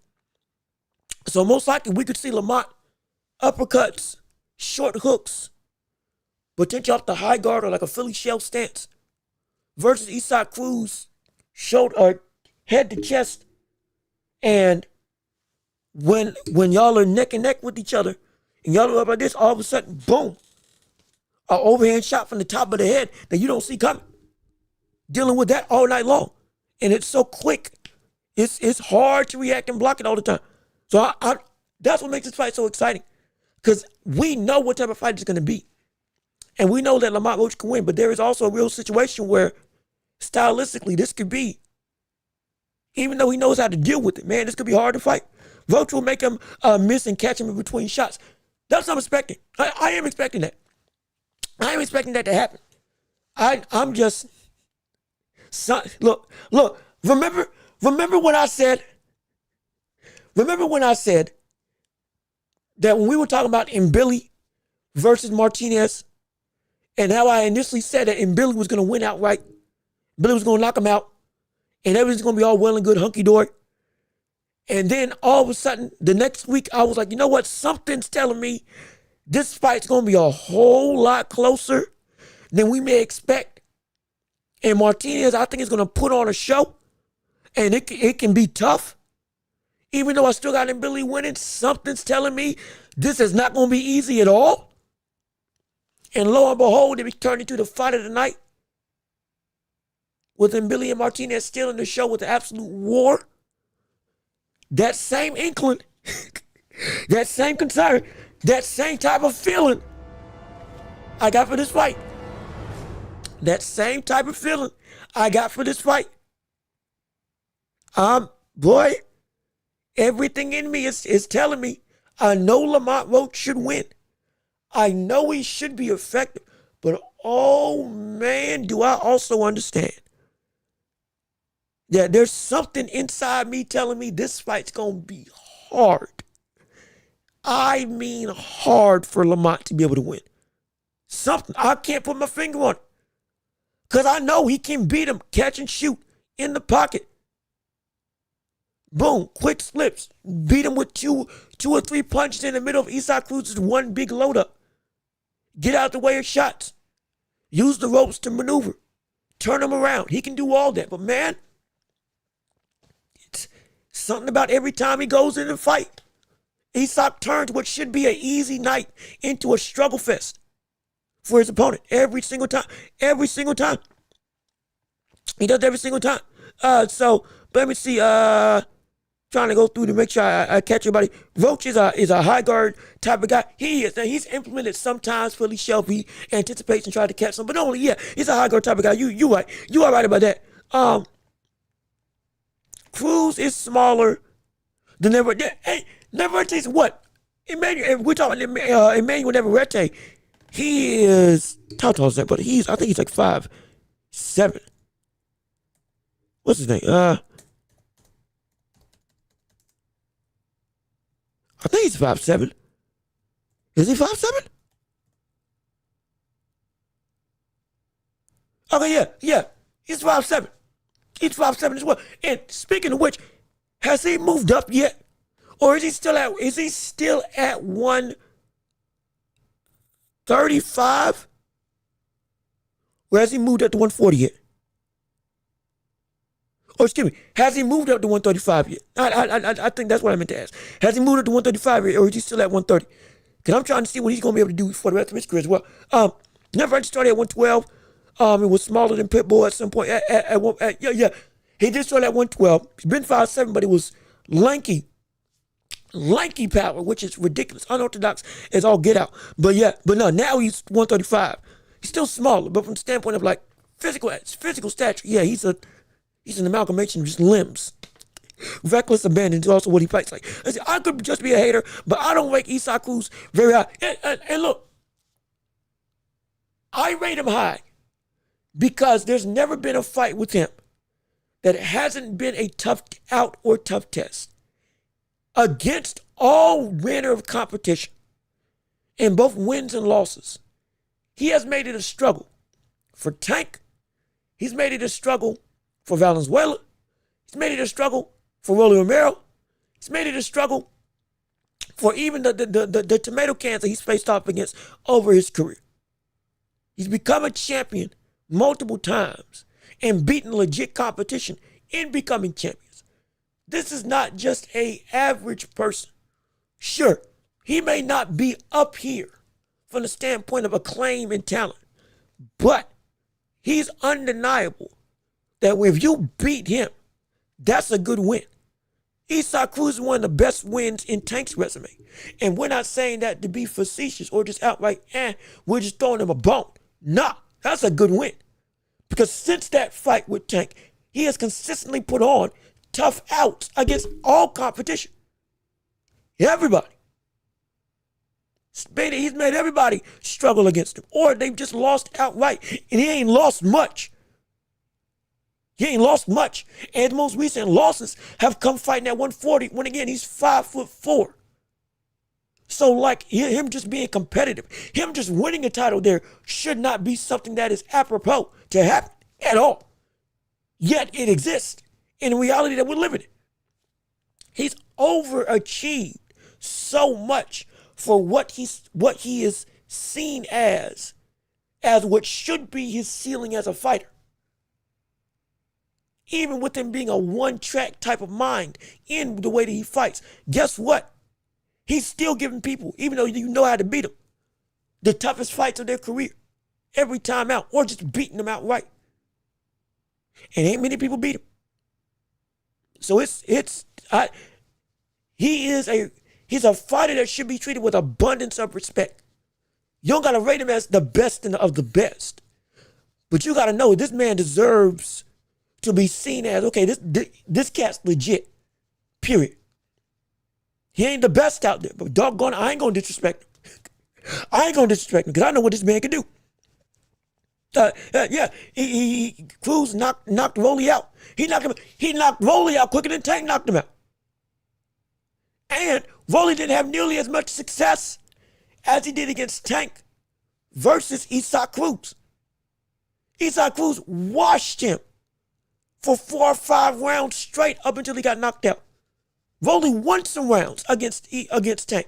A: So most likely we could see Lamont uppercuts, short hooks, potentially off the high guard or like a Philly shell stance versus Eastside Cruz, shoulder, head to chest. And when y'all are neck and neck with each other and y'all are up like this, all of a sudden, boom, an overhand shot from the top of the head that you don't see coming. Dealing with that all night long. And it's so quick. It's hard to react and block it all the time. So that's what makes this fight so exciting. Because we know what type of fight it's going to be. And we know that Lamont Roach can win. But there is also a real situation where stylistically this could be, even though he knows how to deal with it, man, this could be hard to fight. Roach will make him miss and catch him in between shots. That's what I'm expecting. I am expecting that. I am expecting that to happen. I'm just, look, remember when I said that when we were talking about Mbili versus Martinez and how I initially said that Mbili was going to win outright, Billy was going to knock him out, and everything's going to be all well and good, hunky-dory. And then all of a sudden, the next week, I was like, you know what? Something's telling me this fight's going to be a whole lot closer than we may expect. And Martinez, I think, is going to put on a show, and it can be tough. Even though I still got Mbili winning, something's telling me this is not going to be easy at all. And lo and behold, it turned into the fight of the night with Mbili and Martinez still in the show with the absolute war. That same inkling, that same concern, that same type of feeling I got for this fight. That same type of feeling I got for this fight. Boy, everything in me is telling me I know Lamont Roach should win. I know he should be effective. But oh man, do I also understand that there's something inside me telling me this fight's going to be hard. I mean hard for Lamont to be able to win. Something. I can't put my finger on it. Because I know he can beat him, catch and shoot in the pocket. Boom, quick slips. Beat him with two or three punches in the middle of Eastside Cruz's one big load up. Get out the way of shots. Use the ropes to maneuver. Turn him around. He can do all that. But man, it's something about every time he goes in and fight, Eastside turns what should be an easy night into a struggle fest for his opponent. Every single time. Every single time. He does it every single time. But let me see. Trying to go through to make sure I catch everybody. Roach is a high guard type of guy. He is. And he's implemented sometimes Philly shelf. He anticipates and tries to catch some, but only he's a high guard type of guy. You right. You are right about that. Cruz is smaller than Navarrete. Hey, Navarrete's what? Emmanuel. We're talking Emmanuel Navarrete. He is how tall is that? But I think he's like 5'7". What's his name? I think he's 5'7". Is he 5'7"? Okay, yeah. He's 5'7". He's 5'7" as well. And speaking of which, has he moved up yet? Or is he still at 135? Or has he moved up to 140 yet? Or excuse me, has he moved up to 135 yet? I think that's what I meant to ask. Has he moved up to 135 yet, or is he still at 130? Because I'm trying to see what he's going to be able to do for the rest of his career as well. Never started at 112. It was smaller than Pitbull at some point. Yeah. He did start at 112. He's been 5'7", but it was lanky power, which is ridiculous. Unorthodox as all get out. But no, now he's 135. He's still smaller, but from the standpoint of like physical stature, yeah, he's an amalgamation of his limbs. Reckless abandon is also what he fights like. I could just be a hater, but I don't rate Isaac Cruz very high. And look, I rate him high because there's never been a fight with him that hasn't been a tough out or tough test. Against all manner of competition, in both wins and losses, he has made it a struggle for Tank. He's made it a struggle for Valenzuela. He's made it a struggle for Rolly Romero. He's made it a struggle for even the tomato cans that he's faced off against over his career. He's become a champion multiple times and beaten legit competition in becoming champions. This is not just an average person. Sure, he may not be up here from the standpoint of acclaim and talent, but he's undeniable that if you beat him, that's a good win. Isaac Cruz is one of the best wins in Tank's resume. And we're not saying that to be facetious or just outright, we're just throwing him a bone. Nah, that's a good win. Because since that fight with Tank, he has consistently put on tough outs against all competition. Everybody. He's made everybody struggle against him. Or they've just lost outright. And he ain't lost much. And the most recent losses have come fighting at 140 when, again, he's 5'4". So, like, him just being competitive, him just winning a title there should not be something that is apropos to happen at all. Yet it exists in the reality that we're living in. He's overachieved so much for what he is seen as what should be his ceiling as a fighter. Even with him being a one-track type of mind in the way that he fights, guess what? He's still giving people, even though you know how to beat them, the toughest fights of their career every time out, or just beating them outright. And ain't many people beat him. So he's a fighter that should be treated with abundance of respect. You don't gotta rate him as the best of the best, but you gotta know this man deserves to be seen as, okay, this cat's legit, period. He ain't the best out there, but doggone it, I ain't gonna disrespect him. Because I know what this man can do. Cruz knocked Rolly out. He knocked Rolly out quicker than Tank knocked him out. And Rolly didn't have nearly as much success as he did against Tank versus Isaac Cruz. Isaac Cruz washed him for 4 or 5 rounds straight up until he got knocked out. Rolly won some rounds against Tank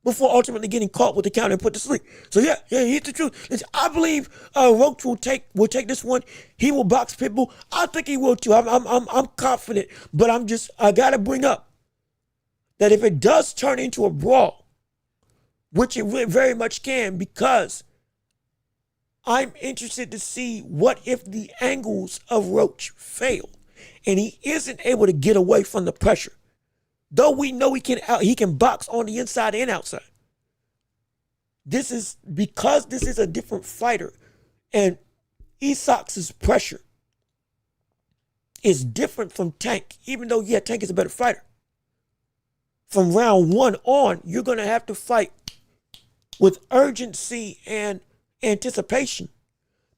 A: before ultimately getting caught with the counter and put to sleep. So yeah, here's the truth. Listen, I believe Roach will take this one. He will box Pitbull. I think he will too. I'm confident, but I gotta bring up that if it does turn into a brawl, which it very much can, because I'm interested to see what if the angles of Roach fail and he isn't able to get away from the pressure. Though we know he can box on the inside and outside. This is because this is a different fighter, and Isak's pressure is different from Tank, even though, yeah, Tank is a better fighter. From round 1 on, you're going to have to fight with urgency and anticipation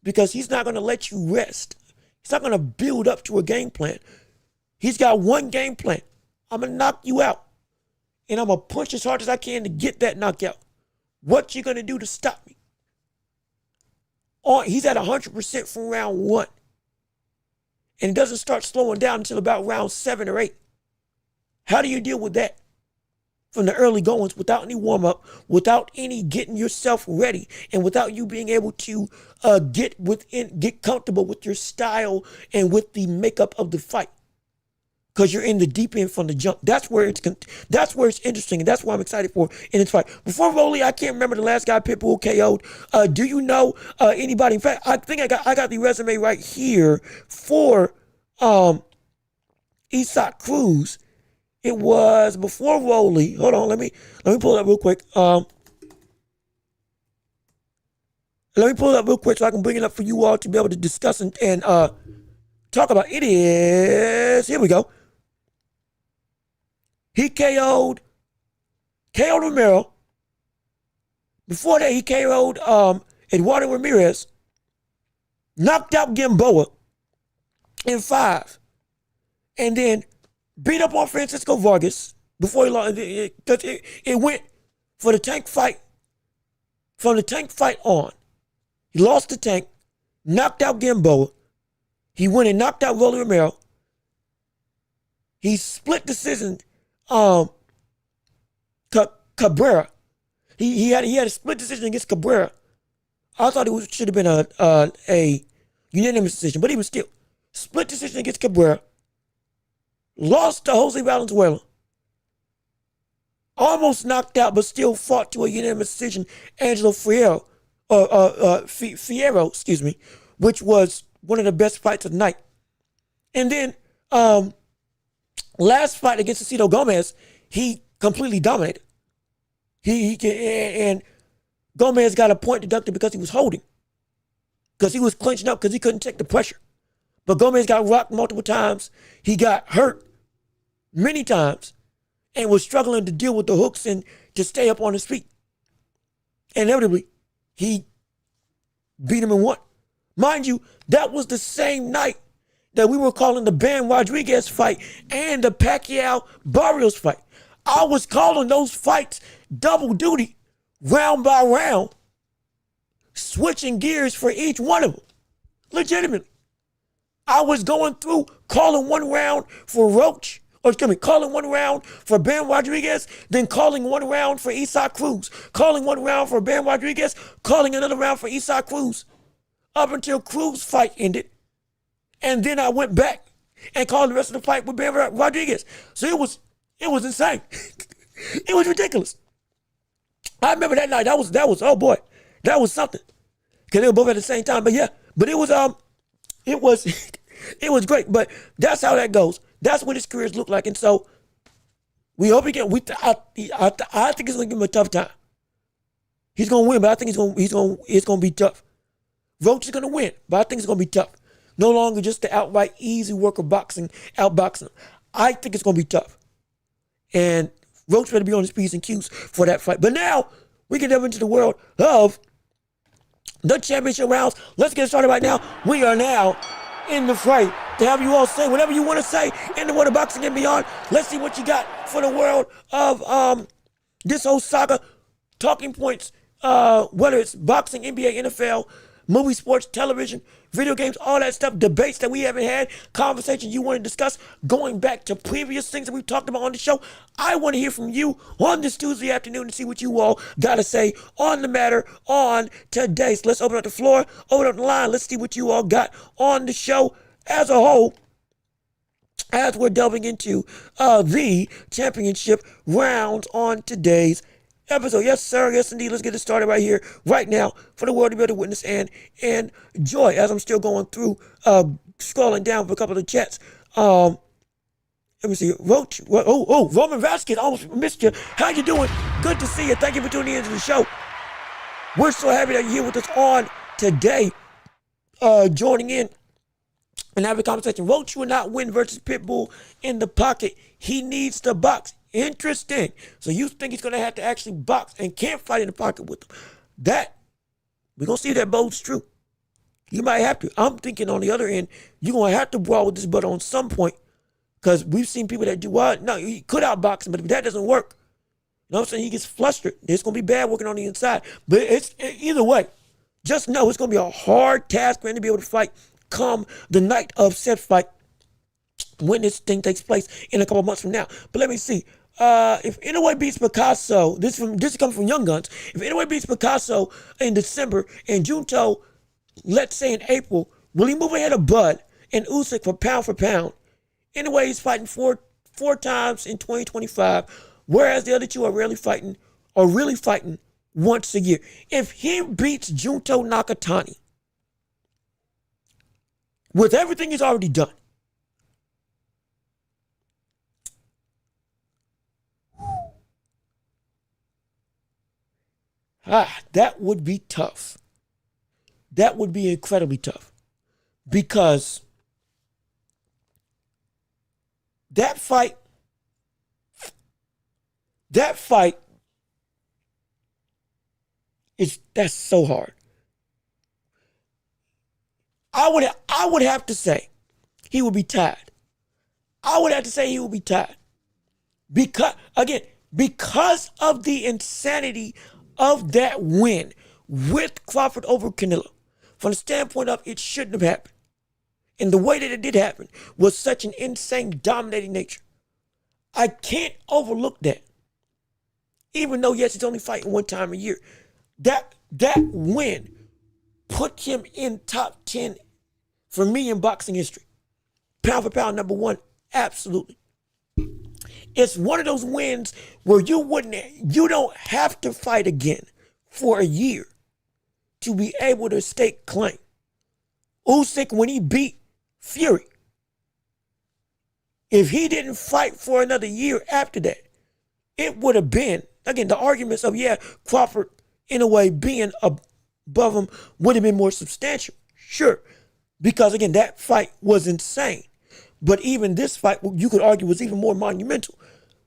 A: because he's not going to let you rest. He's not going to build up to a game plan. He's got one game plan. I'm going to knock you out, and I'm going to punch as hard as I can to get that knockout. What you going to do to stop me? He's at 100% from round 1. And it doesn't start slowing down until about round 7 or 8. How do you deal with that? From the early goings, without any warm-up, without any getting yourself ready, and without you being able to get comfortable with your style and with the makeup of the fight. Because you're in the deep end from the jump. That's where it's interesting, and that's what I'm excited for in this fight. Before Rolly, I can't remember the last guy Pitbull KO'd. Do you know anybody? In fact, I think I got the resume right here for Isak Cruz. It was before Rolly. Hold on, let me pull it up real quick. Let me pull it up real quick so I can bring it up for you all to be able to discuss and talk about. It is, here we go. He KO'd Romero. Before that, he KO'd Eduardo Ramirez. Knocked out Gamboa in 5. And then beat up on Francisco Vargas before he lost. It went for the Tank fight. From the Tank fight on, he lost the Tank, knocked out Gamboa. He went and knocked out Rolly Romero. He split decision Cabrera. He had a split decision against Cabrera. I thought it should have been a unanimous decision, but he was still split decision against Cabrera. Lost to Jose Valenzuela. Almost knocked out, but still fought to a unanimous decision. Angelo Fierro, which was one of the best fights of the night. And then last fight against Cecilio Gomez, he completely dominated. And Gomez got a point deducted because he was holding. Because he was clinching up because he couldn't take the pressure. But Gomez got rocked multiple times. He got hurt many times and was struggling to deal with the hooks and to stay up on his feet. Inevitably, he beat him and won. Mind you, that was the same night that we were calling the Bam Rodriguez fight and the Pacquiao-Barrios fight. I was calling those fights double duty, round by round, switching gears for each one of them. Legitimately. I was going through calling one round for Roach, calling one round for Bam Rodriguez, then calling one round for Isak Cruz, calling one round for Bam Rodriguez, calling another round for Isak Cruz, up until Cruz fight ended. And then I went back and called the rest of the fight with Bam Rodriguez. So it was insane. It was ridiculous. I remember that night. That was oh boy, that was something. Cause they were both at the same time. But yeah, but it was it was great. But that's how that goes. That's what his careers look like. And so we hope he can. I think it's gonna give him a tough time. He's gonna win, but I think it's gonna be tough. Roach is gonna win, but I think it's gonna be tough. No longer just the outright easy work of boxing, outboxing him. I think it's gonna be tough. And Roach better be on his P's and Q's for that fight. But now we can delve into the world of the championship rounds. Let's get started right now. We are now in the fight to have you all say whatever you want to say in the world of boxing and beyond. Let's see what you got for the world of this whole saga. Talking points, whether it's boxing, NBA, NFL, movie, sports, television, video games, all that stuff, debates that we haven't had, conversations you want to discuss, going back to previous things that we've talked about on the show. I want to hear from you on this Tuesday afternoon and see what you all got to say on the matter on today. So let's open up the floor, open up the line. Let's see what you all got on the show as a whole as we're delving into the championship rounds on today's episode. Yes, sir. Yes, indeed. Let's get it started right here, right now, for the world to be able to witness and enjoy. As I'm still going through, scrolling down for a couple of chats. Let me see. Roach. Roman Vasquez. Almost missed you. How you doing? Good to see you. Thank you for tuning into the show. We're so happy that you're here with us on today, joining in and having a conversation. Roach will not win versus Pitbull in the pocket. He needs to box. Interesting. So you think he's going to have to actually box and can't fight in the pocket with him. That, we're going to see if that bodes true. You might have to. I'm thinking on the other end, you're going to have to brawl with this brother on some point, because we've seen people that do, well, no, he could outbox him, but if that doesn't work, you know what I'm saying, he gets flustered. It's going to be bad working on the inside. But it's either way, just know it's going to be a hard task for him to be able to fight come the night of said fight when this thing takes place in a couple months from now. But let me see. If Inoue beats Picasso, this comes from Young Guns. If Inoue beats Picasso in December and Junto, let's say in April, will he move ahead of Bud and Usyk for pound? Inoue is fighting four times in 2025, whereas the other two are really fighting once a year. If he beats Junto Nakatani with everything he's already done, that would be tough. That would be incredibly tough, because that fight that's so hard. I would have to say he would be tied. Because of the insanity of that win with Crawford over Canelo. From the standpoint of it shouldn't have happened. And the way that it did happen was such an insane, dominating nature. I can't overlook that. Even though, yes, he's only fighting one time a year. That win put him in top 10 for me in boxing history. Pound for pound, number one, absolutely. It's one of those wins where you don't have to fight again for a year to be able to stake claim. Usyk, when he beat Fury, if he didn't fight for another year after that, it would have been, again, the arguments of, Crawford, in a way, being above him would have been more substantial. Sure. Because, again, that fight was insane. But even this fight, you could argue, was even more monumental.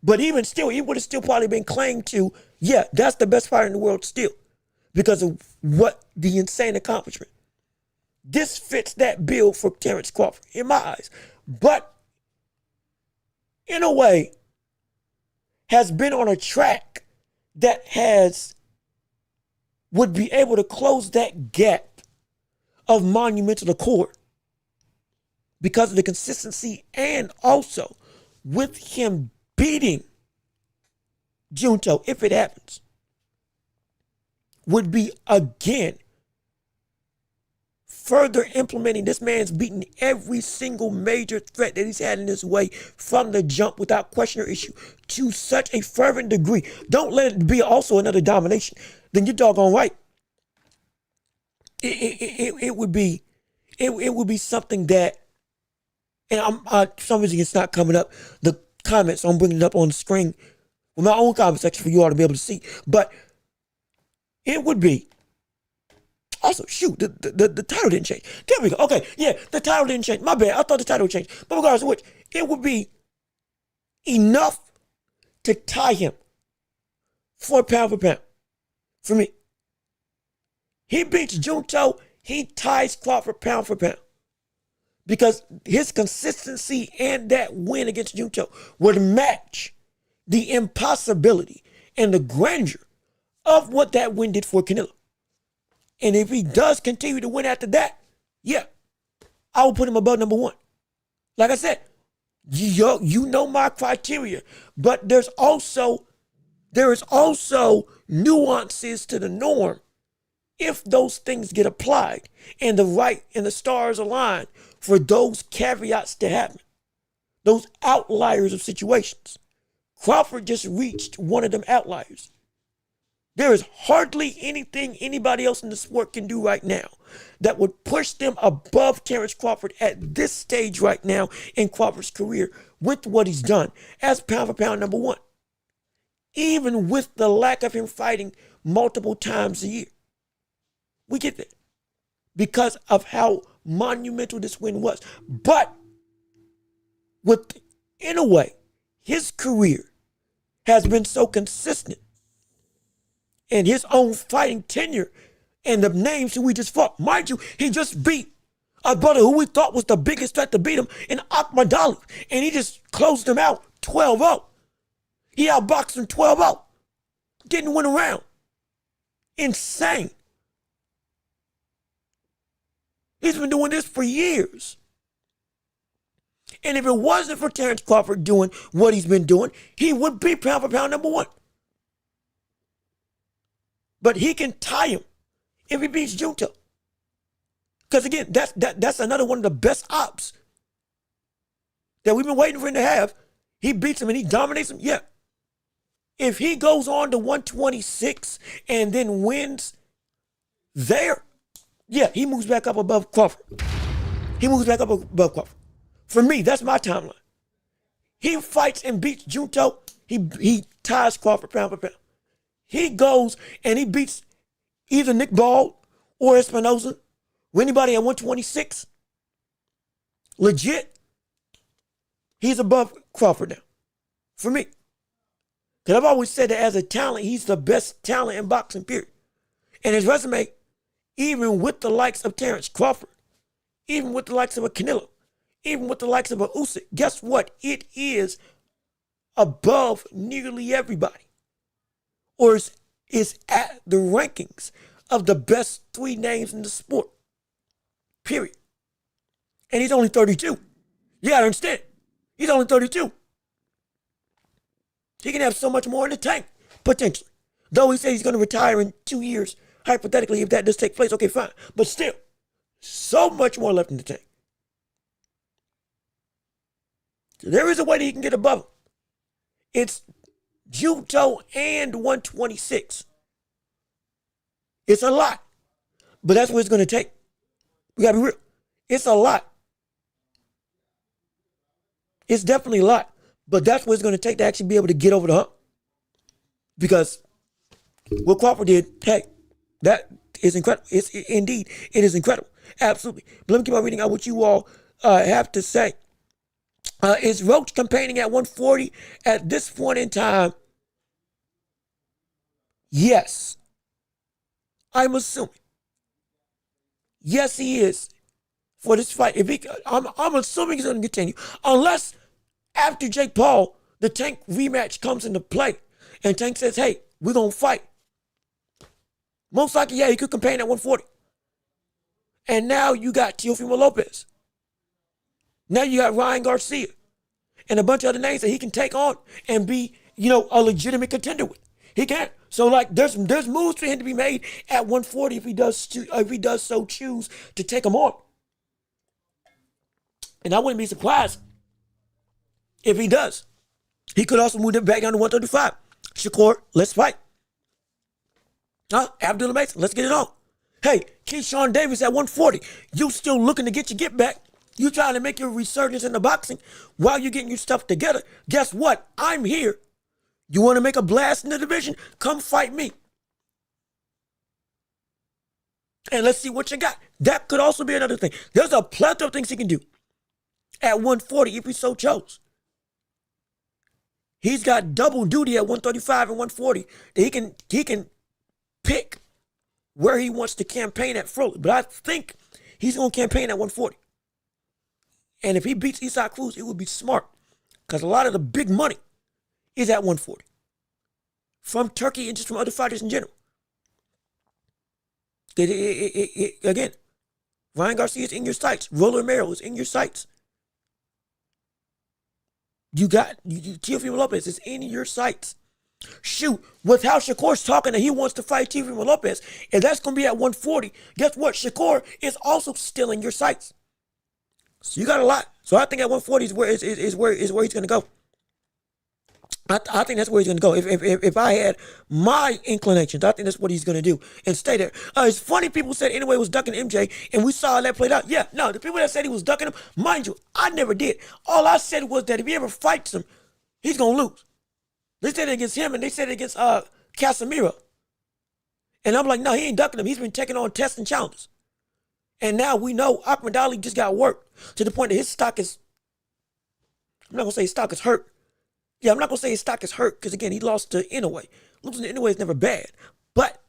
A: But even still, he would have still probably been claimed to, that's the best fighter in the world still, because of what the insane accomplishment. This fits that bill for Terrence Crawford, in my eyes. But, in a way, has been on a track that would be able to close that gap of monumental accord because of the consistency, and also with him beating Junto, if it happens, would be, again, further implementing this man's beaten every single major threat that he's had in his way from the jump without question or issue to such a fervent degree. Don't let it be also another domination. Then you're doggone right. It would be something that, and for some reason it's not coming up, the comments, I'm bringing it up on the screen with my own comment section for you all to be able to see. But it would be, also, shoot, the title didn't change. There we go. Okay, the title didn't change. My bad. I thought the title would change. But regardless of which, it would be enough to tie him for pound for me. He beats Junto, he ties Crawford pound for pound. Because his consistency and that win against Junto would match the impossibility and the grandeur of what that win did for Canelo. And if he does continue to win after that, I will put him above number one. Like I said, you know my criteria, but there is also nuances to the norm if those things get applied and the stars align for those caveats to happen, those outliers of situations. Crawford just reached one of them outliers. There is hardly anything anybody else in the sport can do right now that would push them above Terrence Crawford at this stage right now in Crawford's career with what he's done as pound for pound number one. Even with the lack of him fighting multiple times a year. We get that. Because of how monumental this win was. But in a way, his career has been so consistent and his own fighting tenure and the names who we just fought. Mind you, he just beat a brother who we thought was the biggest threat to beat him in Akhmadali, and he just closed him out 12-0. He outboxed him 12-0. Didn't win a round. Insane. He's been doing this for years. And if it wasn't for Terrence Crawford doing what he's been doing, he would be pound for pound number one. But he can tie him if he beats Junto. Because again, that's another one of the best ops that we've been waiting for him to have. He beats him and he dominates him. Yeah. If he goes on to 126 and then wins there, yeah, he moves back up above Crawford. He moves back up above Crawford. For me, that's my timeline. He fights and beats Junto. He ties Crawford pound for pound. He goes and he beats either Nick Ball or Espinoza or anybody at 126. Legit, he's above Crawford now. For me. Because I've always said that as a talent, he's the best talent in boxing, period. And his resume, even with the likes of Terrence Crawford, even with the likes of a Canelo, even with the likes of a Usyk, guess what? It is above nearly everybody. Or is at the rankings of the best three names in the sport. Period. And he's only 32. You gotta understand. He's only 32. He can have so much more in the tank, potentially. Though he says he's gonna retire in 2 years, hypothetically, if that does take place, okay, fine. But still, so much more left in the tank. So there is a way that he can get above him. It's Junto and 126. It's a lot. But that's what it's going to take. We got to be real. It's a lot. It's definitely a lot. But that's what it's going to take to actually be able to get over the hump. Because what Crawford did, hey, that is incredible. Indeed, it is incredible. Absolutely. But let me keep on reading out what you all have to say. Is Roach campaigning at 140 at this point in time? Yes. I'm assuming. Yes, he is for this fight. I'm assuming he's going to continue. Unless after Jake Paul, the Tank rematch comes into play and Tank says, hey, we're going to fight. Most likely, yeah, he could campaign at 140. And now you got Teofimo Lopez. Now you got Ryan Garcia and a bunch of other names that he can take on and be, a legitimate contender with. He can. So like there's moves for him to be made at 140 if he does so choose to take them on. And I wouldn't be surprised if he does. He could also move it back down to 135. Shakur, let's fight. Abdullah Mason, let's get it on. Hey, Keyshawn Davis at 140. You still looking to get your get back. You trying to make your resurgence in the boxing while you're getting your stuff together. Guess what? I'm here. You want to make a blast in the division? Come fight me. And let's see what you got. That could also be another thing. There's a plethora of things he can do at 140 if he so chose. He's got double duty at 135 and 140. He can pick where he wants to campaign at fully. But I think he's going to campaign at 140. And if he beats Isaac Cruz, it would be smart. Because a lot of the big money is at 140. From Turkey and just from other fighters in general. Again, Ryan Garcia is in your sights. Roller Romero is in your sights. You got Teofimo Lopez is in your sights. Shoot, with how Shakur's talking that he wants to fight Teofimo Lopez, if that's going to be at 140, guess what? Shakur is also still in your sights. So you got a lot. So I think at 140 is where he's going to go. I think that's where he's going to go. If I had my inclinations, I think that's what he's going to do and stay there. It's funny people said anyway was ducking MJ, and we saw how that played out. Yeah, no, the people that said he was ducking him, mind you, I never did. All I said was that if he ever fights him, he's going to lose. They said it against him, and they said it against Casemiro. And I'm like, no, he ain't ducking him. He's been taking on tests and challenges. And now we know Ahmed Ali just got worked to the point that his stock is, I'm not going to say his stock is hurt. Yeah, I'm not going to say his stock is hurt because, again, he lost to Inoue. Losing to Inoue is never bad. But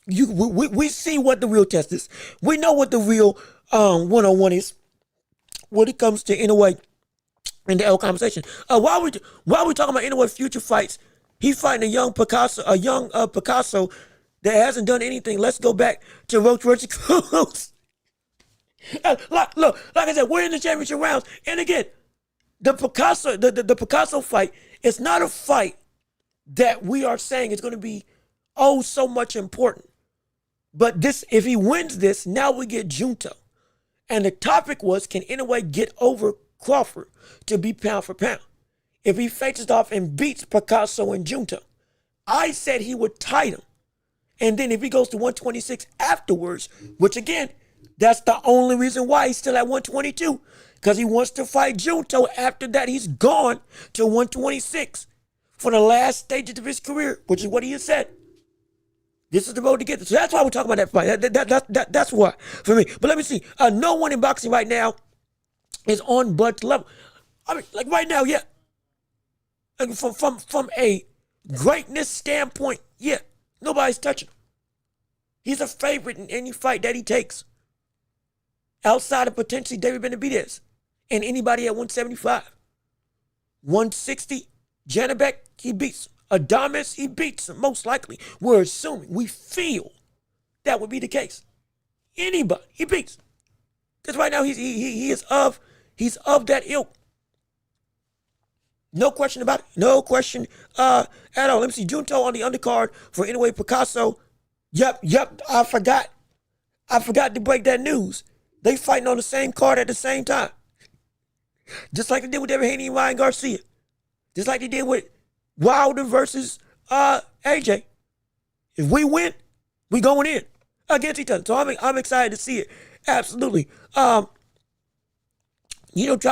A: we see what the real test is. We know what the real one-on-one is when it comes to Inoue in the L conversation. While we talking about Inoue future fights, he's fighting a young Picasso that hasn't done anything. Let's go back to Roach versus Cruz. Look, like I said, we're in the championship rounds. And again, the Picasso fight is not a fight that we are saying is going to be so much important. But this, if he wins this, now we get Junto. And the topic was, can Inoue get over Crawford to be pound for pound? If he faces off and beats Picasso and Junto, I said he would tie him. And then if he goes to 126 afterwards, which again, that's the only reason why he's still at 122, because he wants to fight Junto. After that, he's gone to 126 for the last stages of his career, which is what he has said. This is the road to get there. So that's why we're talking about that fight. That's why, for me. But let me see. No one in boxing right now is on Bud's level. I mean, like right now, yeah. And from a greatness standpoint, yeah. Nobody's touching him. He's a favorite in any fight that he takes. Outside of potentially David Benavidez and anybody at 175. 160, Janabek, he beats him. Adames, he beats him, most likely. We're assuming, we feel that would be the case. Anybody, he beats him. Because right now he's of that ilk. No question about it. No question at all. Let me see. Junto on the undercard for Inoue Picasso. Yep. I forgot to break that news. They fighting on the same card at the same time. Just like they did with Haney and Ryan Garcia. Just like they did with Wilder versus AJ. If we win, we going in against each other. So I'm excited to see it. Absolutely. Drop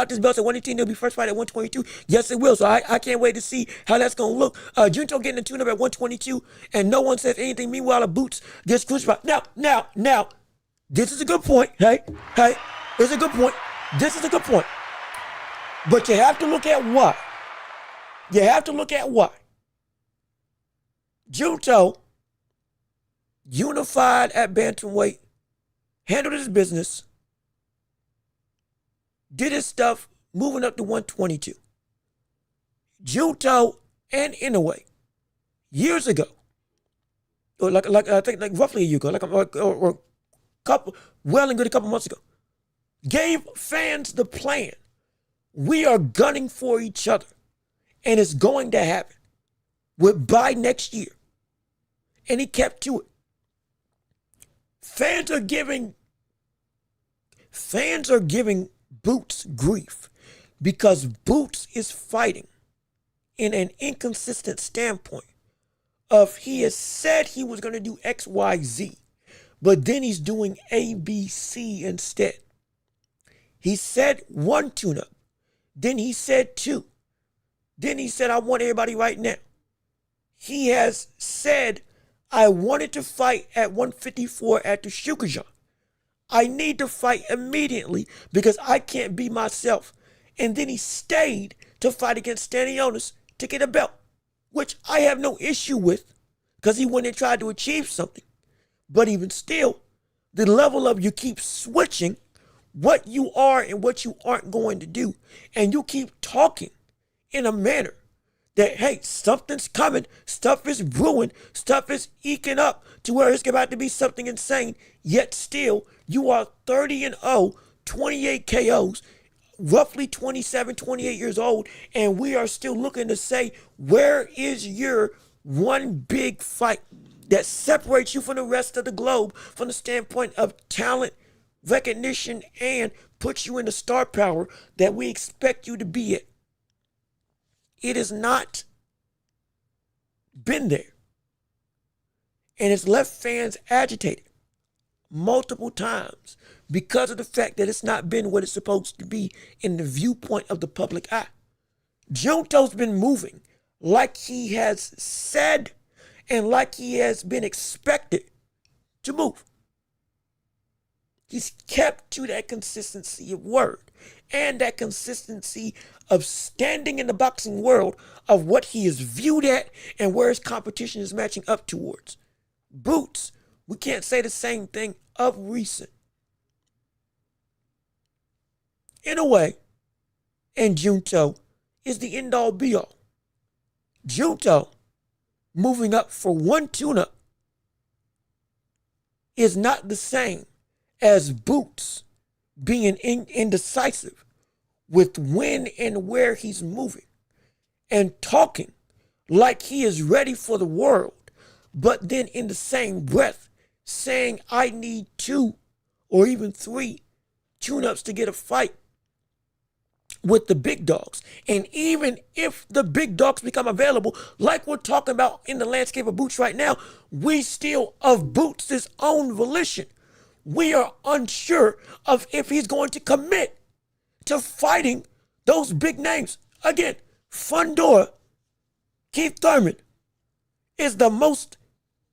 A: this belt at 118. It'll be first fight at 122. Yes, it will. So I can't wait to see how that's going to look. Junto getting the tune-up at 122, and no one says anything. Meanwhile, the Boots gets Cruz. Now, this is a good point. Hey, it's a good point. This is a good point. But you have to look at why. Junto, unified at bantamweight, handled his business, did his stuff, moving up to 122. Junto and Inoue, years ago, or I think roughly a year ago, or a couple months ago, gave fans the plan. We are gunning for each other, and it's going to happen by next year. And he kept to it. Fans are giving Boots grief because Boots is fighting in an inconsistent standpoint of he has said he was going to do X, Y, Z, but then he's doing A, B, C instead. He said 1 tune-up. Then he said 2. Then he said, I want everybody right now. He has said, I wanted to fight at 154 at the Shukajan. I need to fight immediately because I can't be myself. And then he stayed to fight against Stanionis to get a belt, which I have no issue with because he went and tried to achieve something. But even still, the level of you keep switching what you are and what you aren't going to do. And you keep talking in a manner that, hey, something's coming, stuff is brewing, stuff is eking up to where it's about to be something insane, yet still, you are 30-0, 28 KOs, roughly 27, 28 years old, and we are still looking to say, where is your one big fight that separates you from the rest of the globe from the standpoint of talent, recognition, and puts you in the star power that we expect you to be at? it has not been there. And it's left fans agitated multiple times because of the fact that it's not been what it's supposed to be in the viewpoint of the public eye. Junto's been moving like he has said and like he has been expected to move. He's kept to that consistency of word and that consistency of standing in the boxing world of what he is viewed at and where his competition is matching up towards. Boots, we can't say the same thing of recent. In a way, and Junto is the end-all be-all. Junto moving up for one tune-up is not the same as Boots being indecisive with when and where he's moving and talking like he is ready for the world, but then in the same breath saying, I need 2 or even 3 tune-ups to get a fight with the big dogs. And even if the big dogs become available, like we're talking about in the landscape of Boots right now, we still, of Boots' own volition, we are unsure of if he's going to commit to fighting those big names. Again, Fundora, Keith Thurman is the most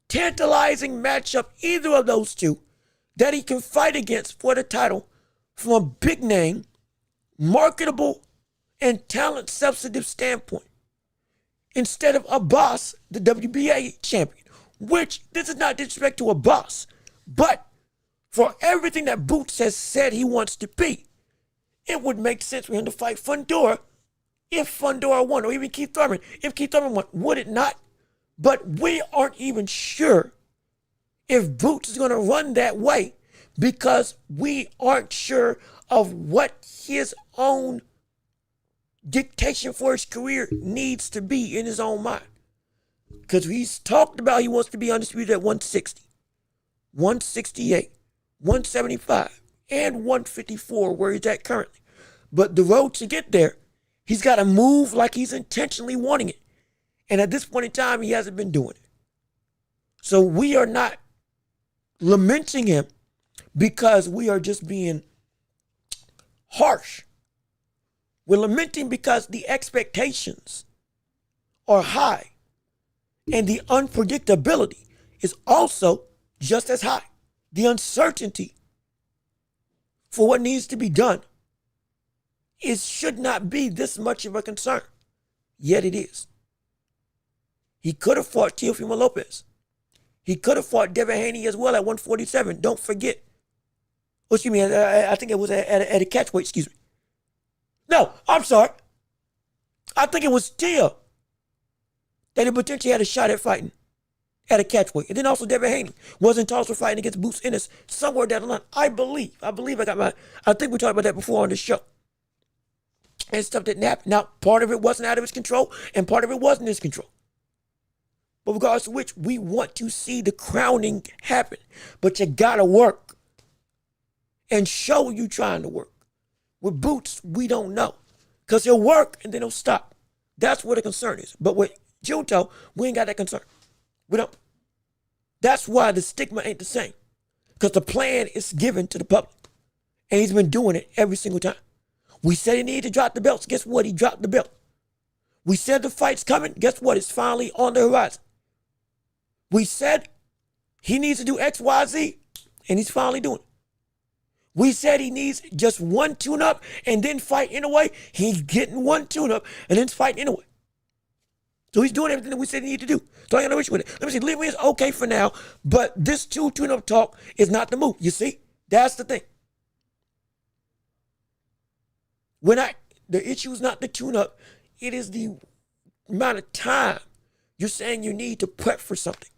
A: tantalizing matchup, either of those two, that he can fight against for the title from a big name, marketable, and talent substantive standpoint. Instead of Abbas, the WBA champion, which this is not disrespect to Abbas, but for everything that Boots has said he wants to be, it would make sense for him to fight Fundora if Fundora won, or even Keith Thurman if Keith Thurman won, would it not? But we aren't even sure if Boots is going to run that way because we aren't sure of what his own dictation for his career needs to be in his own mind. Because he's talked about he wants to be undisputed at 160, 168, 175, and 154 where he's at currently. But the road to get there, he's got to move like he's intentionally wanting it. And at this point in time, he hasn't been doing it. So we are not lamenting him because we are just being harsh. We're lamenting because the expectations are high and the unpredictability is also just as high. The uncertainty for what needs to be done should not be this much of a concern, yet it is. He could have fought Teofimo Lopez. He could have fought Devin Haney as well at 147. Don't forget. Oh, excuse me, I think it was at a catchweight, excuse me. No, I'm sorry. I think it was Tia that he potentially had a shot at fighting at a catchweight. And then also Devin Haney was in talks for fighting against Boots Ennis somewhere down the line. I think we talked about that before on the show. And stuff didn't happen. Now, part of it wasn't out of his control, and part of it wasn't his control. But regardless of which, we want to see the crowning happen. But you gotta work and show you trying to work. With Boots, we don't know. Because he'll work and then he'll stop. That's where the concern is. But with Junto, we ain't got that concern. We don't. That's why the stigma ain't the same. Because the plan is given to the public. And he's been doing it every single time. We said he needed to drop the belts. Guess what? He dropped the belt. We said the fight's coming. Guess what? It's finally on the horizon. We said he needs to do X, Y, Z, and he's finally doing it. We said he needs just one tune-up and then fight in a way. He's getting one tune-up and then fighting in a way. So he's doing everything that we said he needed to do. So I got no issue with it. Let me see. Lima is okay for now, but this tune-up talk is not the move. You see? That's the thing. The issue is not the tune-up. It is the amount of time you're saying you need to prep for something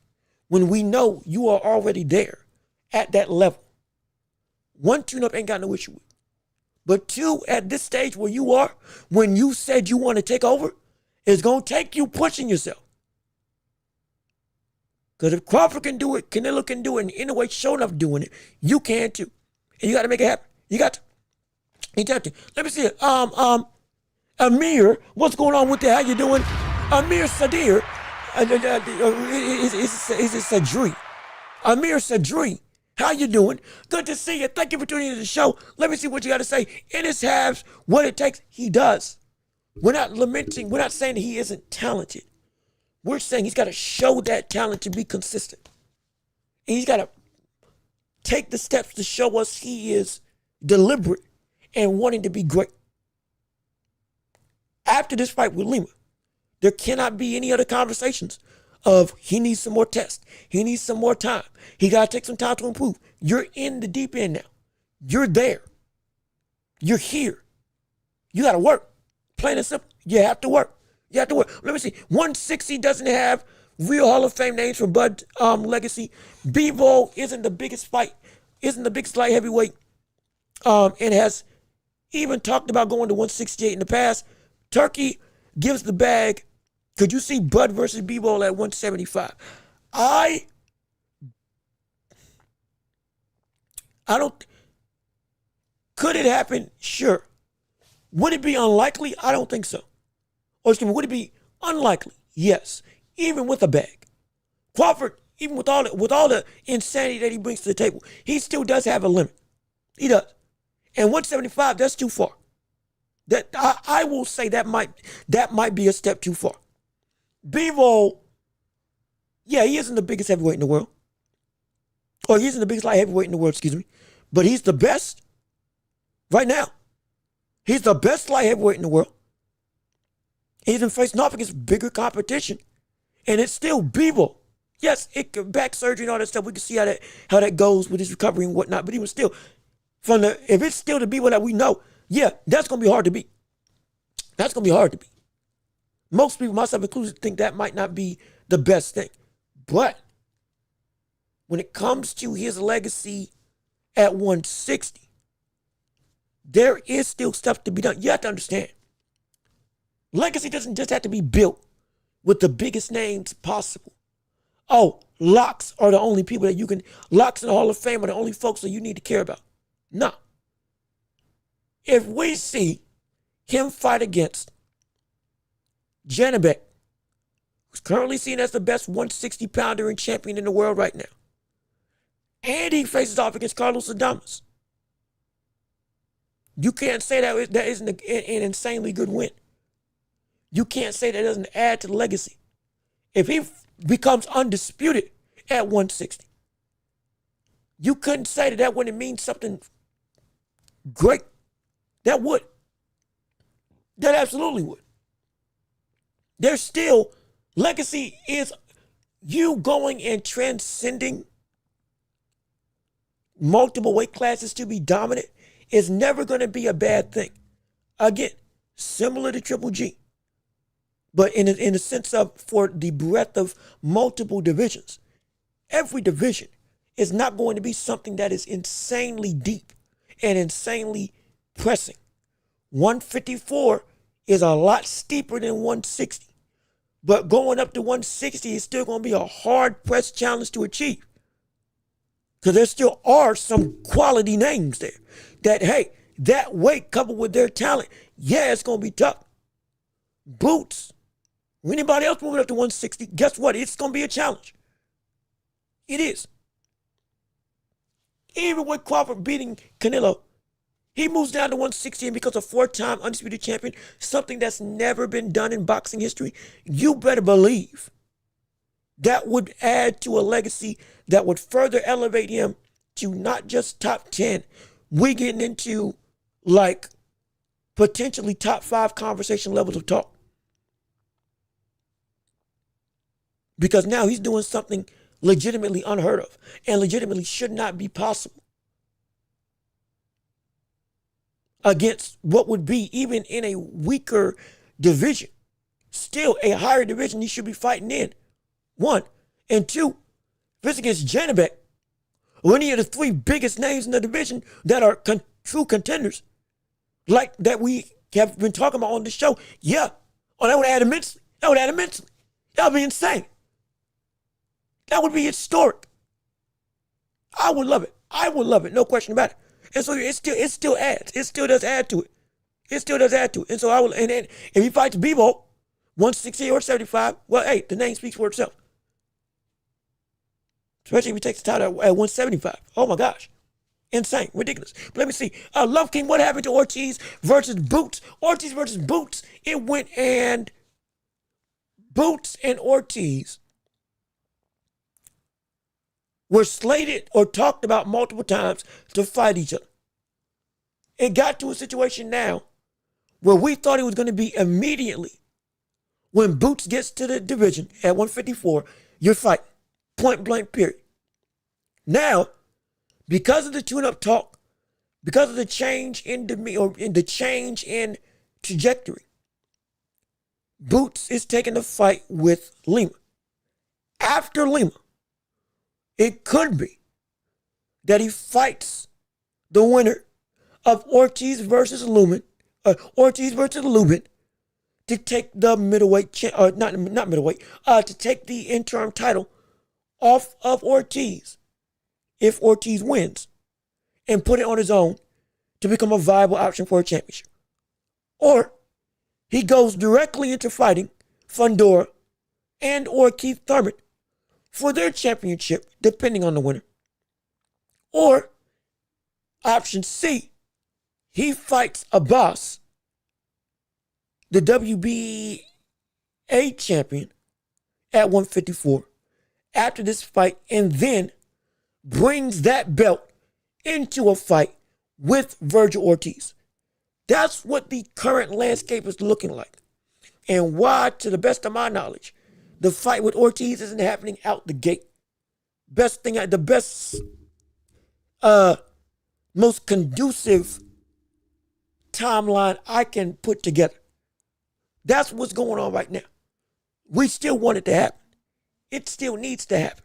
A: when we know you are already there at that level. One tune-up ain't got no issue with. But 2, at this stage where you are, when you said you want to take over, it's going to take you pushing yourself. Because if Crawford can do it, Canelo can do it, and in a way showing up doing it, you can too. And you got to make it happen. You got to. You got to. Let me see it. Amir, what's going on with that? How you doing? Amir Sadir, is it Sadri? Amir Sadri, how you doing? Good to see you. Thank you for tuning into the show. Let me see what you got to say. Ennis has what it takes. He does. We're not lamenting. We're not saying that he isn't talented. We're saying he's got to show that talent to be consistent. And he's got to take the steps to show us he is deliberate and wanting to be great. After this fight with Lima, there cannot be any other conversations of he needs some more tests. He needs some more time. He got to take some time to improve. You're in the deep end now. You're there. You're here. You got to work. Plain and simple. You have to work. You have to work. Let me see. 160 doesn't have real Hall of Fame names for Bud legacy. Bivol isn't the biggest fight, isn't the biggest light heavyweight, and has even talked about going to 168 in the past. Turkey gives the bag. Could you see Bud versus Bivol at 175? I don't. Could it happen? Sure. Would it be unlikely? I don't think so. Or excuse me, would it be unlikely? Yes. Even with a bag. Crawford, even with all the insanity that he brings to the table, he still does have a limit. He does. And 175, that's too far. That I will say that might be a step too far. Bivol, yeah, he isn't the biggest heavyweight in the world. Or he isn't the biggest light heavyweight in the world, excuse me. But he's the best right now. He's the best light heavyweight in the world. He's been facing off against bigger competition. And it's still Bivol. Yes, it could back surgery and all that stuff. We can see how that goes with his recovery and whatnot. But even still, if it's still the Bivol that we know, yeah, that's going to be hard to beat. That's going to be hard to beat. Most people, myself included, think that might not be the best thing. But when it comes to his legacy at 160, there is still stuff to be done. You have to understand. Legacy doesn't just have to be built with the biggest names possible. Oh, locks are the only people that you can, locks in the Hall of Fame are the only folks that you need to care about. No. If we see him fight against Janibek, who's currently seen as the best 160 pounder and champion in the world right now, and he faces off against Carlos Adames, you can't say that isn't an insanely good win. You can't say that doesn't add to the legacy. If he becomes undisputed at 160, you couldn't say that wouldn't mean something great. That would. That absolutely would. There's still, legacy is you going and transcending multiple weight classes to be dominant is never going to be a bad thing. Again, similar to Triple G. But in a sense of, for the breadth of multiple divisions, every division is not going to be something that is insanely deep and insanely pressing. 154 is a lot steeper than 160. But going up to 160 is still going to be a hard pressed challenge to achieve. Because there still are some quality names there that, hey, that weight coupled with their talent, yeah, it's going to be tough. Boots. Anybody else moving up to 160, guess what? It's going to be a challenge. It is. Even with Crawford beating Canelo, he moves down to 160 and becomes a 4-time undisputed champion, something that's never been done in boxing history. You better believe that would add to a legacy that would further elevate him to not just top 10. We're getting into like potentially top 5 conversation levels of talk. Because now he's doing something legitimately unheard of and legitimately should not be possible against what would be, even in a weaker division, still a higher division he should be fighting in. 1. And 2, if it's against Janibek or any of the 3 biggest names in the division that are true contenders, like that we have been talking about on the show, yeah. Oh, that would add immensely. That would be insane. That would be historic. I would love it. No question about it. And so it still adds. It still does add to it. It still does add to it. And so and if he fights Bebo, 160 or 75, well, hey, the name speaks for itself. Especially if he takes the title at 175. Oh my gosh. Insane. Ridiculous. But let me see. Love King, what happened to Ortiz versus Boots? Ortiz versus Boots. It went and Boots and Ortiz were slated or talked about multiple times to fight each other. It got to a situation now where we thought it was going to be immediately when Boots gets to the division at 154, you're fighting. Point blank, period. Now, because of the tune-up talk, because of the change in the change in trajectory, Boots is taking the fight with Lima. After Lima, it could be that he fights the winner of Ortiz versus Lubin, to take the middleweight, not middleweight, to take the interim title off of Ortiz if Ortiz wins and put it on his own to become a viable option for a championship. Or he goes directly into fighting Fundora and or Keith Thurman for their championship, depending on the winner. Or option C, he fights Abbas, the WBA champion, at 154 after this fight, and then brings that belt into a fight with Virgil Ortiz. That's what the current landscape is looking like. And why, to the best of my knowledge, the fight with Ortiz isn't happening out the gate. The best, most conducive timeline I can put together. That's what's going on right now. We still want it to happen. It still needs to happen.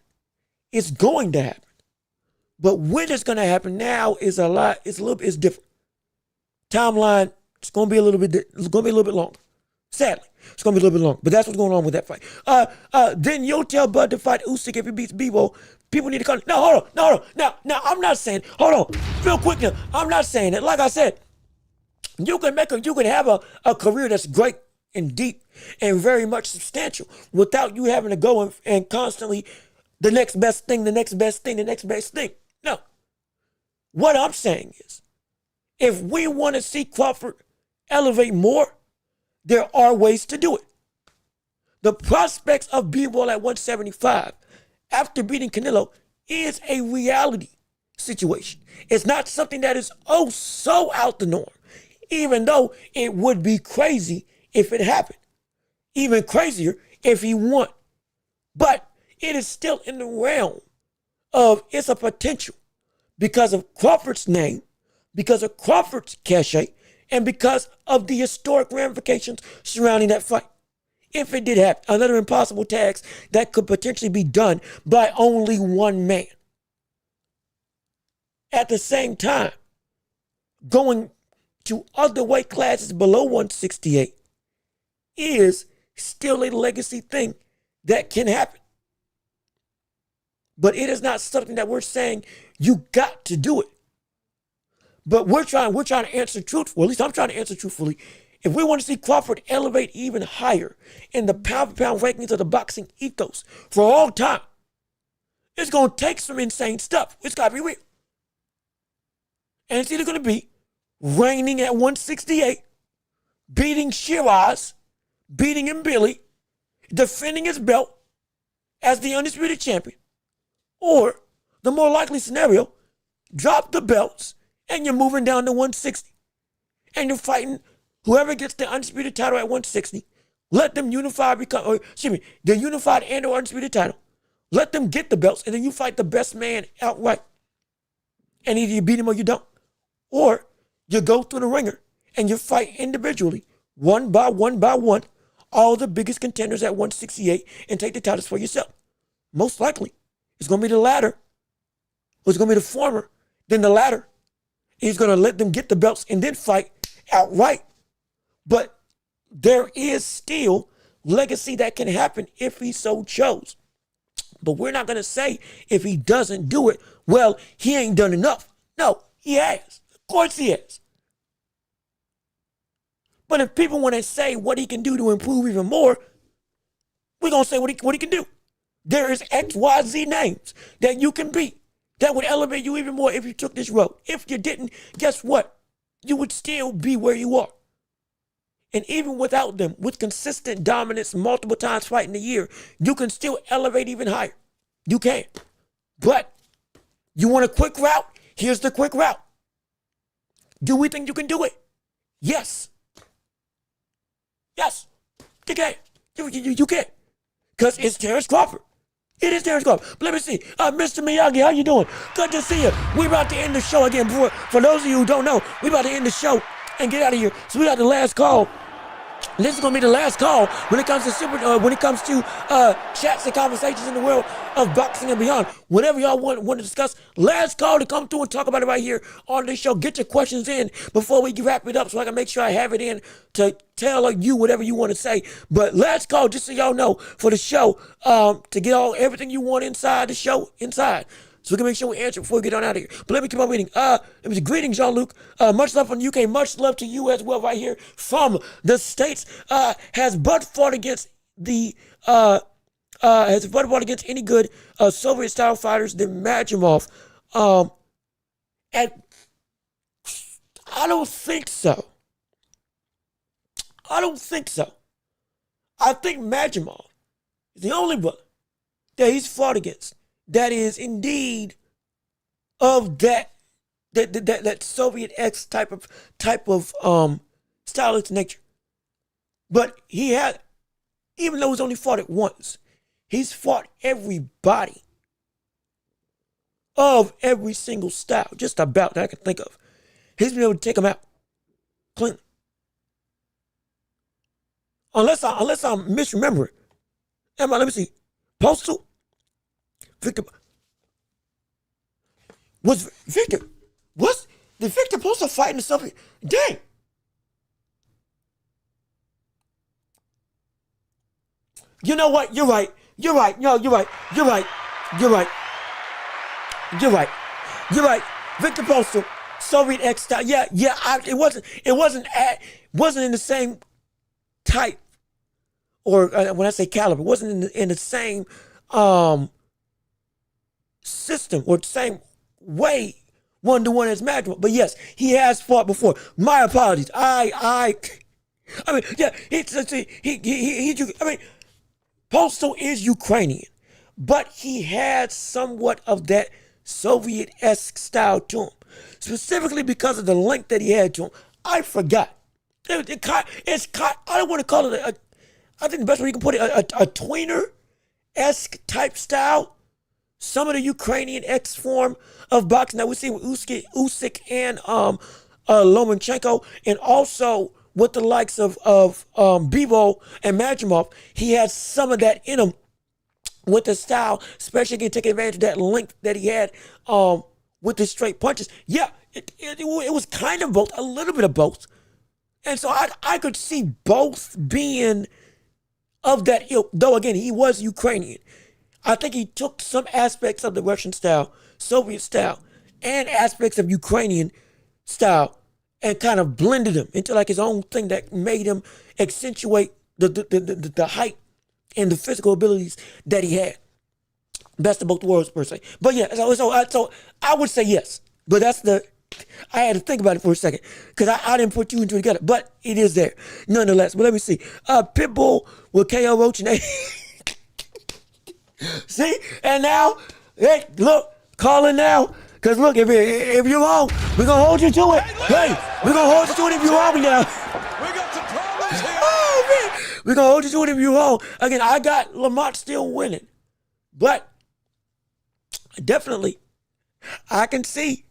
A: It's going to happen. But when it's going to happen now is it's different. Timeline, it's going to be a little bit longer. Sadly, it's going to be a little bit longer. But that's what's going on with that fight. Then you'll tell Bud to fight Usyk if he beats Bebo. People need to come. No, hold on. No, I'm not saying. Hold on, real quick now. I'm not saying that. Like I said, you can have a career that's great and deep and very much substantial without you having to go and constantly the next best thing. No. What I'm saying is, if we want to see Crawford elevate more, there are ways to do it. The prospects of Bebo at 175 after beating Canelo is a reality situation. It's not something that is so out the norm, even though it would be crazy if it happened. Even crazier if he won. But it is still in the realm of it's a potential because of Crawford's name, because of Crawford's cachet, and because of the historic ramifications surrounding that fight. If it did happen, another impossible task that could potentially be done by only one man. At the same time, going to other weight classes below 168 is still a legacy thing that can happen. But it is not something that we're saying you got to do it. But we're trying to answer truthfully, at least I'm trying to answer truthfully. If we want to see Crawford elevate even higher in the pound-for-pound rankings of the boxing ethos for all time, it's going to take some insane stuff. It's got to be real. And it's either going to be reigning at 168, beating Shiraz, beating him Billy, defending his belt as the undisputed champion, or the more likely scenario, drop the belts and you're moving down to 160. And you're fighting whoever gets the undisputed title at 160. Let them unify, the unified and or undisputed title. Let them get the belts, and then you fight the best man outright. And either you beat him or you don't. Or you go through the ringer and you fight individually, one by one, all the biggest contenders at 168 and take the titles for yourself. Most likely, it's going to be the latter. Or it's going to be the former, then the latter. He's going to let them get the belts and then fight outright. But there is still legacy that can happen if he so chose. But we're not going to say if he doesn't do it, well, he ain't done enough. No, he has. Of course he has. But if people want to say what he can do to improve even more, we're going to say what he can do. There is X, Y, Z names that you can beat that would elevate you even more if you took this road. If you didn't, guess what? You would still be where you are. And even without them, with consistent dominance multiple times fighting a year, you can still elevate even higher. You can. But you want a quick route? Here's the quick route. Do we think you can do it? Yes. Yes. You can. You can. Because it's Terrence Crawford. It is Terrence Crawford. But let me see. Mr. Miyagi, how you doing? Good to see you. We're about to end the show again. For those of you who don't know, we're about to end the show and get out of here. So we got the last call. This is gonna be the last call when it comes to chats and conversations in the world of boxing and beyond. Whatever y'all want to discuss, last call to come through and talk about it right here on this show. Get your questions in before we wrap it up, so I can make sure I have it in to tell you whatever you want to say. But last call, just so y'all know, for the show, to get everything you want inside the show inside. So we can make sure we answer before we get on out of here. But let me keep on reading. It was greetings, Jean-Luc. Much love from the UK. Much love to you as well right here from the States. Has Bud fought against any good Soviet-style fighters than Majimov? And I don't think so. I think Majimov is the only brother that he's fought against that is indeed of that Soviet X type of stylistic nature. But he had, even though he's only fought it once, he's fought everybody of every single style, just about that I can think of. He's been able to take them out cleanly. Unless I'm misremembering. Let me see. Postal? Victor. Did Victor Postal fighting the Soviet? Dang. You know what? You're right. No, you're right. Victor Postal, Soviet X style. Yeah. It wasn't in the same type, or when I say caliber, it wasn't in the same system or the same way one-to-one as Magma. But yes, he has fought before. My apologies. Postal is Ukrainian, but he had somewhat of that Soviet-esque style to him, specifically because of the link that he had to him. I forgot. I don't want to call it I think the best way you can put it, a tweener-esque type style. Some of the Ukrainian X form of boxing that we see with Usyk and Lomachenko, and also with the likes of Bivol and Majimov, he had some of that in him with the style, especially again taking advantage of that length that he had with his straight punches. Yeah, it was kind of both, a little bit of both. And so I could see both being of that ilk, though again, he was Ukrainian. I think he took some aspects of the Russian style, Soviet style, and aspects of Ukrainian style and kind of blended them into like his own thing that made him accentuate the height and the physical abilities that he had. Best of both worlds, per se. But yeah, so I would say yes. But I had to think about it for a second because I didn't put two and two together. But it is there, nonetheless. But let me see. Pitbull will KO Roach and See? And now, hey, look, call it now. Because look, if you're wrong, we're going to hold you to it. Hey, we're going to hold you to it if you're wrong now.
E: We got some problems here.
A: Oh, man. We're going to hold you to it if you're wrong. Again, I got Lamont still winning. But definitely, I can see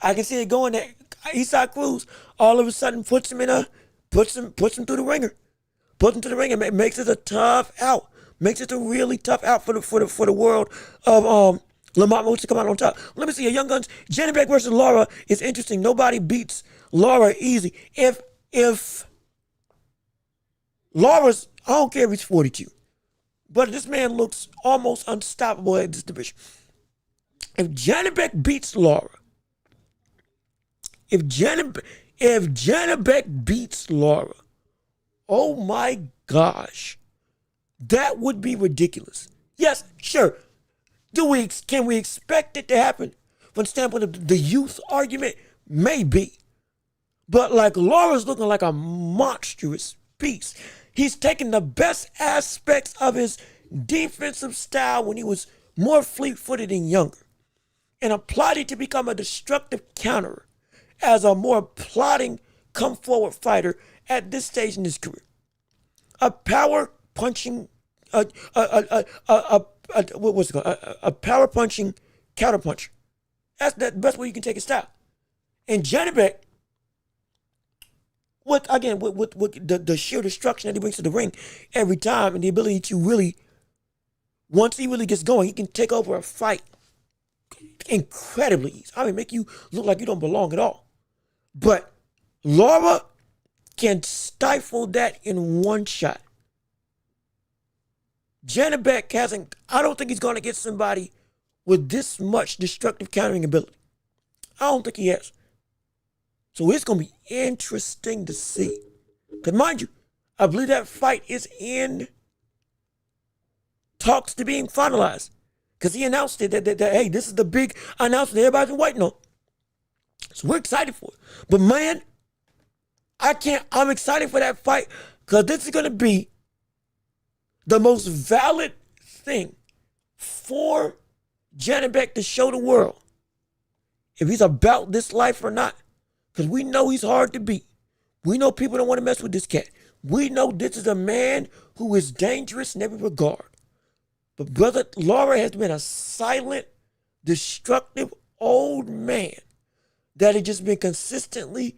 A: it going there. Eastside Cruz all of a sudden puts him through the ringer. Puts him to the ringer. Makes it a tough out. Makes it a really tough out for the world of Lamont to come out on top. Let me see. Young Guns, Janibek versus Lara is interesting. Nobody beats Lara easy. If Lara's, I don't care if he's 42, but this man looks almost unstoppable at this division. If Janibek beats Lara, If Janet Beck beats Laura, oh my gosh, that would be ridiculous. Yes, sure. Can we expect it to happen from the standpoint of the youth argument? Maybe. But like Laura's looking like a monstrous beast. He's taking the best aspects of his defensive style when he was more fleet-footed and younger and applied it to become a destructive counterer as a more plotting, come-forward fighter at this stage in his career. A power-punching, what's it called? A power-punching counterpuncher. That's the best way you can take his style. And Janibek, with the sheer destruction that he brings to the ring every time and the ability to really, once he really gets going, he can take over a fight incredibly easy. I mean, make you look like you don't belong at all. But Laura can stifle that in one shot. Janibek hasn't, I don't think he's going to get somebody with this much destructive countering ability. I don't think he has. So it's going to be interesting to see. Because mind you, I believe that fight is in talks to being finalized. Because he announced it that, hey, this is the big announcement everybody's been waiting on. So we're excited for it. But man, I'm excited for that fight because this is going to be the most valid thing for Janibek to show the world if he's about this life or not. Because we know he's hard to beat. We know people don't want to mess with this cat. We know this is a man who is dangerous in every regard. But brother, Laura has been a silent, destructive old man that has just been consistently,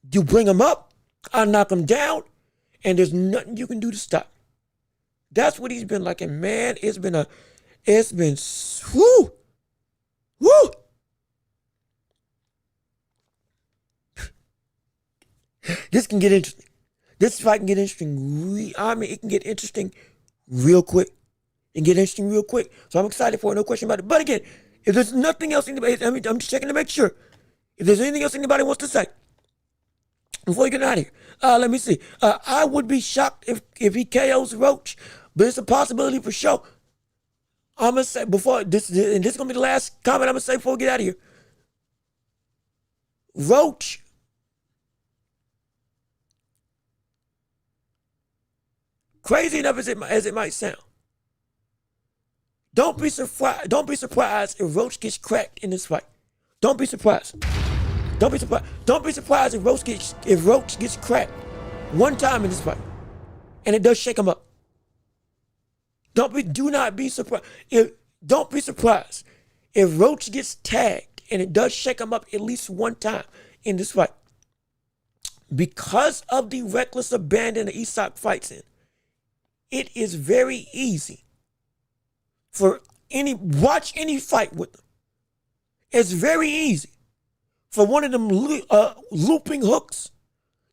A: you bring him up, I knock him down, and there's nothing you can do to stop. That's what he's been like. And man, it's been, whoo. This can get interesting. This fight can get interesting. It can get interesting real quick. It can get interesting real quick. So I'm excited for it, no question about it. But again, if there's nothing else I'm just checking to make sure. If there's anything else anybody wants to say before you get out of here, let me see. I would be shocked if he KOs Roach, but it's a possibility for sure. I'm gonna say before this, and this is gonna be the last comment I'm gonna say before we get out of here. Roach crazy enough as it might sound. Don't be surprised if Roach gets cracked in this fight. Don't be surprised. Don't be surprised. Don't be surprised if Roach gets cracked one time in this fight, and it does shake him up. Do not be surprised. Don't be surprised if Roach gets tagged and it does shake him up at least one time in this fight, because of the reckless abandon that Isak fights in. It is very easy for watch any fight with them. It's very easy for one of them looping hooks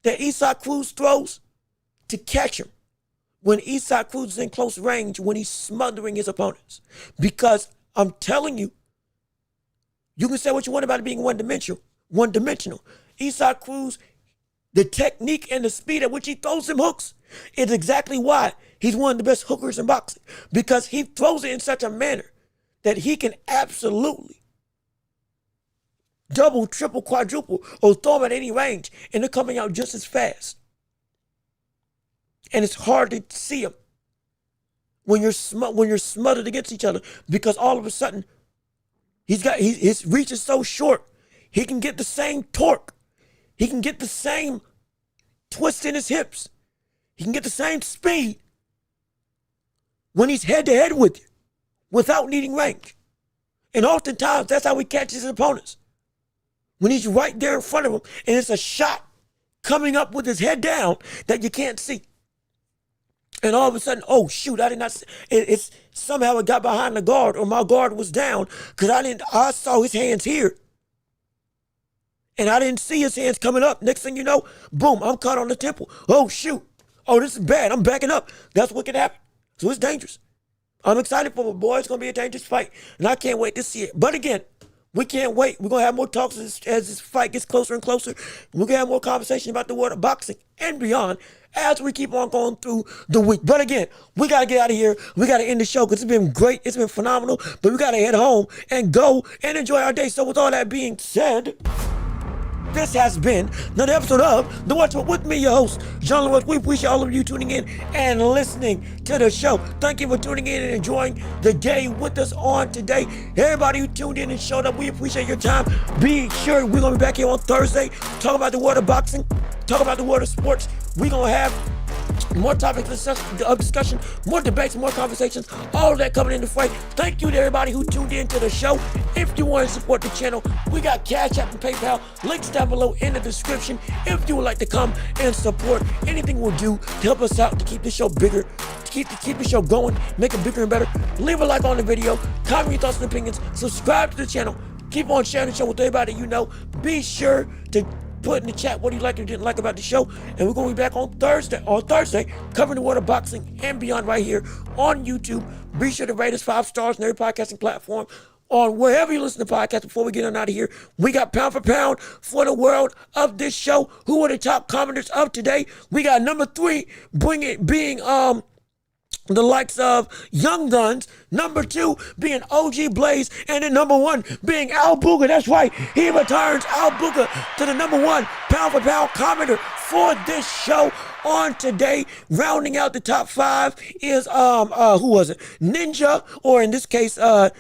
A: that Cruz throws to catch him when Cruz is in close range, when he's smothering his opponents. Because I'm telling you, you can say what you want about it being one-dimensional. Cruz, the technique and the speed at which he throws them hooks is exactly why he's one of the best hookers in boxing, because he throws it in such a manner that he can absolutely double, triple, quadruple, or throw them at any range, and they're coming out just as fast. And it's hard to see them when you're smothered against each other, because all of a sudden his reach is so short, he can get the same torque, he can get the same twist in his hips, he can get the same speed when he's head-to-head with you without needing range. And oftentimes, that's how he catches his opponents. When he's right there in front of him, and it's a shot coming up with his head down that you can't see. And all of a sudden, oh shoot, I did not see. It's somehow it got behind the guard, or my guard was down, because I saw his hands here. And I didn't see his hands coming up. Next thing you know, boom, I'm caught on the temple. Oh shoot. Oh, this is bad. I'm backing up. That's what can happen. So it's dangerous. I'm excited for it, boy. It's going to be a dangerous fight. And I can't wait to see it. But again, We can't wait. We're going to have more talks as this fight gets closer and closer. We're going to have more conversation about the world of boxing and beyond as we keep on going through the week. But again, we got to get out of here. We got to end the show because it's been great. It's been phenomenal. But we got to head home and go and enjoy our day. So with all that being said, this has been another episode of The Watch with me, your host, John Lewis. We appreciate all of you tuning in and listening to the show. Thank you for tuning in and enjoying the day with us on today. Everybody who tuned in and showed up, we appreciate your time. Be sure we're going to be back here on Thursday, talk about the world of boxing, talk about the world of sports. We're going to have more topics of discussion, more debates, more conversations, all of that coming into fray. Thank you to everybody who tuned in to the show. If you want to support the channel, we got Cash App and PayPal, links down below in the description. If you would like to come and support, anything we'll do to help us out to keep the show bigger, to keep the show going, make it bigger and better. Leave a like on the video, comment your thoughts and opinions, subscribe to the channel, keep on sharing the show with everybody you know. Be sure to put in the chat what you like or didn't like about the show, and we're going to be back on Thursday covering the world of boxing and beyond right here on YouTube. Be sure to rate us 5 stars on every podcasting platform on wherever you listen to podcasts. Before we get on out of here, we got pound for pound for the world of this show. Who are the top commenters of today? We got number 3 being the likes of Young Guns, number 2 being OG Blaze, and then number 1 being Al Booger. That's right, he returns Al Booger to the number 1 pound for pound commenter for this show on today. Rounding out the top 5 is who was it? Ninja, or in this case I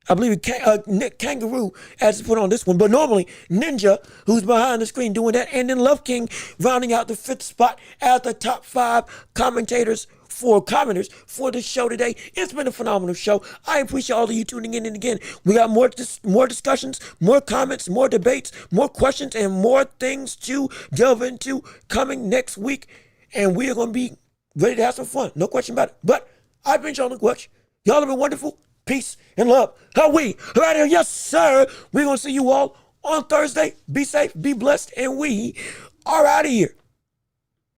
A: believe Nick Kangaroo as put on this one, but normally Ninja, who's behind the screen doing that, and then Love King rounding out the 5th spot as the top 5 commenters for the show today. It's been a phenomenal show. I appreciate all of you tuning in, and again, we got more discussions, more comments, more debates, more questions, and more things to delve into coming next week, and we are going to be ready to have some fun, no question about it. But I've been John Welch. Y'all have been wonderful. Peace and love. How we right here? Yes, sir. We're going to see you all on Thursday. Be safe, be blessed, and we are out of here.